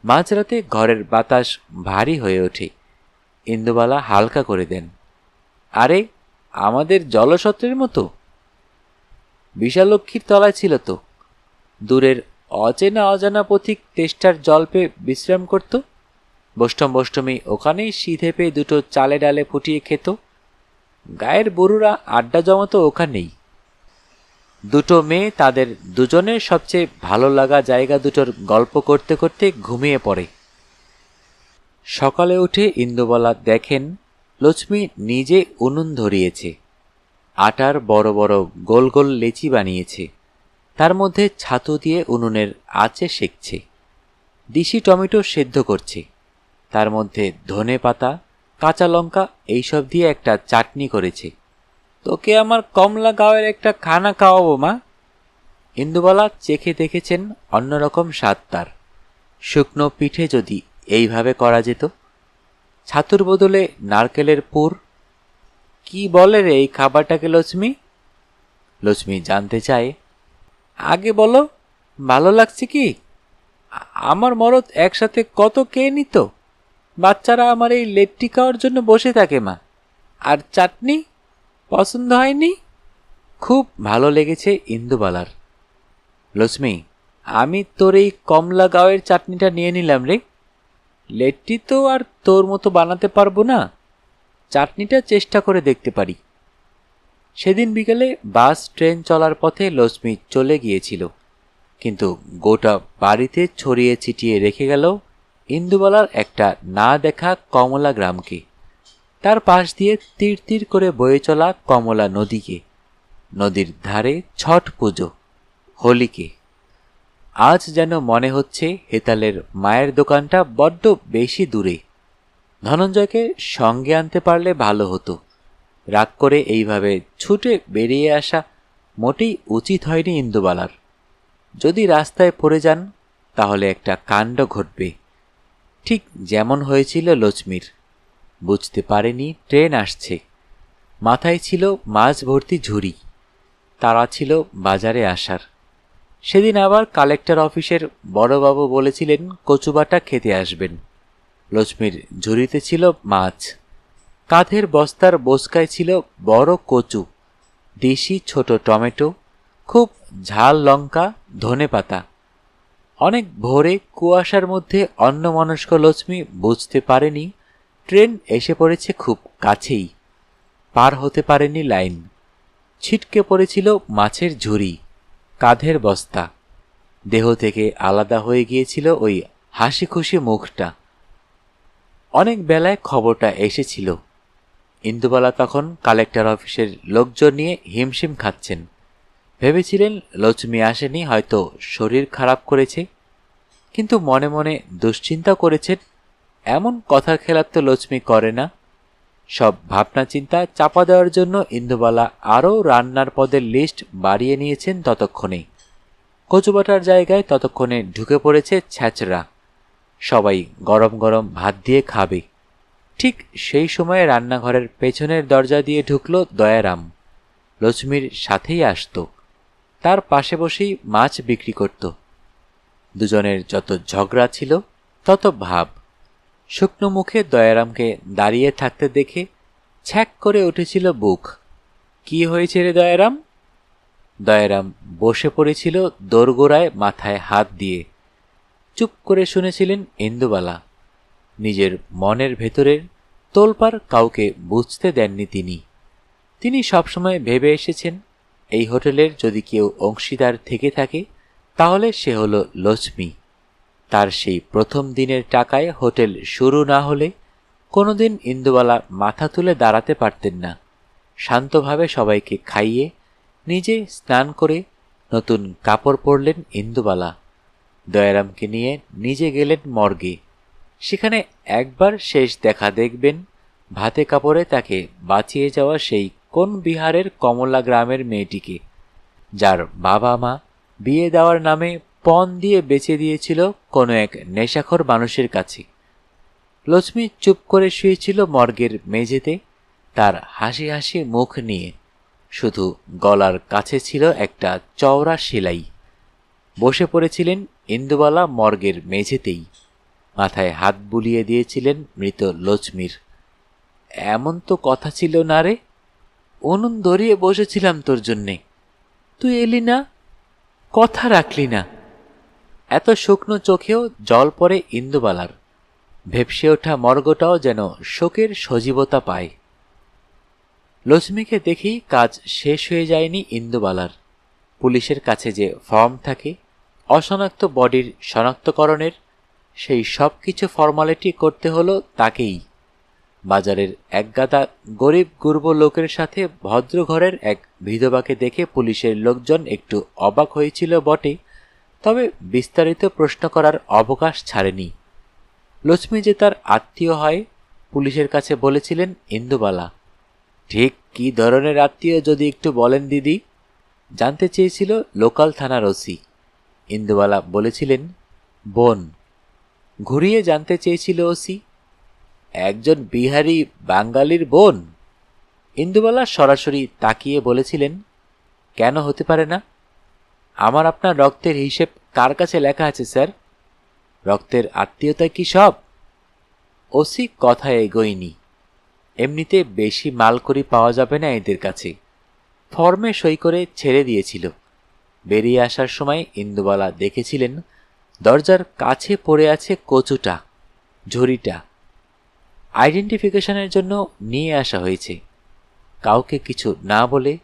মাঝরাতে ঘরের বাতাস ভারী হয়ে ওঠে। ইন্দুবালা হালকা করে দেন। আরে, আমাদের জলসত্রের মতো বিশালক্ষীর তলায় ছিল তো। দূরের অচেনা অজানা পথিক তেষ্টার জল পেয়ে বিশ্রাম করত। বৈষ্ণবষ্টমী ওখানেই সিধে পেয়ে দুটো চালে ডালে ফুটিয়ে খেত। গায়ের বুড়োরা আড্ডা জমাতো ওখানেই। দুটো মেয়ে তাদের দুজনের সবচেয়ে ভালো লাগা জায়গা দুটোর গল্প করতে করতে ঘুমিয়ে পড়ে। সকালে উঠে ইন্দুবালা দেখেন লক্ষ্মী নিজে উনুন ধরিয়েছে। আটার বড় বড় গোল গোল লেচি বানিয়েছে। তার মধ্যে ছাতু দিয়ে উনুনের আঁচে সেঁকছে। দিশি টমেটো সেদ্ধ করছে। তার মধ্যে ধনে পাতা, কাঁচা লঙ্কা এইসব দিয়ে একটা চাটনি করেছে। তোকে আমার কমলা গাঁয়ের একটা খানা খাওয়াবো মা। ইন্দুবালা চেখে দেখেছেন অন্যরকম স্বাদ তার। শুকনো পিঠে যদি এইভাবে করা যেত, ছাতুর বদলে নারকেলের পুর। কি বলে রে এই খাবারটাকে লক্ষ্মী? লক্ষ্মী জানতে চায়। আগে বলো, ভালো লাগছে কি? আমার মরদ একসাথে কত খেয়ে নিত। বাচ্চারা আমার এই লেট্টি খাওয়ার জন্য বসে থাকে মা। আর চাটনি পছন্দ হয়নি? খুব ভালো লেগেছে ইন্দুবালার। লক্ষ্মী, আমি তোর এই কমলা গাঁয়ের চাটনিটা নিয়ে নিলাম রে। লেট্টি তো আর তোর মতো বানাতে পারবো না, চাটনিটা চেষ্টা করে দেখতে পারি। সেদিন বিকেলে বাস ট্রেন চলার পথে লক্ষ্মী চলে গিয়েছিল, কিন্তু গোটা বাড়িতে ছড়িয়ে ছিটিয়ে রেখে গেল ইন্দুবালার একটা না দেখা কমলা গ্রামকে, তার পাশ দিয়ে তীর তীর করে বয়ে চলা কমলা নদীকে, নদীর ধারে ছট পুজো, হোলিকে। আজ যেন মনে হচ্ছে হেতালের মায়ের দোকানটা বড্ড বেশি দূরে। ধনঞ্জয়কে সঙ্গে আনতে পারলে ভালো হতো। রাগ করে এইভাবে ছুটে বেরিয়ে আসা মোটেই উচিত হয়নি ইন্দুবালার। যদি রাস্তায় পড়ে যান তাহলে একটা কাণ্ড ঘটবে, ঠিক যেমন হয়েছিল লক্ষ্মীর। বুঝতে পারেনি ট্রেন আসছে। মাথায় ছিল মাছ ভর্তি ঝুড়ি। তারা ছিল বাজারে আসার। সেদিন আবার কালেক্টর অফিসের বড়বাবু বলেছিলেন কচুবাটা খেতে আসবেন। লক্ষ্মীর ঝুড়িতে ছিল মাছ। কাঁধের বস্তার বোসকায় ছিল বড় কচু, দেশি ছোট টমেটো, খুব ঝাল লঙ্কা, ধনে পাতা। অনেক ভোরে কুয়াশার মধ্যে অন্যমনস্ক লক্ষ্মী বুঝতে পারেনি ট্রেন এসে পড়েছে খুব কাছেই। পার হতে পারেনি লাইন। ছিটকে পড়েছিল মাছের ঝুড়ি, কাঁধের বস্তা। দেহ থেকে আলাদা হয়ে গিয়েছিল ওই হাসি খুশি মুখটা। অনেক বেলায় খবরটা এসেছিল। ইন্দুবালা তখন কালেক্টর অফিসের লোকজন নিয়ে হিমশিম খাচ্ছেন। ভেবেছিলেন লক্ষ্মী আসেনি, হয়তো শরীর খারাপ করেছে। কিন্তু মনে মনে দুশ্চিন্তা করেছেন এমন কথার খেলাপ তো লক্ষ্মী করে না। সব ভাবনা চিন্তা চাপা দেওয়ার জন্য ইন্দুবালা আরও রান্নার পদের লিস্ট বাড়িয়ে নিয়েছেন ততক্ষণে। কচুবাটার জায়গায় ততক্ষণে ঢুকে পড়েছে ছ্যাঁচড়া। সবাই গরম গরম ভাত দিয়ে খাবে। ঠিক সেই সময়ে রান্নাঘরের পেছনের দরজা দিয়ে ঢুকল দয়ারাম। লক্ষ্মীর সাথেই আসত। তার পাশে বসেই মাছ বিক্রি করত। দুজনের যত ঝগড়া ছিল তত ভাব। শুকনো মুখে দয়ারামকে দাঁড়িয়ে থাকতে দেখে ছ্যাক করে উঠেছিল বুক। কি হয়েছে রে দয়ারাম? দয়ারাম বসে পড়েছিল দোরগোড়ায় মাথায় হাত দিয়ে। চুপ করে শুনেছিলেন ইন্দুবালা। নিজের মনের ভেতরের তোলপাড় কাউকে বুঝতে দেননি তিনি। তিনি সবসময় ভেবে এসেছেন এই হোটেলের যদি কেউ অংশীদার থেকে থাকে তাহলে সে হলো লক্ষ্মী। তার সেই প্রথম দিনের টাকায় হোটেল শুরু না হলে কোনোদিন ইন্দুবালা মাথা তুলে দাঁড়াতে পারতেন না। শান্তভাবে সবাইকে খাইয়ে নিজে স্নান করে নতুন কাপড় পরলেন ইন্দুবালা। দয়ারামকে নিয়ে নিজে গেলেন মর্গে। সেখানে একবার শেষ দেখা দেখবেন ভাতে কাপড়ে তাকে বাঁচিয়ে যাওয়া সেই কোন বিহারের কমলা গ্রামের মেয়েটিকে, যার বাবা মা বিয়ে দেওয়ার নামে পণ দিয়ে বেচে দিয়েছিল কোনো এক নেশাখোর মানুষের কাছে। লক্ষ্মী চুপ করে শুয়েছিল মর্গের মেঝেতে, তার হাসি হাসি মুখ নিয়ে। শুধু গলার কাছে ছিল একটা চওড়া সেলাই। বসে পড়েছিলেন ইন্দুবালা মর্গের মেঝেতেই, মাথায় হাত বুলিয়ে দিয়েছিলেন মৃত লক্ষ্মীর। এমন তো কথা ছিল না রে, উনুন ধরিয়ে বসেছিলাম তোর জন্যে, তুই এলি না, কথা রাখলি না। এত শুকনো চোখেও জল পড়ে ইন্দুবালার। ভেপসে ওঠা মর্গটাও যেন শোকের সজীবতা পায়। লক্ষ্মীকে দেখেই কাজ শেষ হয়ে যায়নি ইন্দুবালার। পুলিশের কাছে যে ফর্ম থাকে অশনাক্ত বডির শনাক্তকরণের, সেই সব কিছু ফর্মালিটি করতে হলো তাকেই। বাজারের একগাদা গরিব গুরব লোকের সাথে ভদ্রঘরের এক বিধবাকে দেখে পুলিশের লোকজন একটু অবাক হয়েছিল বটে, তবে বিস্তারিত প্রশ্ন করার অবকাশ ছাড়েনি। লক্ষ্মী যে তার আত্মীয় হয় পুলিশের কাছে বলেছিলেন ইন্দুবালা। ঠিক কী ধরনের আত্মীয় যদি একটু বলেন দিদি, জানতে চেয়েছিল লোকাল থানার ওসি। ইন্দুবালা বলেছিলেন বোন। ঘুরিয়ে জানতে চেয়েছিল ওসি, একজন বিহারি বাঙালির বোন? ইন্দুবালা সরাসরি তাকিয়ে বলেছিলেন, কেন হতে পারে না? আমার আপনার রক্তের হিসেব কার কাছে লেখা আছে স্যার? রক্তের আত্মীয়তা কি সব? ওসি কথা এগোয়নি। এমনিতে বেশি মালকড়ি পাওয়া যাবে না এদের কাছে। ফর্মে সই করে ছেড়ে দিয়েছিল। বেরিয়ে আসার সময় ইন্দুবালা দেখেছিলেন দরজার কাছে পড়ে আছে কচুটা, ঝুড়িটা। আইডেন্টিফিকেশনের জন্য নিয়ে আসা হয়েছে। কাউকে কিছু না বলে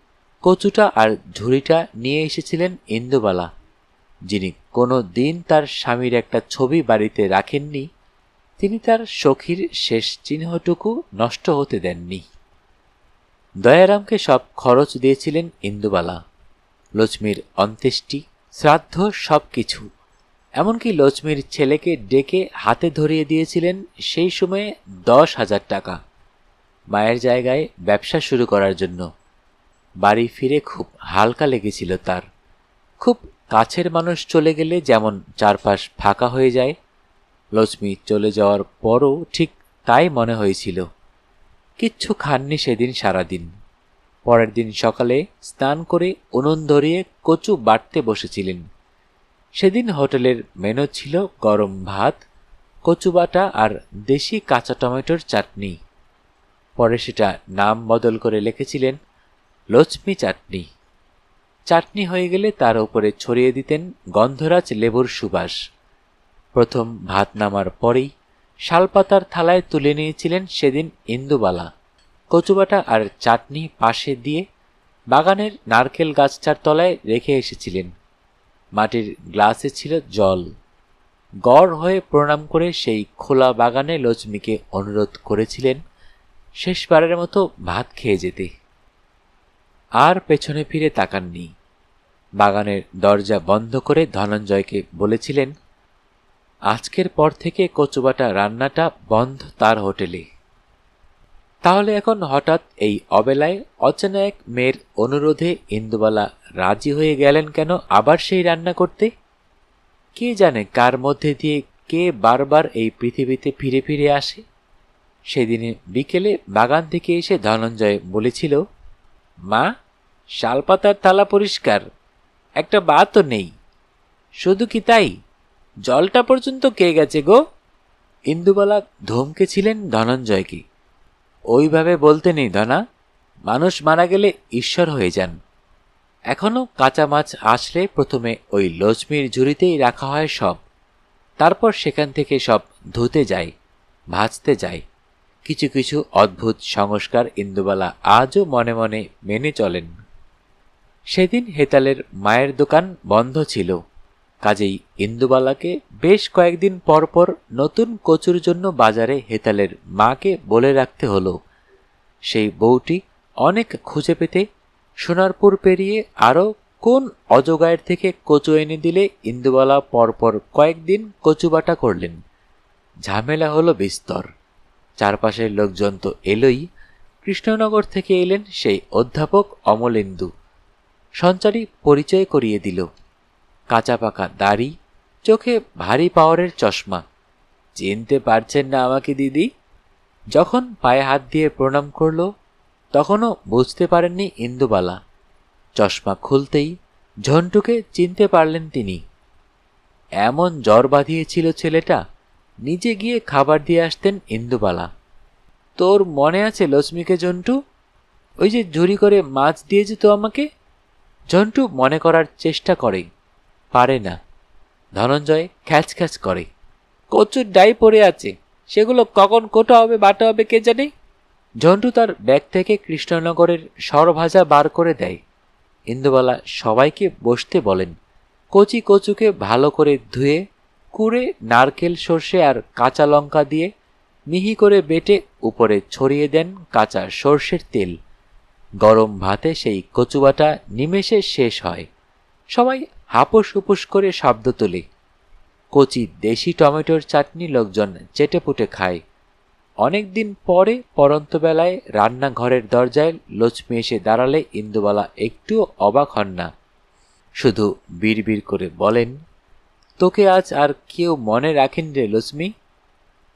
কচুটা আর ঝুড়িটা নিয়ে এসেছিলেন ইন্দুবালা, যিনি কোনো দিন তার স্বামীর একটা ছবি বাড়িতে রাখেননি। তিনি তার সখীর শেষ চিহ্নটুকু নষ্ট হতে দেননি। দয়ারামকে সব খরচ দিয়েছিলেন ইন্দুবালা, লক্ষ্মীর অন্ত্যেষ্টি, শ্রাদ্ধ, সব কিছু। এমনকি লক্ষ্মীর ছেলেকে ডেকে হাতে ধরিয়ে দিয়েছিলেন সেই সময়ে 10,000 টাকা, মায়ের জায়গায় ব্যবসা শুরু করার জন্য। বাড়ি ফিরে খুব হালকা লেগেছিল তার। খুব কাছের মানুষ চলে গেলে যেমন চারপাশ ফাঁকা হয়ে যায়, লক্ষ্মী চলে যাওয়ার পরও ঠিক তাই মনে হয়েছিল। কিচ্ছু খাননি সেদিন সারাদিন। পরের দিন সকালে স্নান করে উনুন ধরিয়ে কচু বাটতে বসেছিলেন। সেদিন হোটেলের মেনু ছিল গরম ভাত, কচু বাটা আর দেশি কাঁচা টমেটোর চাটনি। পরে সেটা নাম বদল করে লিখেছিলেন লক্ষ্মী চাটনি। চাটনি হয়ে গেলে তার উপরে ছড়িয়ে দিতেন গন্ধরাজ লেবুর সুবাস। প্রথম ভাত নামার পরেই শালপাতার থালায় তুলে নিয়েছিলেন সেদিন ইন্দুবালা। কচুবাটা আর চাটনি পাশে দিয়ে বাগানের নারকেল গাছটার তলায় রেখে এসেছিলেন। মাটির গ্লাসে ছিল জল। গড় হয়ে প্রণাম করে সেই খোলা বাগানে লক্ষ্মীকে অনুরোধ করেছিলেন শেষবারের মতো ভাত খেয়ে যেতে। আর পেছনে ফিরে তাকাননি। বাগানের দরজা বন্ধ করে ধনঞ্জয়কে বলেছিলেন, আজকের পর থেকে কচুবাটা রান্নাটা বন্ধ তার হোটেলে। তাহলে এখন হঠাৎ এই অবেলায় অচেনা এক মেয়ের অনুরোধে ইন্দুবালা রাজি হয়ে গেলেন কেন আবার সেই রান্না করতে? কে জানে কার মধ্যে দিয়ে কে বারবার এই পৃথিবীতে ফিরে ফিরে আসে। সেদিনে বিকেলে বাগান থেকে এসে ধনঞ্জয় বলেছিল, মা, শালপাতার থালা পরিষ্কার, একটা বাতও নেই। শুধু কি তাই, জলটা পর্যন্ত কে গেছে গো? ইন্দুবালা ধমকেছিলেন ধনঞ্জয়কে। ওইভাবে বলতে নেই ধনা, মানুষ মারা গেলে ঈশ্বর হয়ে যান। এখনো কাঁচা মাছ আসলে প্রথমে ওই লক্ষ্মীর ঝুড়িতেই রাখা হয় সব, তারপর সেখান থেকে সব ধুতে যায়, ভাজতে যায়। কিছু কিছু অদ্ভুত সংস্কার ইন্দুবালা আজও মনে মনে মেনে চলেন। সেদিন হেতালের মায়ের দোকান বন্ধ ছিল, কাজেই ইন্দুবালাকে বেশ কয়েকদিন পর পর নতুন কচুর জন্য বাজারে হেতালের মাকে বলে রাখতে হলো। সেই বউটি অনেক খুঁজে পেতে সোনারপুর পেরিয়ে আরও কোন অজগায়ের থেকে কচু এনে দিলে ইন্দুবালা পরপর কয়েকদিন কচু বাটা করলেন। ঝামেলা হলো বিস্তর। চারপাশের লোকজন তো এলোই। কৃষ্ণনগর থেকে এলেন সেই অধ্যাপক অমলেন্দু। সঞ্চারী পরিচয় করিয়ে দিল। কাঁচা পাকা দাড়ি, চোখে ভারী পাওয়ারের চশমা। চিনতে পারছেন না আমাকে দিদি? যখন পায়ে হাত দিয়ে প্রণাম করলো তখনও বুঝতে পারেননি ইন্দুবালা। চশমা খুলতেই ঝন্টুকে চিনতে পারলেন তিনি। এমন জ্বর বাঁধিয়েছিল ছেলেটা, নিজে গিয়ে খাবার দিয়ে আসতেন ইন্দুবালা। তোর মনে আছে লক্ষ্মীকে ঝন্টু? ওই যে ঝুরি করে মাছ দিয়ে যেত আমাকে। ঝন্টু মনে করার চেষ্টা করে, পারে না। ধনঞ্জয় খ্যাচ খ্যাচ করে, কচুর ডাই পড়ে আছে, সেগুলো কখন কোটা হবে বাটা হবে কে জানে। ঝন্টু তার ব্যাগ থেকে কৃষ্ণনগরের সরভাজা বার করে দেয়। ইন্দুবালা সবাইকে বসতে বলেন। কচি কচুকে ভালো করে ধুয়ে কুড়ে নারকেল সর্ষে আর কাঁচা লঙ্কা দিয়ে মিহি করে বেটে উপরে ছড়িয়ে দেন কাঁচা সর্ষের তেল। গরম ভাতে সেই কচুবাটা নিমেষে শেষ হয়। সবাই হাপুস হুপুস করে শব্দ তোলে। কচি দেশি টমেটোর চাটনি লোকজন চেটেপুটে খায়। অনেকদিন পরে পরন্ত বেলায় রান্নাঘরের দরজায় লক্ষ্মী এসে দাঁড়ালে ইন্দুবালা একটুও অবাক হন না, শুধু বিড়বিড় করে বলেন, তোকে আজ আর কেউ মনে রাখেন রে লক্ষ্মী।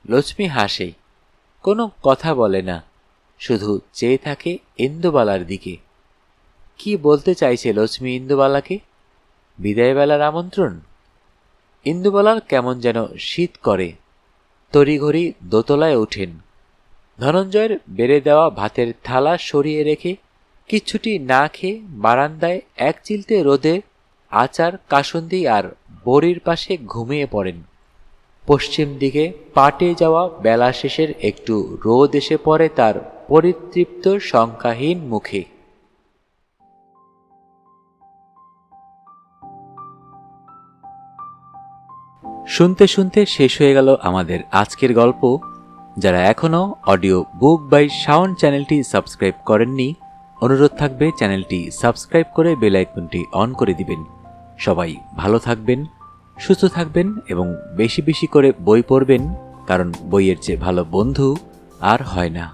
লক্ষ্মী হাসে, কোনো কথা বলে না, শুধু চেয়ে থাকে ইন্দুবালার দিকে। কি বলতে চাইছে লক্ষ্মী ইন্দুবালাকে? বিদায়বেলার আমন্ত্রণ? ইন্দুবালার কেমন যেন শীত করে। তড়িঘড়ি দোতলায় ওঠেন। ধনঞ্জয়ের বেড়ে দেওয়া ভাতের থালা সরিয়ে রেখে কিচ্ছুটি না খেয়ে বারান্দায় এক চিলতে রোদে আচার কাসুন্দি আর বড়ির পাশে ঘুমিয়ে পড়েন। পশ্চিম দিকে পাটে যাওয়া বেলা শেষের একটু রোদ এসে পড়ে তার পরিতৃপ্ত সংখ্যাহীন মুখে। শুনতে শুনতে শেষ হয়ে গেল আমাদের আজকের গল্প। যারা এখনও অডিও বুক বাই সাউন্ড চ্যানেলটি সাবস্ক্রাইব করেননি, অনুরোধ থাকবে চ্যানেলটি সাবস্ক্রাইব করে বেল আইকনটি অন করে দিবেন। সবাই ভালো থাকবেন, সুস্থ থাকবেন এবং বেশি বেশি করে বই পড়বেন, কারণ বইয়ের চেয়ে ভালো বন্ধু আর হয় না।